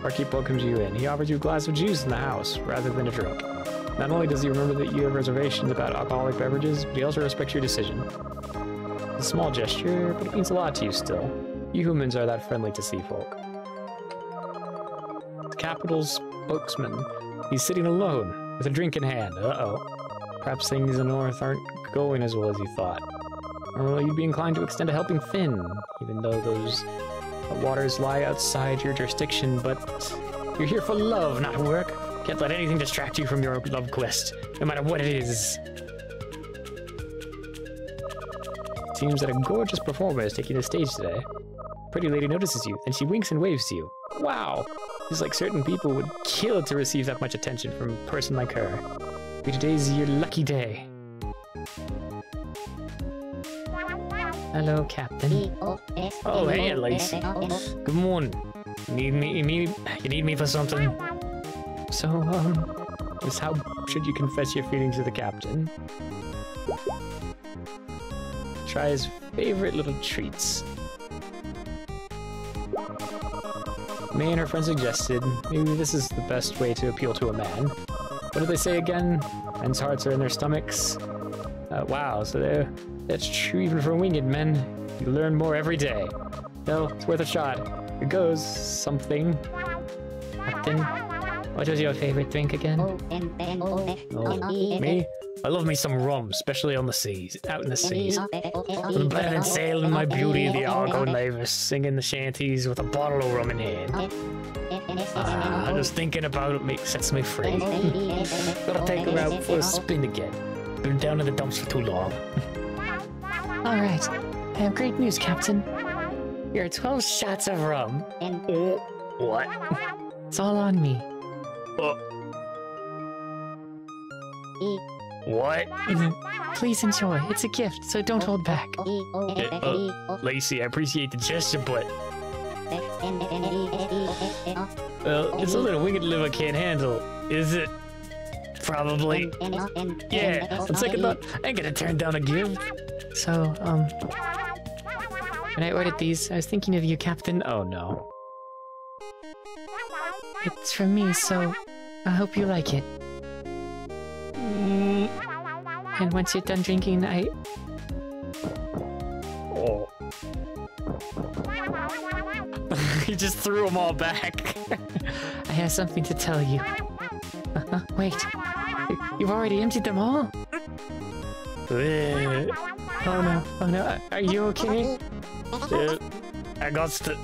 Barkeep welcomes you in. He offers you a glass of juice in the house, rather than a drink. Not only does he remember that you have reservations about alcoholic beverages, but he also respects your decision. It's a small gesture, but it means a lot to you still. You humans are that friendly to sea folk. The capital's spokesman. He's sitting alone, with a drink in hand. Uh-oh. Perhaps things in the north aren't going as well as you thought. Or you'd be inclined to extend a helping fin, even though those waters lie outside your jurisdiction, but you're here for love, not work. Can't let anything distract you from your love quest, no matter what it is. Seems that a gorgeous performer is taking the stage today. Pretty lady notices you, then she winks and waves to you. Wow! It's like certain people would kill to receive that much attention from a person like her. Maybe today's your lucky day. Hello, Captain. Oh, hey, Lacey. Good morning. You need me for something? So, Just how should you confess your feelings to the captain? Try his favorite little treats. May and her friend suggested maybe this is the best way to appeal to a man. What did they say again? Men's hearts are in their stomachs. Wow, so that's true even for winged men. You learn more every day. Well, it's worth a shot. Here goes something. Captain, what was your favorite drink again? Oh, me? I love me some rum, especially on the seas, out in the seas. Nothing better than sailing in my beauty in the Argo Navis, singing the shanties with a bottle of rum in hand. Just thinking about it sets me free. Gotta take her out for a spin again. Been down in the dumps for too long. Alright, I have great news, Captain. Here are 12 shots of rum. What? It's all on me. What? Please enjoy. It's a gift, so don't hold back. Lacey, I appreciate the gesture, but... Well, it's something a winged liver can't handle, is it? Probably. Yeah, on second thought, I ain't gonna turn down a gift. So, when I ordered these, I was thinking of you, Captain. Oh no. It's from me, so I hope you like it. And once you're done drinking, Oh. He just threw them all back. I have something to tell you. Wait. You've already emptied them all? Oh no, oh no. Are you okay? I got to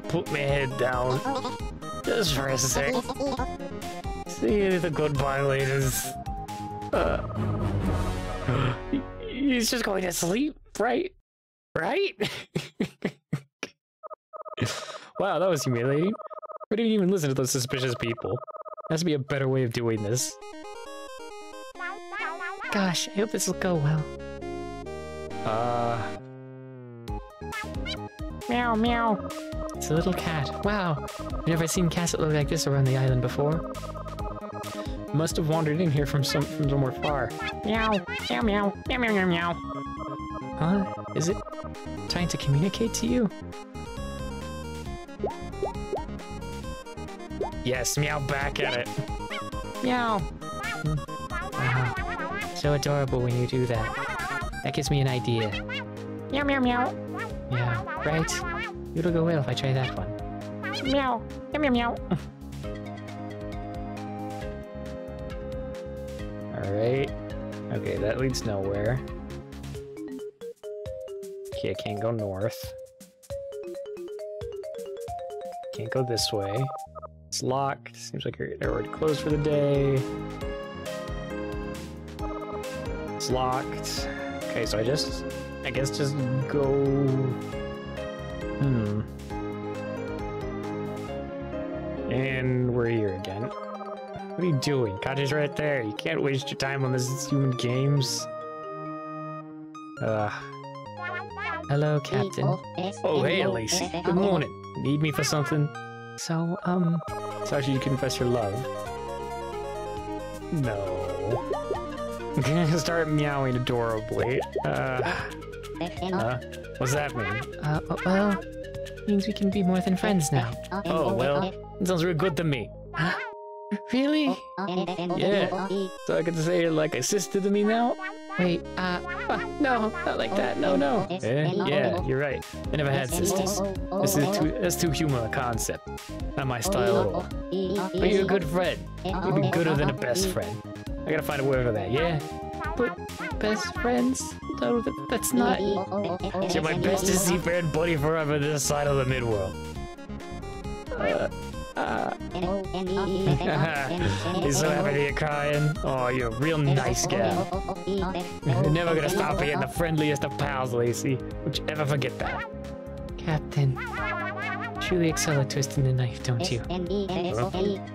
put my head down. Just for a sec. See you the goodbye, ladies. He's just going to sleep, right? Right? Wow, that was humiliating. We didn't even listen to those suspicious people. There has to be a better way of doing this. Gosh, I hope this will go well. Meow, meow. It's a little cat. Wow, I've never seen cats that look like this around the island before. Must have wandered in here from somewhere far. Meow, meow, meow, meow, meow, meow, meow. Huh? Is it trying to communicate to you? Yes, meow back at it. Meow. Wow, so adorable when you do that. That gives me an idea. Meow, meow, meow. Yeah, right? It'll go well if I try that one. Meow, meow, meow, meow. Alright. Okay, that leads nowhere. Okay, I can't go north. Can't go this way. It's locked. Seems like they're already closed for the day. It's locked. Okay, so I guess just go... And we're here again. What are you doing? Cottage's right there. You can't waste your time on this human games. Hello, Captain. Oh, hey, Lacey. Good morning. Need me for something? So, So you confess your love? No. Start meowing adorably. What's that mean? Well, it means we can be more than friends now. Oh, well, it sounds real good to me. Really? Yeah. So I can say like a sister to me now? Wait, no, not like that, no. Yeah, you're right. I never had sisters. That's too human a concept. Not my style at all. But you're a good friend. You'd be gooder than a best friend. I gotta find a word for that, yeah? But best friends? No, that's not... You're my bestest seafaring buddy forever this side of the midworld. He's so happy that you're crying. Oh, you're a real nice gal. You're never gonna stop being the friendliest of pals, Lacey. Don't you ever forget that. Captain, truly excel at twisting the knife, don't you?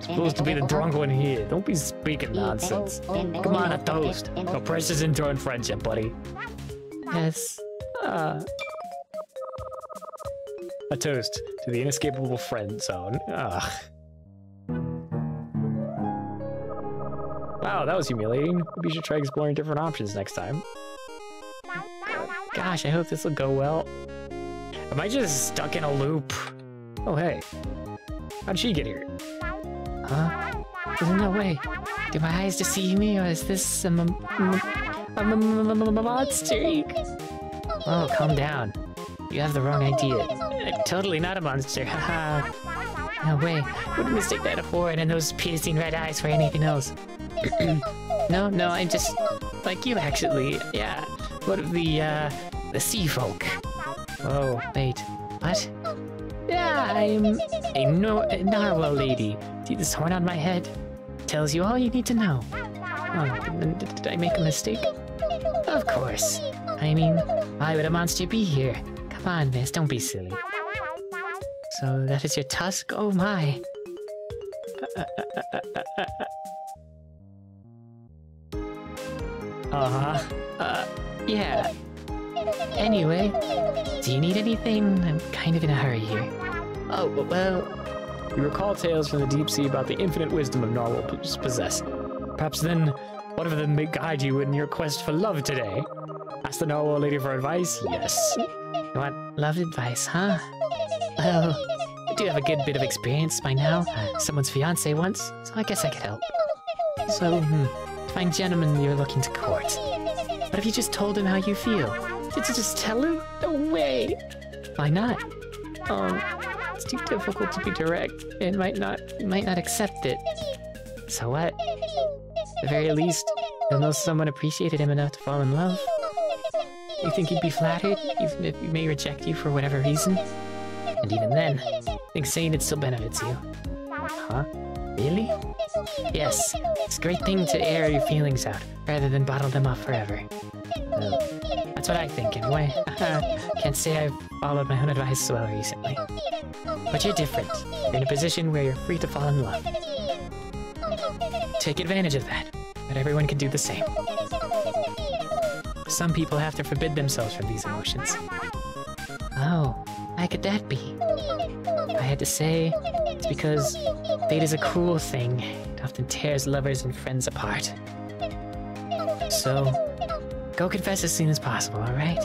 Supposed to be the drunk one here. Don't be speaking nonsense. Come on, a toast. No precious enduring friendship, buddy. Yes. A toast to the inescapable friend zone. Ugh. Wow, that was humiliating. Maybe you should try exploring different options next time. Gosh, I hope this will go well. Am I just stuck in a loop? Oh, hey. How'd she get here? Huh? There's no way. Do my eyes deceive me, or is this a monster? Oh, calm down. You have the wrong idea. I'm totally not a monster, haha. No way. Wouldn't mistake that horn and those piercing red eyes for anything else. No, I'm just like you, actually. Yeah, one of the sea folk. Oh, wait. What? Yeah, I'm a narwhal lady. See this horn on my head? Tells you all you need to know. Oh, did I make a mistake? Of course. I mean, why would a monster be here? Come on, miss, don't be silly. So that is your tusk? Oh my. Yeah. Anyway, do you need anything? I'm kind of in a hurry here. Oh, well, you recall tales from the deep sea about the infinite wisdom of narwhals possess. Perhaps then, one of them may guide you in your quest for love today. Ask the narwhal lady for advice? Yes. You want love advice, huh? Well, I do have a good bit of experience by now. Someone's fiance once, so I guess I could help. So, fine gentleman you're looking to court. What if you just told him how you feel? Did you just tell him? No way! Why not? It's too difficult to be direct. It might not accept it. So what? At the very least, he'll know someone appreciated him enough to fall in love. You think he'd be flattered, even if he may reject you for whatever reason? And even then, I think saying it still benefits you. Huh? Really? Yes, it's a great thing to air your feelings out, rather than bottle them up forever. Well, that's what I think, anyway. Can't say I've followed my own advice so well recently. But you're different. You're in a position where you're free to fall in love. Take advantage of that. Not everyone can do the same. Some people have to forbid themselves from these emotions. Oh, how could that be? I had to say, it's because fate is a cruel thing. It often tears lovers and friends apart. So, go confess as soon as possible, alright?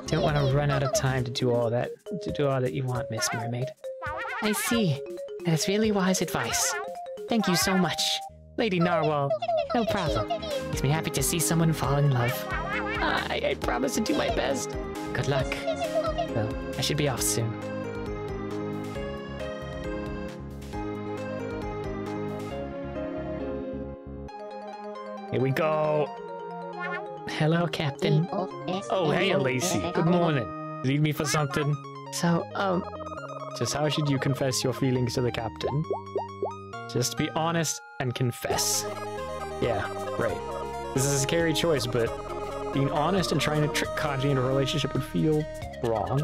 Don't want to run out of time to do all that you want, Miss Mermaid. I see. That is really wise advice. Thank you so much. Lady Narwhal, no problem. Makes me happy to see someone fall in love. I promise to do my best. Good luck. Well, I should be off soon. Here we go. Hello, Captain. Oh, hey, Lacey. Good morning. Need me for something? So, Just how should you confess your feelings to the captain? Just be honest and confess. Yeah, right. This is a scary choice, but being honest and trying to trick Kaji into a relationship would feel wrong.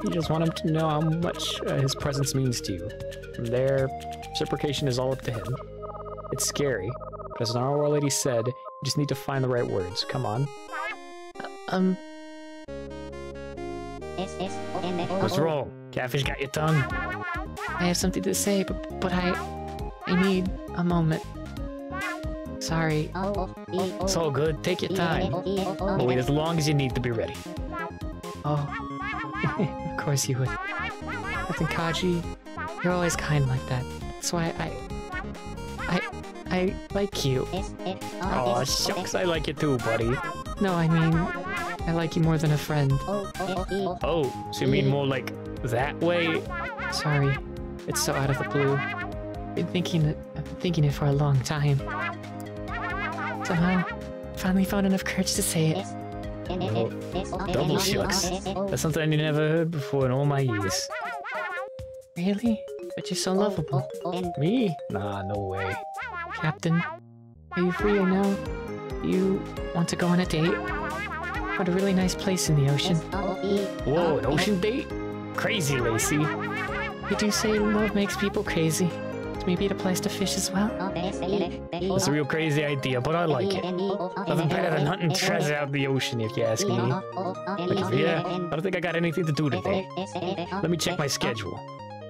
You just want him to know how much his presence means to you. From there, reciprocation is all up to him. It's scary, but as an Narwhal lady said, you just need to find the right words. Come on. What's wrong? Catfish got your tongue? I have something to say, but I need a moment. Sorry. It's all good. Take your time. We'll wait as long as you need to be ready. Oh, of course you would. Captain Kaji, you're always kind like that. That's why I like you. Aw, shucks, I like you too, buddy. No, I mean, I like you more than a friend. Oh, so you mean more like that way? Sorry, it's so out of the blue. I've been thinking it for a long time. Somehow, finally found enough courage to say it. Oh, double shucks. That's something I never heard before in all my years. Really? But you're so lovable. Me? Nah, no way. Captain, are you free right now? You want to go on a date? Found a really nice place in the ocean. Whoa, an ocean date? Crazy, Lacey. You do say love makes people crazy. So maybe a place to fish as well? That's a real crazy idea, but I like it. Nothing better than hunting treasure out of the ocean, if you ask me. Like, yeah, I don't think I got anything to do today. Let me check my schedule.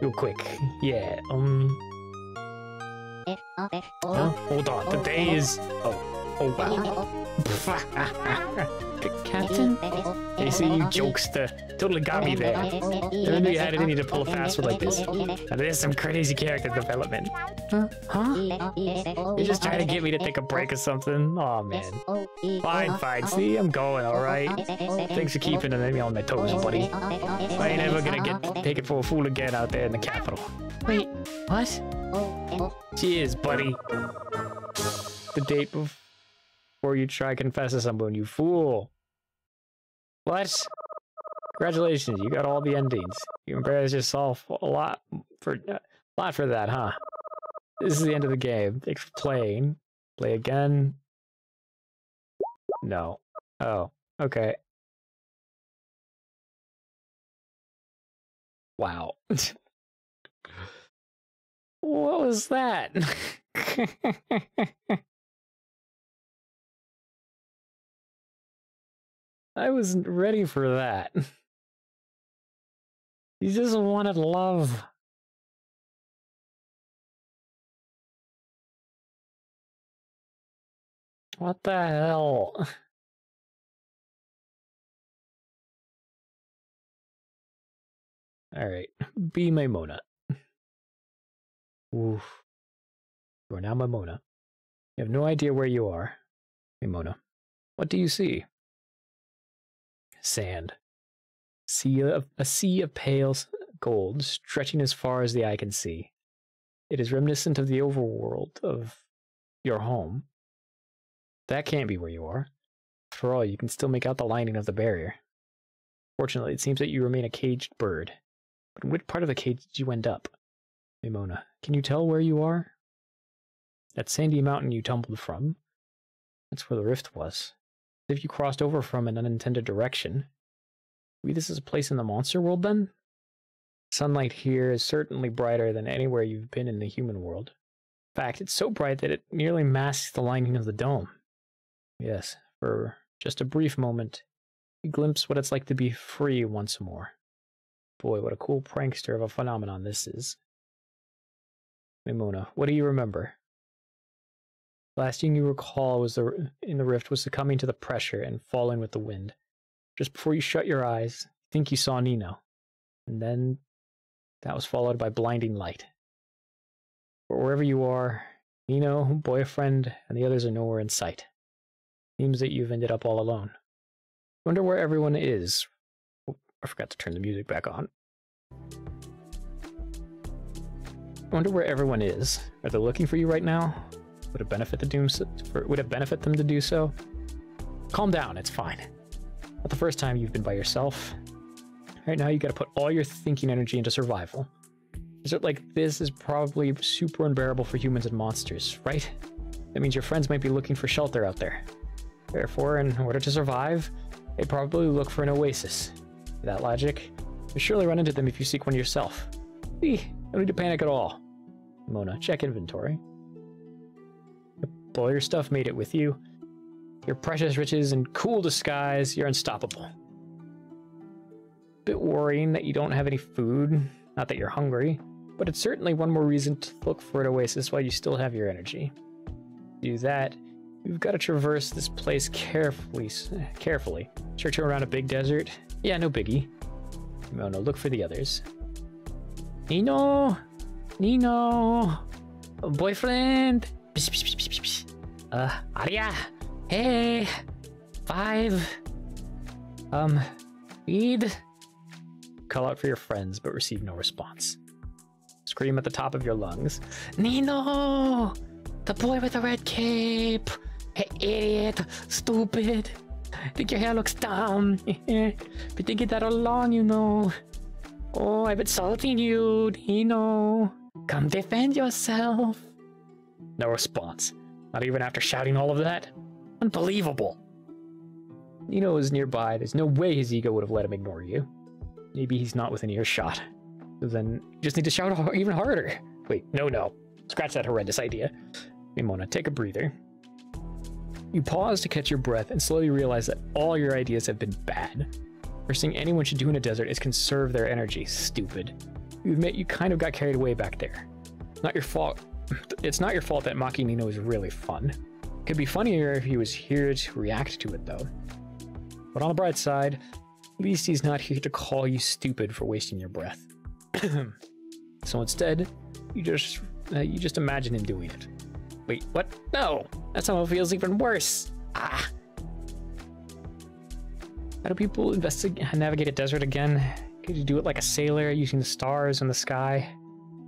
Real quick. Yeah, Oh, hold on. Today is... Oh, Oh, wow. Captain? Hey, see, you jokester. Totally got me there. Never knew you had it in you to pull a fast one like this. Now, there's some crazy character development. Huh? You're just trying to get me to take a break or something? Aw, man. Fine. See, I'm going, alright? Thanks for keeping me on my toes, buddy. I ain't ever gonna get taken for a fool again out there in the capital. Wait, what? Cheers, buddy. The date before you try confess to someone, you fool. What? Congratulations, you got all the endings. You embarrassed yourself a lot for that, huh? This is the end of the game. Thanks for playing. Play again. No. Oh, okay. Wow. What was that? I wasn't ready for that. You just wanted love. What the hell? Alright, be my Mona. Oof. You are now my Mona. You have no idea where you are. Hey, Mona. What do you see? Sand. A sea of pale gold, stretching as far as the eye can see. It is reminiscent of the overworld of your home. That can't be where you are. After all, you can still make out the lining of the barrier. Fortunately, it seems that you remain a caged bird. But in which part of the cage did you end up? Hey, Mona, can you tell where you are? That sandy mountain you tumbled from. That's where the rift was. As if you crossed over from an unintended direction. Maybe this is a place in the monster world, then? Sunlight here is certainly brighter than anywhere you've been in the human world. In fact, it's so bright that it nearly masks the lining of the dome. Yes, for just a brief moment, you glimpse what it's like to be free once more. Boy, what a cool prankster of a phenomenon this is. Mimona, what do you remember? The last thing you recall was in the rift was succumbing to the pressure and falling with the wind. Just before you shut your eyes, you think you saw Nino. And then that was followed by blinding light. But wherever you are, Nino, boyfriend, and the others are nowhere in sight. Seems that you've ended up all alone. Wonder where everyone is. Oh, I forgot to turn the music back on. Wonder where everyone is. Are they looking for you right now? Would it benefit them to do so? Calm down, it's fine. Not the first time you've been by yourself. Right now you gotta put all your thinking energy into survival. A desert like this is probably super unbearable for humans and monsters, right? That means your friends might be looking for shelter out there. Therefore, in order to survive, they'd probably look for an oasis. With that logic, you'll surely run into them if you seek one yourself. See, no need to panic at all. Mona, check inventory. All your stuff made it with you. Your precious riches and cool disguise, you're unstoppable. Bit worrying that you don't have any food, not that you're hungry, but it's certainly one more reason to look for an oasis while you still have your energy. To do that, you've got to traverse this place carefully. Searching around a big desert? Yeah, no biggie. Mona, look for the others. Nino! Boyfriend! Arya! Hey! 5! Weed? Call out for your friends, but receive no response. Scream at the top of your lungs. Nino! The boy with the red cape! Hey, idiot! Stupid! Think your hair looks dumb! Been thinking that all along, you know. Oh, I've been insulting you, Nino! Come defend yourself! No response. Not even after shouting all of that? Unbelievable! Nino is nearby. There's no way his ego would have let him ignore you. Maybe he's not within earshot. So then you just need to shout even harder. Wait, no. Scratch that horrendous idea. Mimona, take a breather. You pause to catch your breath and slowly realize that all your ideas have been bad. First thing anyone should do in a desert is conserve their energy. Stupid. You admit you kind of got carried away back there. Not your fault. It's not your fault that mocking Nino is really fun. Could be funnier if he was here to react to it, though. But on the bright side, at least he's not here to call you stupid for wasting your breath. So instead, you just imagine him doing it. Wait, what? No! That somehow feels even worse! Ah! How do people navigate a desert again? Could you do it like a sailor, using the stars in the sky?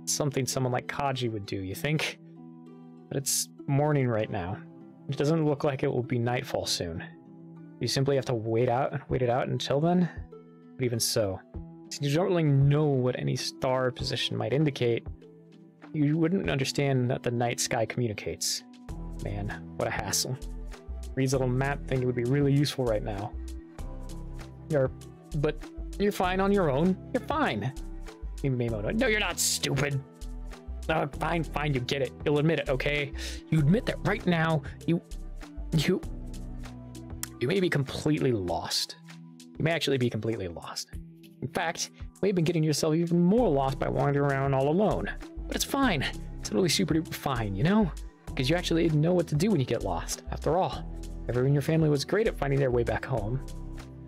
Something someone like Kaji would do, you think? But it's morning right now. It doesn't look like it will be nightfall soon. You simply have to wait it out until then? But even so, since you don't really know what any star position might indicate, you wouldn't understand that the night sky communicates. Man, what a hassle. Reed's little map thing would be really useful right now. But you're fine on your own. You're fine. No, you're not stupid. Oh, fine, you get it. You'll admit it, okay? You admit that right now, you may be completely lost. You may actually be completely lost. In fact, you may have been getting yourself even more lost by wandering around all alone. But it's fine. It's totally super duper fine, you know? Because you actually know what to do when you get lost. After all, everyone in your family was great at finding their way back home.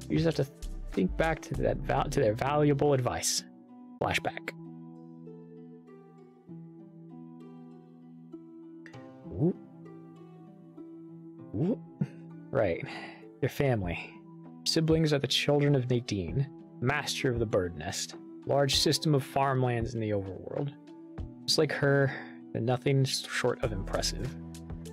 You just have to think back to their valuable advice. Flashback. Ooh. Ooh. Right. Your family. Siblings are the children of Nadine, master of the bird nest, large system of farmlands in the overworld. Just like her, they're nothing short of impressive.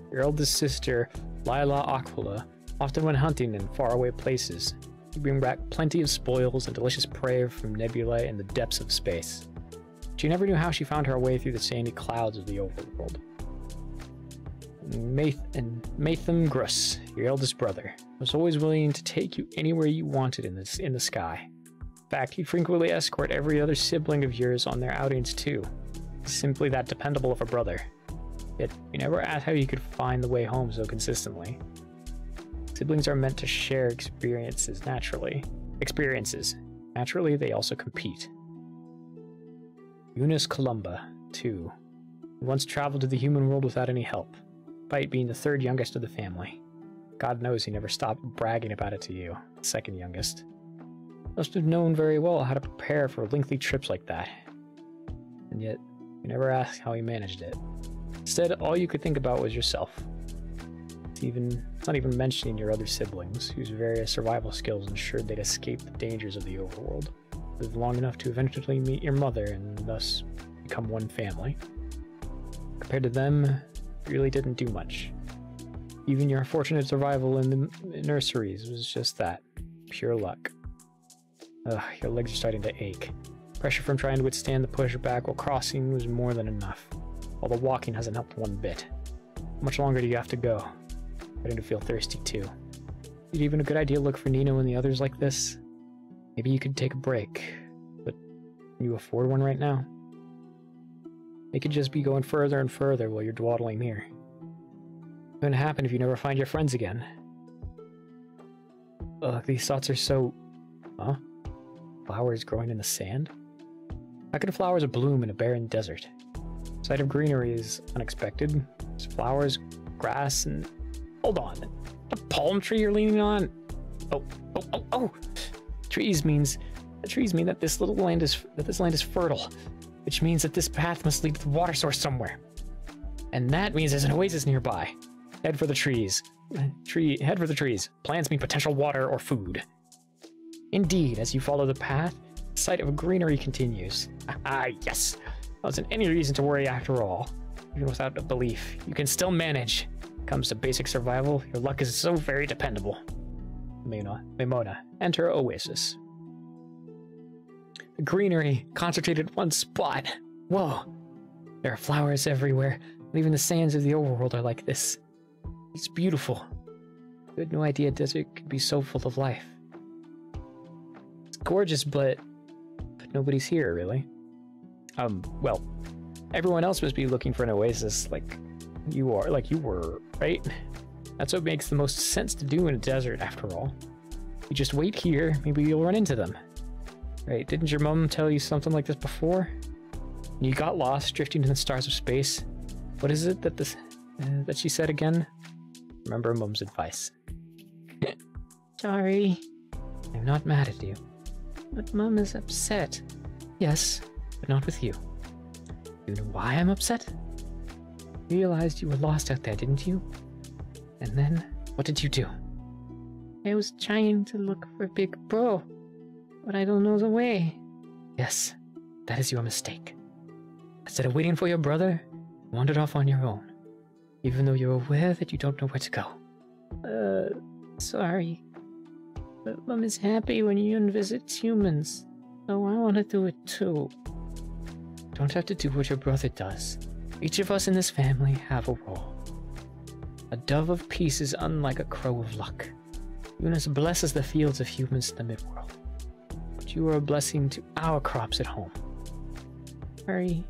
Your eldest sister, Lila Aquila, often went hunting in faraway places. You bring back plenty of spoils and delicious prey from nebulae in the depths of space. She never knew how she found her way through the sandy clouds of the overworld. Matham Gruss, your eldest brother, was always willing to take you anywhere you wanted in the sky. In fact, he'd frequently escort every other sibling of yours on their outings too. He's simply that dependable of a brother. Yet, you never asked how you could find the way home so consistently. Siblings are meant to share experiences naturally. Naturally, they also compete. Eunice Columba, too. He once traveled to the human world without any help, despite being the third youngest of the family. God knows he never stopped bragging about it to you, the second youngest. Must have known very well how to prepare for lengthy trips like that. And yet, you never asked how he managed it. Instead, all you could think about was yourself. It's not even mentioning your other siblings, whose various survival skills ensured they'd escape the dangers of the overworld, live long enough to eventually meet your mother and thus become one family. Compared to them, you really didn't do much. Even your fortunate survival in the nurseries was just that, pure luck. Ugh, your legs are starting to ache. Pressure from trying to withstand the pushback while crossing was more than enough, although walking hasn't helped one bit. How much longer do you have to go? Starting to feel thirsty too. Is it even a good idea to look for Nino and the others like this? Maybe you could take a break, but can you afford one right now? They could just be going further and further while you're dawdling here. What's going to happen if you never find your friends again? Ugh, these thoughts are so... Huh? Flowers growing in the sand? How could flowers bloom in a barren desert? The sight of greenery is unexpected. There's flowers, grass, and... Hold on. A palm tree you're leaning on? Oh. Trees mean that this land is fertile, which means that this path must lead to the water source somewhere. And that means there's an oasis nearby. Head for the trees. Head for the trees. Plants mean potential water or food. Indeed, as you follow the path, the sight of greenery continues. Yes. There wasn't any reason to worry after all. Even without a belief, you can still manage. Comes to basic survival, your luck is so very dependable. Memona, enter Oasis. The greenery concentrated in one spot. Whoa. There are flowers everywhere, and even the sands of the overworld are like this. It's beautiful. I had no idea a desert could be so full of life. It's gorgeous, but nobody's here, really. Well, everyone else must be looking for an oasis like you were, right? That's what makes the most sense to do in a desert, after all. You just wait here, maybe you'll run into them. Right, didn't your mom tell you something like this before? You got lost, drifting in the stars of space. What is it that she said again? Remember Mum's advice. Sorry, I'm not mad at you. but Mum is upset. Yes, but not with you. You know why I'm upset? You realized you were lost out there, didn't you? And then, what did you do? I was trying to look for Big Bro, but I don't know the way. Yes, that is your mistake. Instead of waiting for your brother, you wandered off on your own, even though you're aware that you don't know where to go. Sorry. But Mum is happy when Yun visits humans, so I want to do it too. You don't have to do what your brother does. Each of us in this family have a role. A dove of peace is unlike a crow of luck. Eunice blesses the fields of humans in the midworld, but you are a blessing to our crops at home. Sorry.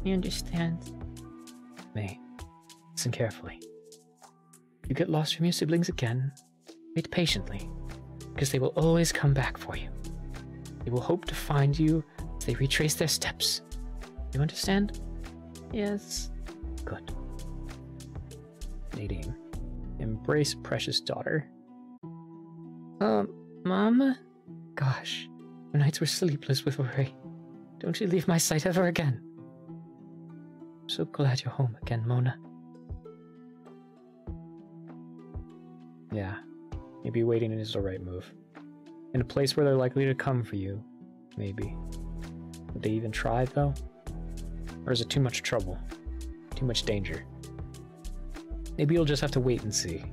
I understand. May, listen carefully. You get lost from your siblings again, wait patiently, because they will always come back for you. They will hope to find you as they retrace their steps. You understand? Yes. Good. Nadine, embrace precious daughter. Mama? Gosh, your nights were sleepless with worry. Don't you leave my sight ever again. I'm so glad you're home again, Mona. Yeah, maybe waiting is the right move. In a place where they're likely to come for you, maybe. Would they even try, though? Or is it too much trouble? Too much danger? Maybe you'll just have to wait and see.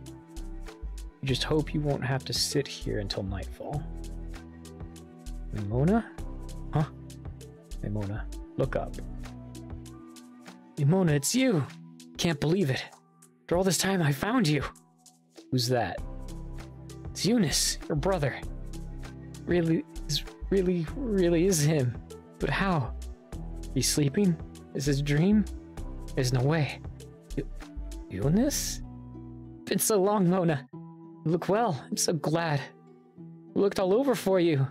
You just hope you won't have to sit here until nightfall. Mona? Huh? Hey, Mona, look up. Hey, Mona, it's you! Can't believe it. After all this time, I found you. Who's that? It's Eunice, your brother. Really is him. But how? He's sleeping? Is this a dream? There's no way. Eunice? Been so long, Mona. You look well. I'm so glad. I looked all over for you.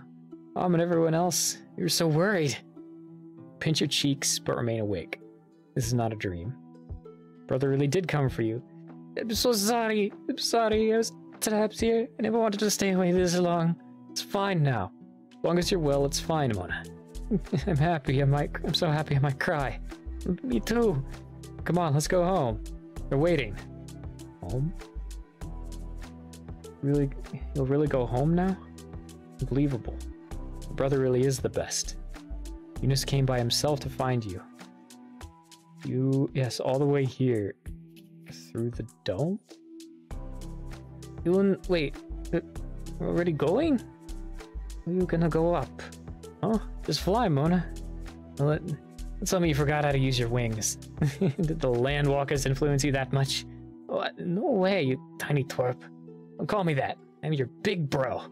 Mom and everyone else. You were so worried. Pinch your cheeks, but remain awake. This is not a dream. Brother really did come for you. I'm so sorry. I'm sorry. I was trapped here. I never wanted to stay away this long. It's fine now. As long as you're well, it's fine, Mona. I'm happy. I'm so happy I might cry. Me too. Come on, let's go home. They're waiting. Home? Really? You'll really go home now? Unbelievable. Your brother really is the best. Eunice came by himself to find you. Yes, all the way here. Through the dome? Wait, we're already going? Are you gonna go up? Huh? Just fly, Mona. Let's tell me you forgot how to use your wings. Did the landwalkers influence you that much? What? No way, you tiny twerp. Don't call me that. I'm your big bro.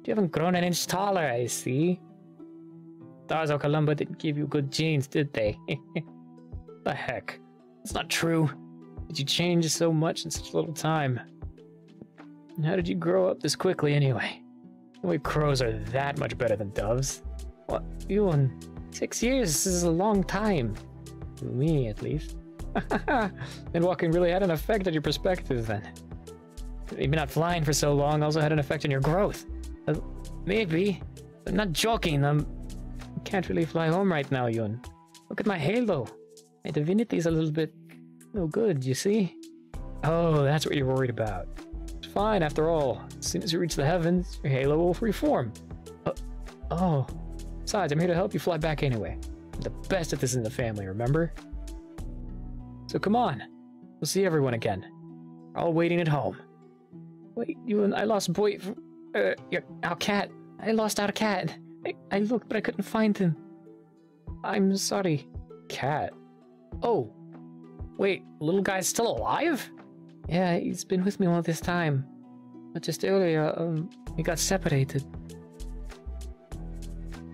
You haven't grown an inch taller, I see. Stars of Columba didn't give you good genes, did they? The heck? It's not true. Did you change so much in such little time? And how did you grow up this quickly anyway? No way crows are that much better than doves. What? You in 6 years? This is a long time. To me, at least. And walking really had an effect on your perspective then. Maybe not flying for so long also had an effect on your growth. Maybe. I'm not joking. I can't really fly home right now, Yun. Look at my halo. My divinity's a little bit no good, you see? Oh, that's what you're worried about. It's fine, after all. As soon as you reach the heavens, your halo will reform. Oh. Besides, I'm here to help you fly back anyway. I'm the best at this in the family, remember? So come on. We'll see everyone again. We're all waiting at home. Wait, I lost boy... our cat. I lost our cat. I looked, but I couldn't find him. I'm sorry. Cat? Oh. Wait, little guy's still alive? Yeah, he's been with me all this time. But just earlier, we got separated.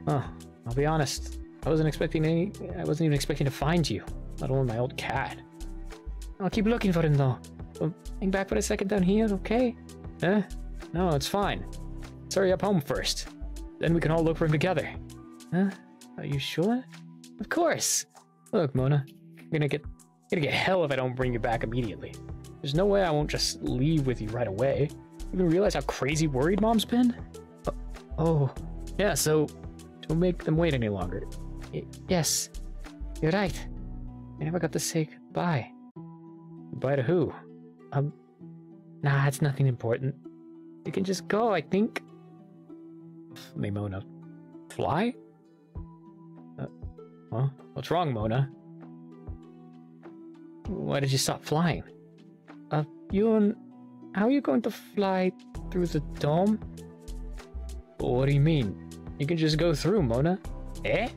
Oh, I'll be honest. I wasn't even expecting to find you, let alone my old cat. I'll keep looking for him though. Hang back for a second down here, okay? Huh? No, it's fine. Let's hurry up home first. Then we can all look for him together. Huh? Are you sure? Of course! Look, Mona, you're gonna get hell if I don't bring you back immediately. There's no way I won't just leave with you right away. You even realize how crazy worried Mom's been? Oh, yeah, so don't make them wait any longer. Yes, you're right. I never got to say goodbye. Goodbye to who? Nah, it's nothing important. You can just go, I think. May Mona fly? Huh? What's wrong, Mona? Why did you stop flying? Yoon, how are you going to fly through the dome? What do you mean? You can just go through, Mona. Eh?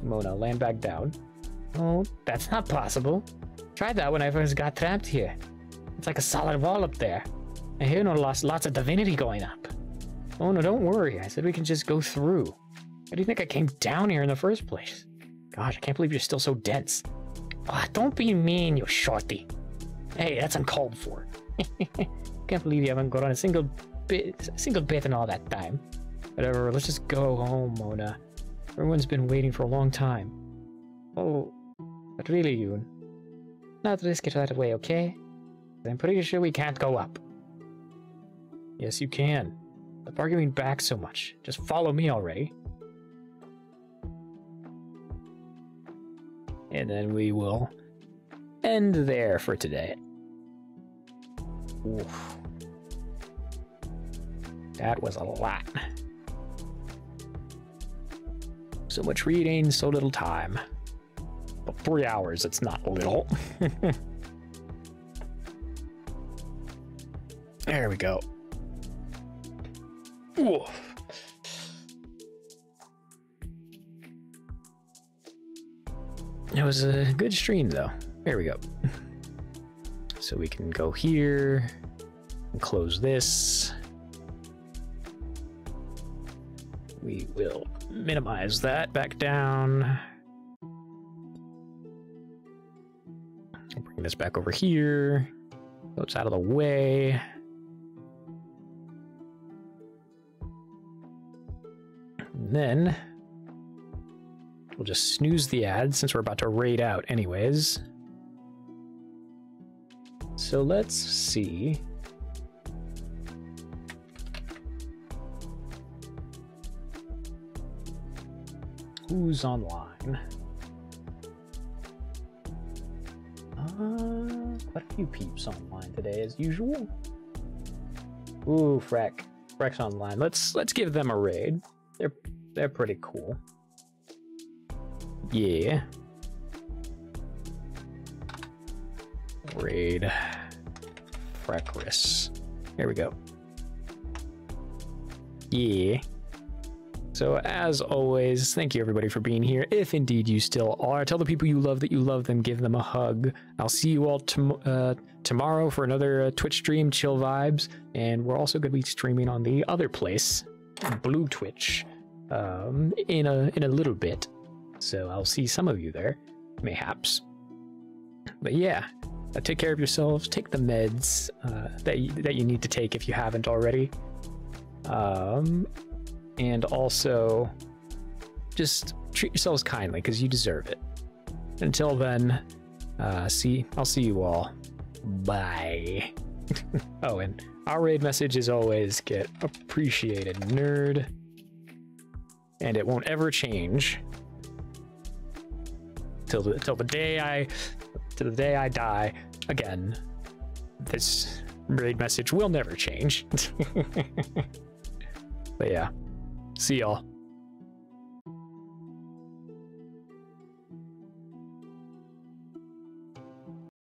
Mona, land back down. Oh, that's not possible. Tried that when I first got trapped here. It's like a solid wall up there. I hear no lost lots of divinity going up. Oh no, don't worry. I said we can just go through. How do you think I came down here in the first place? Gosh, I can't believe you're still so dense. Oh, don't be mean, you shorty. Hey, that's uncalled for. Can't believe you haven't gone a single bit in all that time. Whatever, let's just go home, Mona. Everyone's been waiting for a long time. Oh, but really, Yoon, not risk it right away, okay? I'm pretty sure we can't go up. Yes, you can. Stop arguing back so much. Just follow me already. And then we will end there for today. Oof. That was a lot. So much reading, so little time. But 3 hours, it's not little. There we go. Oof. It was a good stream, though. There we go. So we can go here and close this. We will minimize that back down. I'll bring this back over here. So it's out of the way. And then we'll just snooze the ad since we're about to raid out anyways. So let's see. Who's online? Quite a few peeps online today as usual. Ooh, Freck. Freck's online. Let's give them a raid. They're pretty cool. Yeah. Raid Freckress. There we go. Yeah. So as always, thank you everybody for being here. If indeed you still are, tell the people you love that you love them, give them a hug. I'll see you all tomorrow for another Twitch stream, Chill Vibes. And we're also going to be streaming on the other place, Blue Twitch, in a little bit. So I'll see some of you there, mayhaps. But yeah, take care of yourselves. Take the meds that you need to take if you haven't already. And also, just treat yourselves kindly because you deserve it. Until then, I'll see you all. Bye. Oh, and our raid messages always get appreciated, nerd. And it won't ever change till the day I die. Again, this raid message will never change. But yeah, see y'all.